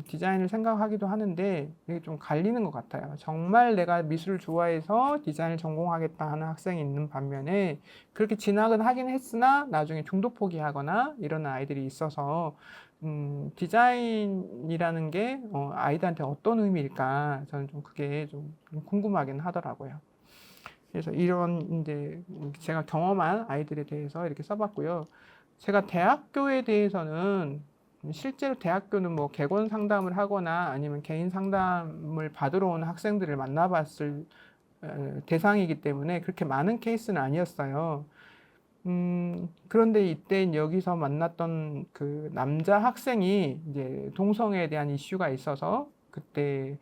디자인을 생각하기도 하는데 이게 좀 갈리는 것 같아요. 정말 내가 미술을 좋아해서 디자인을 전공하겠다 하는 학생이 있는 반면에 그렇게 진학은 하긴 했으나 나중에 중도 포기하거나 이런 아이들이 있어서 디자인이라는 게 아이들한테 어떤 의미일까 저는 좀 그게 좀 궁금하긴 하더라고요. 그래서 이런 이제 제가 경험한 아이들에 대해서 이렇게 써봤고요. 제가 대학교에 대해서는 실제로 대학교는 뭐 객원 상담을 하거나 아니면 개인 상담을 받으러 오는 학생들을 만나봤을 대상이기 때문에 그렇게 많은 케이스는 아니었어요. 그런데 이때 여기서 만났던 그 남자 학생이 이제 동성애에 대한 이슈가 있어서 그때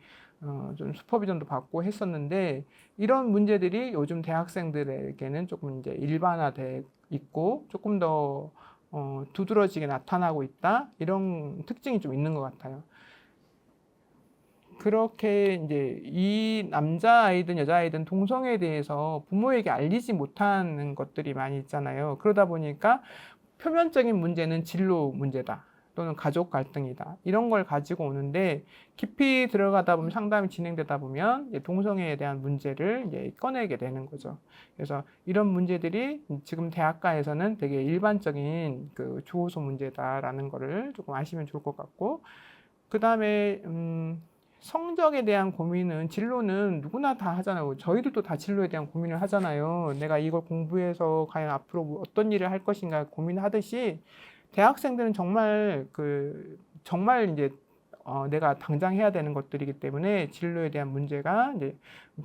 좀 슈퍼비전도 받고 했었는데 이런 문제들이 요즘 대학생들에게는 조금 이제 일반화돼 있고 조금 더 두드러지게 나타나고 있다 이런 특징이 좀 있는 것 같아요. 그렇게 이제 이 남자아이든 여자아이든 동성애에 대해서 부모에게 알리지 못하는 것들이 많이 있잖아요. 그러다 보니까 표면적인 문제는 진로 문제다. 또는 가족 갈등이다. 이런 걸 가지고 오는데 깊이 들어가다 보면 상담이 진행되다 보면 동성애에 대한 문제를 이제 꺼내게 되는 거죠. 그래서 이런 문제들이 지금 대학가에서는 되게 일반적인 그 주호소 문제다라는 거를 조금 아시면 좋을 것 같고 그 다음에 성적에 대한 고민은 진로는 누구나 다 하잖아요. 저희들도 다 진로에 대한 고민을 하잖아요. 내가 이걸 공부해서 과연 앞으로 어떤 일을 할 것인가 고민하듯이 대학생들은 정말 정말 이제 내가 당장 해야 되는 것들이기 때문에 진로에 대한 문제가 이제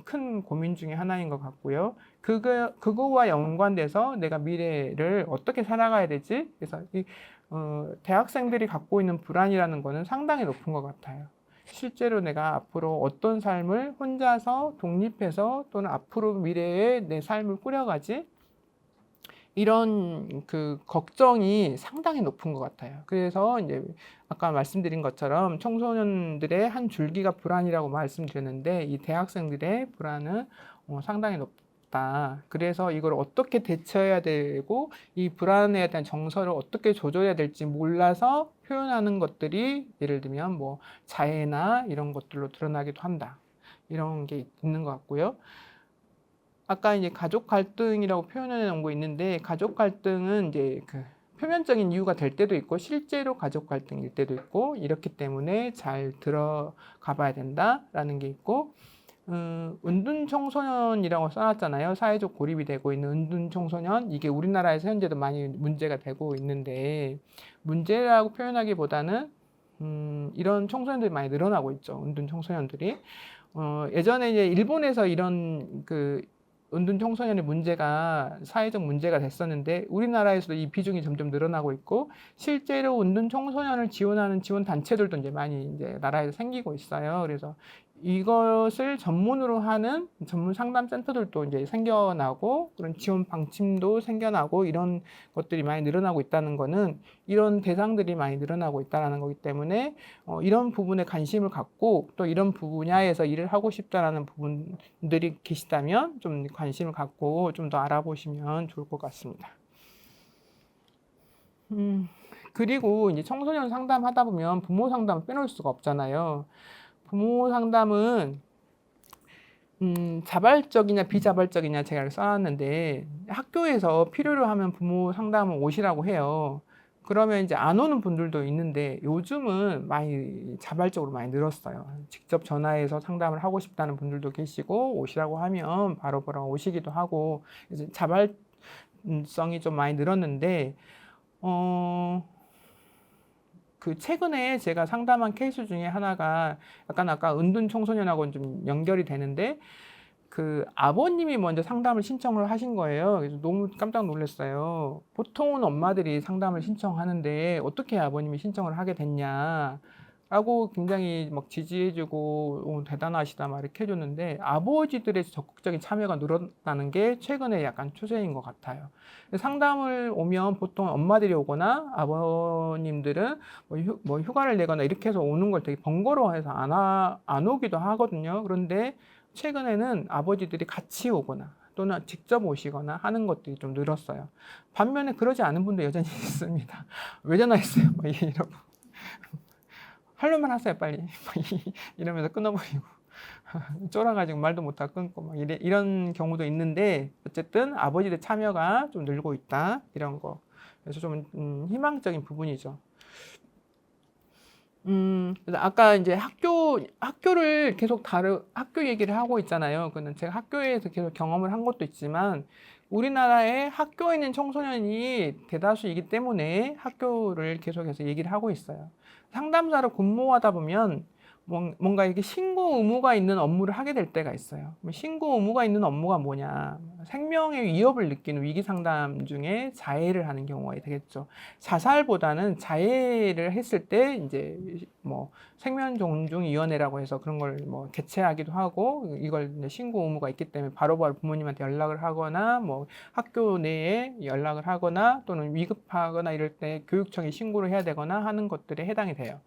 큰 고민 중에 하나인 것 같고요. 그거와 연관돼서 내가 미래를 어떻게 살아가야 되지? 그래서 대학생들이 갖고 있는 불안이라는 거는 상당히 높은 것 같아요. 실제로 내가 앞으로 어떤 삶을 혼자서 독립해서 또는 앞으로 미래에 내 삶을 꾸려가지? 이런 그 걱정이 상당히 높은 것 같아요. 그래서 이제 아까 말씀드린 것처럼 청소년들의 한 줄기가 불안이라고 말씀드렸는데 이 대학생들의 불안은 상당히 높다. 그래서 이걸 어떻게 대처해야 되고 이 불안에 대한 정서를 어떻게 조절해야 될지 몰라서 표현하는 것들이 예를 들면 뭐 자해나 이런 것들로 드러나기도 한다. 이런 게 있는 것 같고요. 아까 이제 가족 갈등이라고 표현해 놓은 거 있는데 가족 갈등은 이제 그 표면적인 이유가 될 때도 있고 실제로 가족 갈등일 때도 있고 이렇기 때문에 잘 들어가 봐야 된다라는 게 있고 은둔 청소년이라고 써놨잖아요. 사회적 고립이 되고 있는 은둔 청소년 이게 우리나라에서 현재도 많이 문제가 되고 있는데 문제라고 표현하기보다는 이런 청소년들이 많이 늘어나고 있죠. 은둔 청소년들이 예전에 이제 일본에서 이런 그 은둔 청소년의 문제가 사회적 문제가 됐었는데 우리나라에서도 이 비중이 점점 늘어나고 있고 실제로 은둔 청소년을 지원하는 지원 단체들도 이제 많이 이제 나라에서 생기고 있어요. 그래서 이것을 전문으로 하는 전문 상담 센터들도 이제 생겨나고 그런 지원 방침도 생겨나고 이런 것들이 많이 늘어나고 있다는 거는 이런 대상들이 많이 늘어나고 있다는 거기 때문에 이런 부분에 관심을 갖고 또 이런 분야에서 일을 하고 싶다라는 부분들이 계시다면 좀 관심을 갖고 좀 더 알아보시면 좋을 것 같습니다. 그리고 이제 청소년 상담하다 보면 부모 상담을 빼놓을 수가 없잖아요. 부모 상담은 자발적이냐 비자발적이냐 제가 써놨는데 학교에서 필요로 하면 부모 상담을 오시라고 해요. 그러면 이제 안 오는 분들도 있는데 요즘은 많이 자발적으로 많이 늘었어요. 직접 전화해서 상담을 하고 싶다는 분들도 계시고 오시라고 하면 바로 오시기도 하고 이제 자발성이 좀 많이 늘었는데 그 최근에 제가 상담한 케이스 중에 하나가 약간 아까 은둔 청소년하고는 좀 연결이 되는데 그 아버님이 먼저 상담을 신청을 하신 거예요. 그래서 너무 깜짝 놀랐어요. 보통은 엄마들이 상담을 신청하는데 어떻게 아버님이 신청을 하게 됐냐 라고 굉장히 막 지지해주고 대단하시다 막 이렇게 해줬는데 아버지들의 적극적인 참여가 늘었다는 게 최근에 약간 추세인 것 같아요. 상담을 오면 보통 엄마들이 오거나 아버님들은 뭐 휴가를 내거나 이렇게 해서 오는 걸 되게 번거로워해서 안 오기도 하거든요. 그런데 최근에는 아버지들이 같이 오거나 또는 직접 오시거나 하는 것들이 좀 늘었어요. 반면에 그러지 않은 분도 여전히 있습니다. 왜 전화했어요? 막 이러고. 할 말만 하세요, 빨리. 이러면서 끊어버리고. 쫄아가지고 말도 못하고 끊고 막 이런 경우도 있는데 어쨌든 아버지들 참여가 좀 늘고 있다. 이런 거. 그래서 좀 희망적인 부분이죠. 그래서 아까 이제 학교를 계속 학교 얘기를 하고 있잖아요. 그는 제가 학교에서 계속 경험을 한 것도 있지만, 우리나라에 학교에 있는 청소년이 대다수이기 때문에 학교를 계속해서 얘기를 하고 있어요. 상담사로 근무하다 보면 뭔가 이렇게 신고 의무가 있는 업무를 하게 될 때가 있어요. 신고 의무가 있는 업무가 뭐냐? 생명의 위협을 느끼는 위기 상담 중에 자해를 하는 경우가 되겠죠. 자살보다는 자해를 했을 때 이제 뭐 생명존중위원회라고 해서 그런 걸 뭐 개최하기도 하고 이걸 이제 신고 의무가 있기 때문에 바로바로 부모님한테 연락을 하거나 뭐 학교 내에 연락을 하거나 또는 위급하거나 이럴 때 교육청에 신고를 해야 되거나 하는 것들에 해당이 돼요.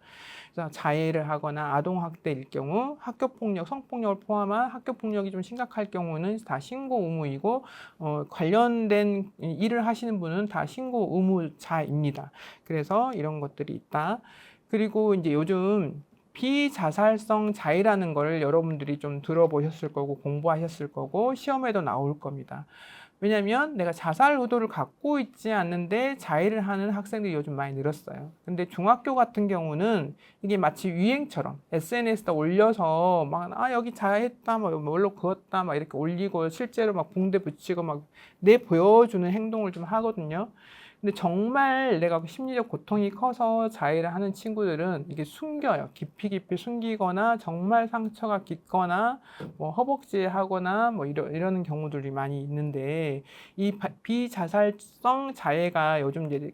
자해를 하거나 아동학대일 경우 학교폭력, 성폭력을 포함한 학교폭력이 좀 심각할 경우는 다 신고 의무이고 관련된 일을 하시는 분은 다 신고 의무자입니다. 그래서 이런 것들이 있다. 그리고 이제 요즘 비자살성 자해라는 걸 여러분들이 좀 들어보셨을 거고 공부하셨을 거고 시험에도 나올 겁니다. 왜냐면 내가 자살 의도를 갖고 있지 않는데 자해를 하는 학생들이 요즘 많이 늘었어요. 근데 중학교 같은 경우는 이게 마치 유행처럼 SNS에다 올려서 막 여기 자해했다 막 뭘로 그었다 막 이렇게 올리고 실제로 막 붕대 붙이고 막 내 보여주는 행동을 좀 하거든요. 근데 정말 내가 심리적 고통이 커서 자해를 하는 친구들은 이게 숨겨요. 깊이 숨기거나 정말 상처가 깊거나 뭐 허벅지에 하거나 뭐 이러는 경우들이 많이 있는데 이 비자살성 자해가 요즘 이제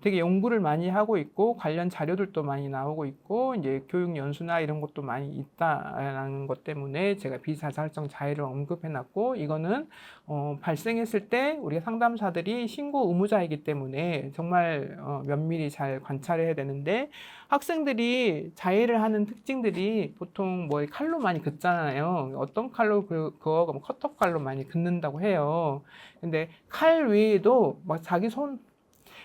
되게 연구를 많이 하고 있고 관련 자료들도 많이 나오고 있고 이제 교육 연수나 이런 것도 많이 있다라는 것 때문에 제가 비자살성 자해를 언급해놨고 이거는 발생했을 때 우리 상담사들이 신고 의무자이기 때문에 정말 면밀히 잘 관찰해야 되는데 학생들이 자해를 하는 특징들이 보통 뭐 칼로 많이 긋잖아요. 어떤 칼로 그거 뭐 커터 칼로 많이 긋는다고 해요. 근데 칼 외에도 막 자기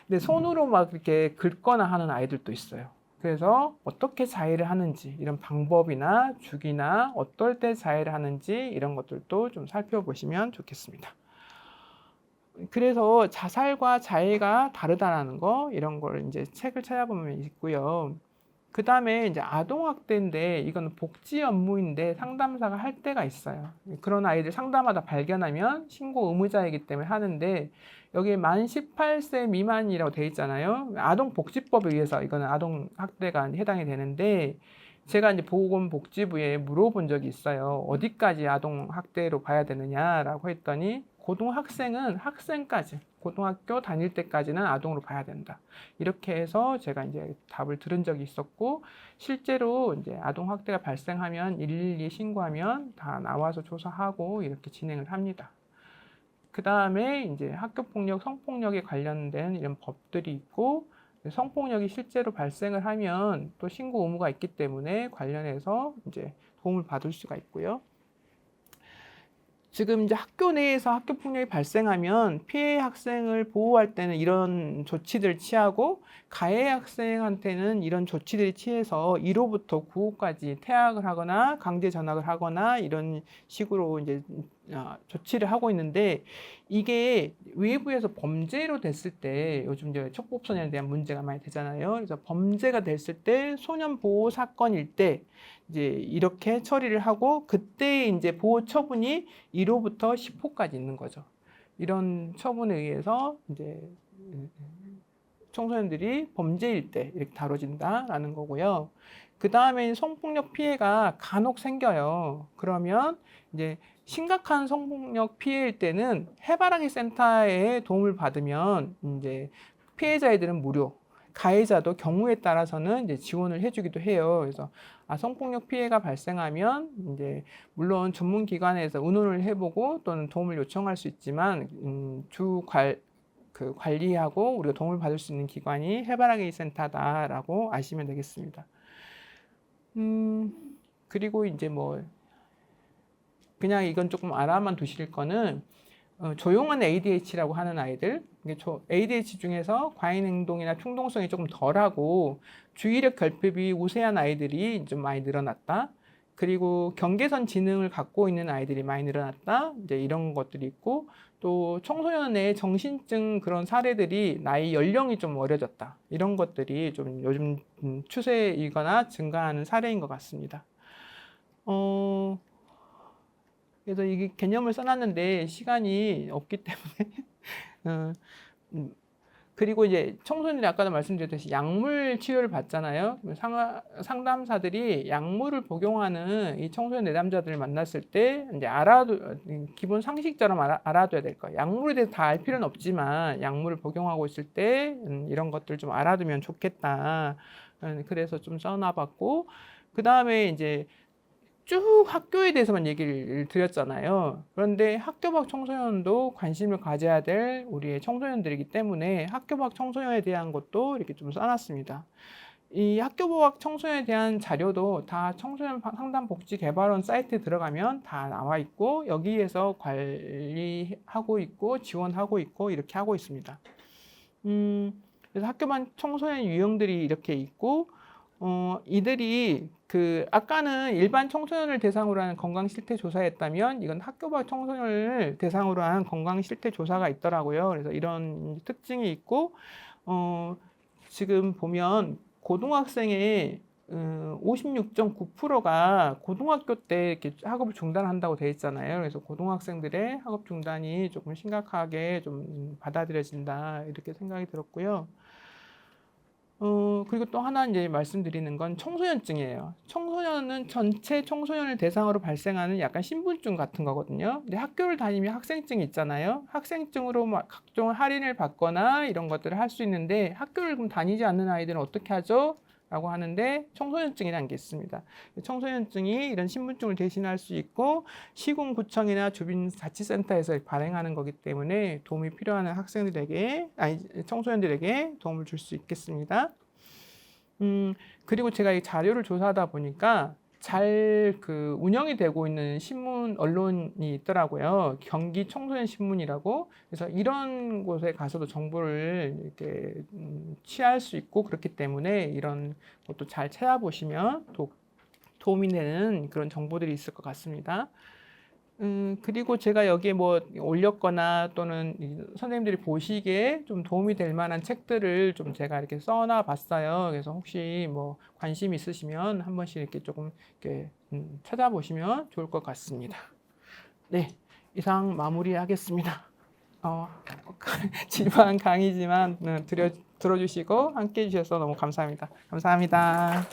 근데 손으로 막 이렇게 긁거나 하는 아이들도 있어요. 그래서 어떻게 자해를 하는지 이런 방법이나 주기나 어떨 때 자해를 하는지 이런 것들도 좀 살펴보시면 좋겠습니다. 그래서 자살과 자해가 다르다라는 거 이런 걸 이제 책을 찾아보면 있고요. 그 다음에 이제 아동학대인데 이거는 복지 업무인데 상담사가 할 때가 있어요. 그런 아이들 상담하다 발견하면 신고 의무자이기 때문에 하는데 여기에 만 18세 미만이라고 돼 있잖아요. 아동복지법에 의해서 이거는 아동학대가 해당이 되는데 제가 이제 보건복지부에 물어본 적이 있어요. 어디까지 아동학대로 봐야 되느냐라고 했더니 고등학생은 학생까지 고등학교 다닐 때까지는 아동으로 봐야 된다. 이렇게 해서 제가 이제 답을 들은 적이 있었고 실제로 이제 아동 학대가 발생하면 112 신고하면 다 나와서 조사하고 이렇게 진행을 합니다. 그 다음에 이제 학교 폭력, 성폭력에 관련된 이런 법들이 있고 성폭력이 실제로 발생을 하면 또 신고 의무가 있기 때문에 관련해서 이제 도움을 받을 수가 있고요. 지금 이제 학교 내에서 학교 폭력이 발생하면 피해 학생을 보호할 때는 이런 조치들을 취하고 가해 학생한테는 이런 조치들을 취해서 1호부터 9호까지 퇴학을 하거나 강제 전학을 하거나 이런 식으로 이제 조치를 하고 있는데 이게 외부에서 범죄로 됐을 때 요즘 이제 촉법소년에 대한 문제가 많이 되잖아요. 그래서 범죄가 됐을 때 소년 보호 사건일 때 이제 이렇게 처리를 하고 그때 이제 보호 처분이 1호부터 10호까지 있는 거죠. 이런 처분에 의해서 이제 청소년들이 범죄일 때 이렇게 다뤄진다라는 거고요. 그 다음에 성폭력 피해가 간혹 생겨요. 그러면 이제 심각한 성폭력 피해일 때는 해바라기 센터의 도움을 받으면 이제 피해자애들은 무료, 가해자도 경우에 따라서는 이제 지원을 해주기도 해요. 그래서 성폭력 피해가 발생하면 이제 물론 전문 기관에서 의논을 해보고 또는 도움을 요청할 수 있지만 관리하고 우리가 도움을 받을 수 있는 기관이 해바라기 센터다라고 아시면 되겠습니다. 그리고 이제 뭐 그냥 이건 조금 알아만 두실 거는 조용한 ADH라고 하는 아이들, ADH 중에서 과잉 행동이나 충동성이 조금 덜하고 주의력 결핍이 우세한 아이들이 좀 많이 늘어났다. 그리고 경계선 지능을 갖고 있는 아이들이 많이 늘어났다. 이제 이런 것들이 있고 또 청소년의 정신증 그런 사례들이 나이 연령이 좀 어려졌다. 이런 것들이 좀 요즘 추세이거나 증가하는 사례인 것 같습니다. 그래서 이게 개념을 써놨는데 시간이 없기 때문에 그리고 이제 청소년들이 아까도 말씀드렸듯이 약물 치료를 받잖아요. 상담사들이 약물을 복용하는 이 청소년 내담자들을 만났을 때 이제 기본 상식처럼 알아둬야 될 거예요. 약물에 대해서 다 알 필요는 없지만 약물을 복용하고 있을 때 이런 것들 좀 알아두면 좋겠다. 그래서 좀 써놔봤고 그 다음에 이제 쭉 학교에 대해서만 얘기를 드렸잖아요. 그런데 학교 밖 청소년도 관심을 가져야 될 우리의 청소년들이기 때문에 학교 밖 청소년에 대한 것도 이렇게 좀 써놨습니다. 이 학교 밖 청소년에 대한 자료도 다 청소년 상담복지개발원 사이트에 들어가면 다 나와 있고 여기에서 관리하고 있고 지원하고 있고 이렇게 하고 있습니다. 그래서 학교 밖 청소년 유형들이 이렇게 있고 이들이 아까는 일반 청소년을 대상으로 하는 건강 실태 조사였다면 이건 학교 밖 청소년을 대상으로 한 건강 실태 조사가 있더라고요. 그래서 이런 특징이 있고 지금 보면 고등학생의 56.9%가 고등학교 때 이렇게 학업을 중단한다고 되어 있잖아요. 그래서 고등학생들의 학업 중단이 조금 심각하게 좀 받아들여진다 이렇게 생각이 들었고요. 그리고 또 하나 이제 말씀드리는 건 청소년증이에요. 청소년은 전체 청소년을 대상으로 발생하는 약간 신분증 같은 거거든요. 근데 학교를 다니면 학생증이 있잖아요. 학생증으로 각종 할인을 받거나 이런 것들을 할 수 있는데 학교를 그럼 다니지 않는 아이들은 어떻게 하죠? 라고 하는데 청소년증이라는 게 있습니다. 청소년증이 이런 신분증을 대신할 수 있고 시군구청이나 주민자치센터에서 발행하는 거기 때문에 도움이 필요한 청소년들에게 도움을 줄 수 있겠습니다. 그리고 제가 이 자료를 조사하다 보니까 잘 운영이 되고 있는 신문 언론이 있더라고요. 경기 청소년 신문이라고. 그래서 이런 곳에 가서도 정보를 이렇게 취할 수 있고 그렇기 때문에 이런 것도 잘 찾아보시면 도움이 되는 그런 정보들이 있을 것 같습니다. 그리고 제가 여기에 뭐 올렸거나 또는 선생님들이 보시기에 좀 도움이 될 만한 책들을 좀 제가 이렇게 써놔 봤어요. 그래서 혹시 뭐 관심 있으시면 한 번씩 이렇게 조금 이렇게 찾아보시면 좋을 것 같습니다. 네, 이상 마무리하겠습니다. 지루한 강의지만 들어주시고 함께 해주셔서 너무 감사합니다. 감사합니다.